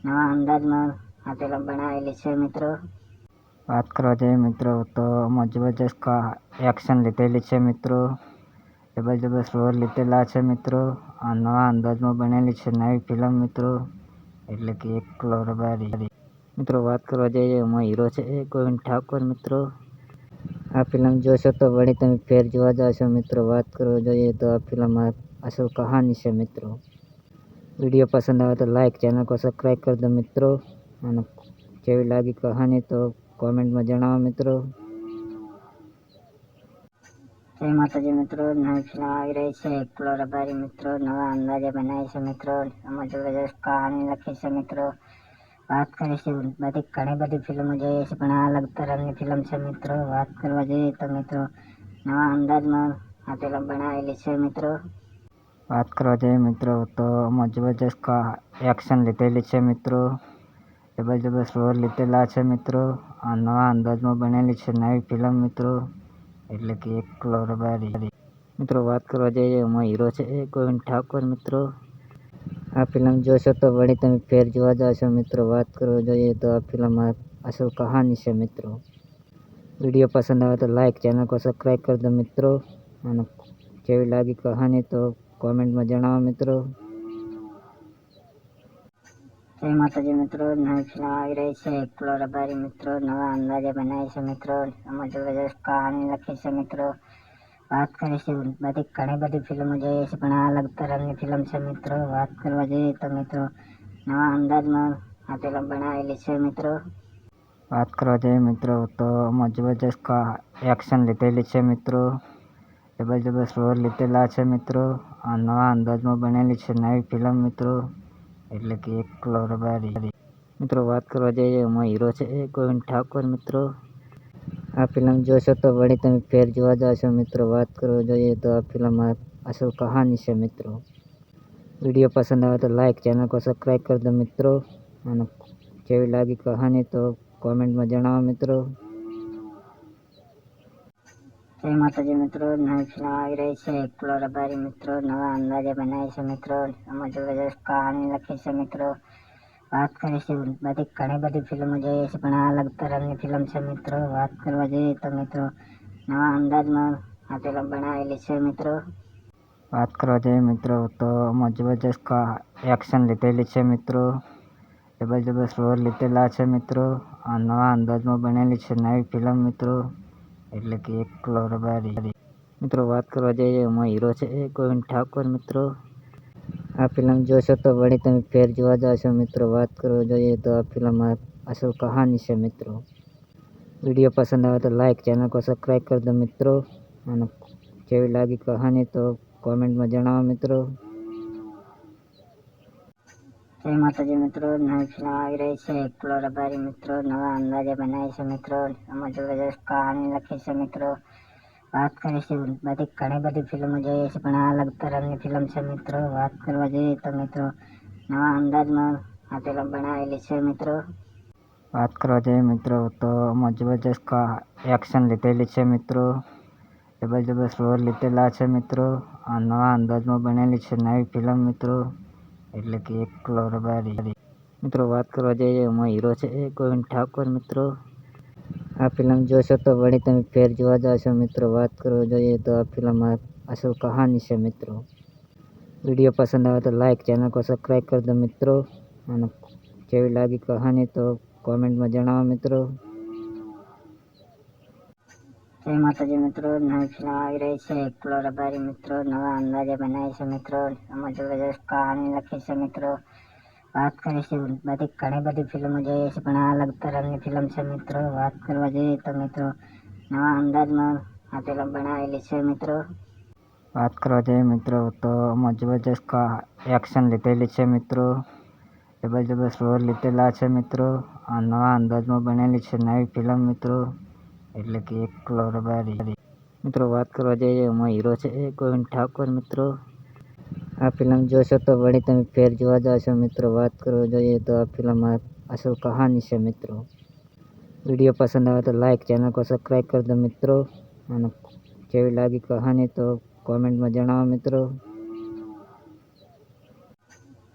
[SPEAKER 1] નવા અંદાજમાં આ ફિલ્મ બનાવેલી છે મિત્રો.
[SPEAKER 2] વાત કરવા જઈએ મિત્રો તો આમાં જબરજસ્ત એક્શન લીધેલી છે મિત્રો. જબરજસ્ત રોલ લીધેલા છે મિત્રો. આ નવા અંદાજમાં બનેલી છે નવી ફિલ્મ મિત્રો, એટલે કે એકલો રબારી. મિત્રો વાત કરવા જઈએ એમાં હીરો છે ગોવિંદ ઠાકોર મિત્રો. આ ફિલ્મ જોશો તો વળી તમે ફેર જોવા જશો મિત્રો. વાત કરવા જોઈએ તો આ ફિલ્મ અસલ કહાની છે મિત્રો. વિડીયો પસંદ આવે તો લાઈક, ચેનલ को સબસ્ક્રાઈબ કરી દો મિત્રો. અને કેવી લાગી કહાની તો કોમેન્ટમાં જણાવો મિત્રો.
[SPEAKER 1] જય માતાજી મિત્રો, નવી ફિલ્મ આવી રહી છે એકલો રબારી મિત્રો. નવા અંદાજે બનાવી છે મિત્રો. આમાં જબરજસ્ત કહાની લખી છે મિત્રો. વાત કરીશું બધી ઘણી બધી ફિલ્મો જોઈએ છે, પણ આ અલગ તરહની ફિલ્મ છે મિત્રો. વાત કરવા જઈએ તો મિત્રો નવા અંદાજમાં આ ફિલ્મ બનાવેલી છે મિત્રો.
[SPEAKER 2] વાત કરવા જઈએ મિત્રો તો આમાં જબરજસ્ત એક્શન લીધેલી છે મિત્રો. જબરજસ્ત રોલ લીધેલા છે મિત્રો. આ નવા અંદાજમાં બનેલી છે નવી ફિલ્મ મિત્રો, એટલે કે એકલો રબારી. મિત્રો વાત કરવા જઈએ એમાં હીરો છે ગોવિંદ ઠાકોર મિત્રો. આ ફિલ્મ જોશો તો વળી તમે ફેર જોવા જશો મિત્રો. વાત કરવા જોઈએ તો આ ફિલ્મ અસલ કહાની છે મિત્રો. વિડીયો પસંદ આવે તો લાઈક, ચેનલ को સબસ્ક્રાઈબ કરી દો મિત્રો. અને કેવી લાગી કહાની તો કોમેન્ટમાં જણાવો મિત્રો.
[SPEAKER 1] જય માતાજી મિત્રો, નવી ફિલ્મ આવી રહી છે એકલો રબારી મિત્રો. નવા અંદાજે બનાવી છે મિત્રો. આમાં જબરજસ્ત કહાની લખી છે મિત્રો. વાત કરીશું બધી ઘણી બધી ફિલ્મો જોઈએ છે, પણ આ અલગ તરહની ફિલ્મ છે મિત્રો. વાત કરવા જઈએ તો મિત્રો નવા અંદાજમાં આ ફિલ્મ બનાવેલી છે મિત્રો.
[SPEAKER 2] વાત કરવા જઈએ મિત્રો તો આમાં જબરજસ્ત એક્શન લીધેલી છે મિત્રો. જબરજસ્ત રોલ લીધેલા છે મિત્રો. આ નવા અંદાજમાં બનેલી છે નવી ફિલ્મ મિત્રો, એટલે કે એકલો રબારી. મિત્રો વાત કરવા જઈએ એમાં હીરો છે ગોવિંદ ઠાકોર મિત્રો. આ ફિલ્મ જોશો તો વળી તમે ફેર જોવા જશો મિત્રો. વાત કરવા જોઈએ તો આ ફિલ્મ અસલ કહાની છે મિત્રો. વિડીયો પસંદ આવે તો લાઈક, ચેનલ को સબસ્ક્રાઈબ કરી દો મિત્રો. અને કેવી લાગી કહાની તો કોમેન્ટમાં જણાવો મિત્રો.
[SPEAKER 1] જય માતાજી મિત્રો, નવી ફિલ્મ આવી રહી છે એકલો રબારી મિત્રો. નવા અંદાજે બનાવી છે મિત્રો. આમાં જબરજસ્ત કહાની લખી છે મિત્રો. વાત કરીશું બધી ઘણી બધી ફિલ્મો જોઈએ છે, પણ આ અલગ તરહની ફિલ્મ છે મિત્રો. વાત કરવા જઈએ તો મિત્રો નવા અંદાજમાં આ ફિલ્મ બનાવેલી છે મિત્રો.
[SPEAKER 2] વાત કરવા જઈએ મિત્રો તો જબરજસ્ત એક્શન લીધેલી છે મિત્રો. જબરજસ્ત રોલ લીધેલા છે મિત્રો. આ નવા અંદાજમાં બનેલી છે નવી ફિલ્મ મિત્રો, એટલે કે એકલો રબારી. મિત્રો વાત કરવા જઈએ એમાં હીરો છે ગોવિંદ ઠાકોર મિત્રો. આ ફિલ્મ જોશો તો વળી તમે ફેર જોવા જશો મિત્રો. વાત કરવા જોઈએ તો આ ફિલ્મમાં અસલ કહાની છે મિત્રો. વિડીયો પસંદ આવે તો લાઈક, ચેનલ को સબસ્ક્રાઈબ કરી દો મિત્રો. અને કેવી લાગી કહાની તો કોમેન્ટમાં જણાવો મિત્રો.
[SPEAKER 1] જય માતાજી મિત્રો. નવી ફિલ્મ આવી રહી છે એકલો રબારી મિત્રો. નવા અંદાજે બનાવી છે મિત્રો. એમાં જબરજસ્ત કહાની લખી છે મિત્રો. વાત કરીશું બધી ઘણી બધી ફિલ્મો જોઈએ છે, પણ આ અલગ તરહની ફિલ્મ છે મિત્રો. વાત કરવા જઈએ તો મિત્રો નવા અંદાજમાં આ ફિલ્મ બનાવેલી છે મિત્રો.
[SPEAKER 2] વાત કરવા જઈએ મિત્રો તો જબરજસ્ત એક્શન લીધેલી છે મિત્રો. જબરજસ્ત રોલ લીધેલા છે મિત્રો. આ નવા અંદાજમાં બનેલી છે નવી ફિલ્મ મિત્રો, એટલે કે એકલો રબારી. મિત્રો વાત કરવા જઈએ એમાં હીરો છે ગોવિંદ ઠાકોર મિત્રો. આ ફિલ્મ જોશો તો વળી તમે ફેર જોવા જશો મિત્રો. વાત કરવા જોઈએ તો આ ફિલ્મમાં અસલ કહાની છે મિત્રો. વિડીયો પસંદ આવે તો લાઈક, ચેનલ को સબસ્ક્રાઈબ કરી દો મિત્રો. અને કેવી લાગી કહાની તો કોમેન્ટમાં જણાવો મિત્રો.
[SPEAKER 1] જય માતાજી મિત્રો. નવી ફિલ્મ આવી રહી છે એકલો રબારી મિત્રો. નવા અંદાજે બનાવી છે મિત્રો. એમાં જબરજસ્ત કહાની લખી છે મિત્રો. વાત કરીશું બધી ઘણી બધી ફિલ્મો જોઈએ છે, પણ આ અલગ તરહની ફિલ્મ છે મિત્રો. વાત કરવા જઈએ તો મિત્રો નવા અંદાજમાં આ ફિલ્મ બનાવેલી છે મિત્રો.
[SPEAKER 2] વાત કરવા જઈએ મિત્રો તો જબરજસ્ત એક્શન લીધેલી છે મિત્રો. જબરજસ્ત રોલ લીધેલા છે મિત્રો. આ નવા અંદાજમાં બનેલી છે નવી ફિલ્મ મિત્રો, એટલે કે એકલો રબારી. મિત્રો વાત કરવા જઈએ એમાં હીરો છે ગોવિંદ ઠાકોર મિત્રો. આ ફિલ્મ જોશો તો વળી તમે ફેર જોવા જશો મિત્રો. વાત કરવા જોઈએ તો આ ફિલ્મમાં અસલ કહાની છે મિત્રો. વિડીયો પસંદ આવે તો લાઈક, ચેનલ को સબસ્ક્રાઈબ કરી દો મિત્રો. અને કેવી લાગી કહાની તો કોમેન્ટમાં જણાવો મિત્રો.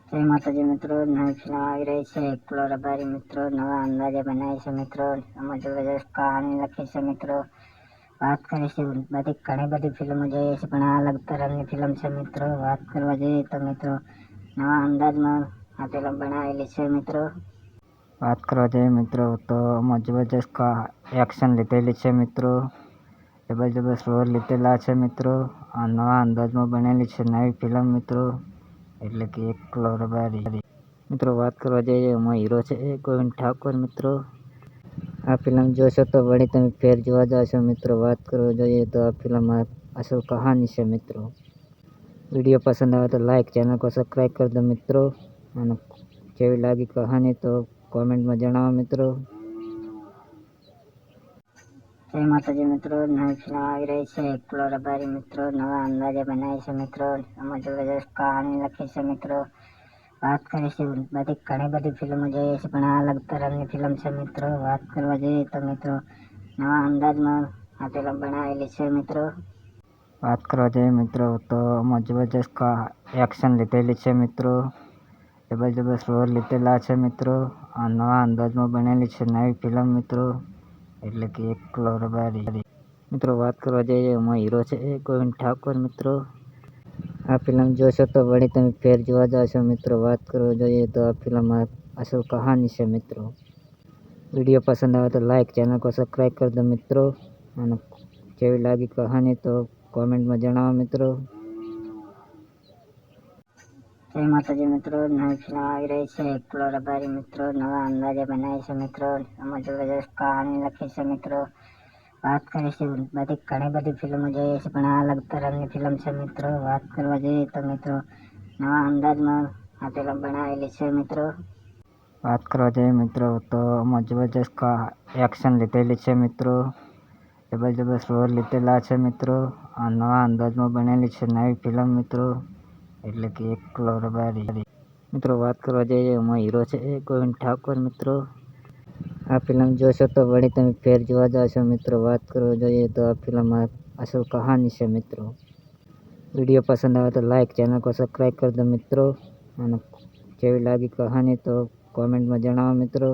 [SPEAKER 1] જય માતાજી મિત્રો. નવી ફિલ્મ આવી રહી છે એકલો રબારી મિત્રો. નવા અંદાજે બનાવી છે મિત્રો. એમાં જબરજસ્ત કહાની લખી છે મિત્રો. વાત કરીશું બધી ઘણી બધી ફિલ્મો જોઈએ છે, પણ આ અલગ તરહની ફિલ્મ છે મિત્રો. વાત કરવા જઈએ તો મિત્રો નવા અંદાજમાં આ ફિલ્મ બનાવેલી છે મિત્રો.
[SPEAKER 2] વાત કરવા જઈએ મિત્રો તો જબરજસ્ત એક્શન લીધેલી છે મિત્રો. જબરજસ્ત રોલ લીધેલા છે મિત્રો. આ નવા અંદાજમાં બનેલી છે નવી ફિલ્મ મિત્રો, એટલે કે એકલો રબારી. મિત્રો વાત કરવા જઈએ એમાં હીરો છે ગોવિંદ ઠાકોર મિત્રો. આ ફિલ્મ જોશો તો વળી તમે ફેર જોવા જશો મિત્રો. વાત કરવા જોઈએ તો આ ફિલ્મમાં અસલ કહાની છે મિત્રો. વિડીયો પસંદ આવે તો લાઈક, ચેનલ को સબસ્ક્રાઈબ કરી દો મિત્રો. અને કેવી લાગી કહાની તો કોમેન્ટમાં જણાવો મિત્રો.
[SPEAKER 1] જય માતાજી મિત્રો. નવી ફિલ્મ આવી રહી છે એકલો રબારી મિત્રો. નવા અંદાજે બનાવી છે મિત્રો. એમાં જબરજસ્ત કહાની લખી છે મિત્રો. વાત કરીશું બધી ઘણી બધી ફિલ્મો જોઈએ છે, પણ આ અલગ તરહની ફિલ્મ છે મિત્રો. વાત કરવા જઈએ તો મિત્રો નવા અંદાજમાં આ ફિલ્મ બનાવેલી છે મિત્રો.
[SPEAKER 2] વાત કરવા જઈએ મિત્રો તો જબરજસ્ત એક્શન લીધેલી છે મિત્રો. જબરજસ્ત રોલ લીધેલા છે મિત્રો. આ નવા અંદાજમાં બનેલી છે નવી ફિલ્મ મિત્રો, એટલે કે એકલો રબારી. મિત્રો વાત કરવા જઈએ એમાં હીરો છે ગોવિંદ ઠાકોર મિત્રો. આ ફિલ્મ જોશો તો વળી તમે ફેર જોવા જશો મિત્રો. વાત કરવા જોઈએ તો આ ફિલ્મમાં અસલ કહાની છે મિત્રો. વિડીયો પસંદ આવે તો લાઈક, ચેનલ को સબસ્ક્રાઈબ કરી દો મિત્રો. અને કેવી લાગી કહાની તો કોમેન્ટમાં જણાવો મિત્રો.
[SPEAKER 1] જય માતાજી મિત્રો. નવી ફિલ્મ આવી રહી છે એકલો રબારી મિત્રો. નવા અંદાજે બનાવી છે મિત્રો. એમાં જબરજસ્ત કહાની લખી છે મિત્રો. વાત કરીશું બધી ઘણી બધી ફિલ્મો જોઈએ છે, પણ આ અલગ તરહની ફિલ્મ છે મિત્રો. વાત કરવા જઈએ તો મિત્રો નવા અંદાજમાં આ ફિલ્મ બનાવેલી છે મિત્રો.
[SPEAKER 2] વાત કરવા જઈએ મિત્રો તો જબરજસ્ત એક્શન લીધેલી છે મિત્રો. જબરજસ્ત રોલ લીધેલા છે મિત્રો. આ નવા અંદાજમાં બનેલી છે નવી ફિલ્મ મિત્રો, એટલે કે એકલો રબારી. મિત્રો વાત કરવા જઈએ એમાં હીરો છે ગોવિંદ ઠાકોર મિત્રો. આ ફિલ્મ જોશો તો વળી તમે ફેર જોવા જશો મિત્રો. વાત કરવા જોઈએ તો આ ફિલ્મમાં અસલ કહાની છે મિત્રો. વિડીયો પસંદ આવે તો લાઈક, ચેનલ को સબસ્ક્રાઈબ કરી દો મિત્રો. અને કેવી લાગી કહાની તો કોમેન્ટમાં જણાવો મિત્રો.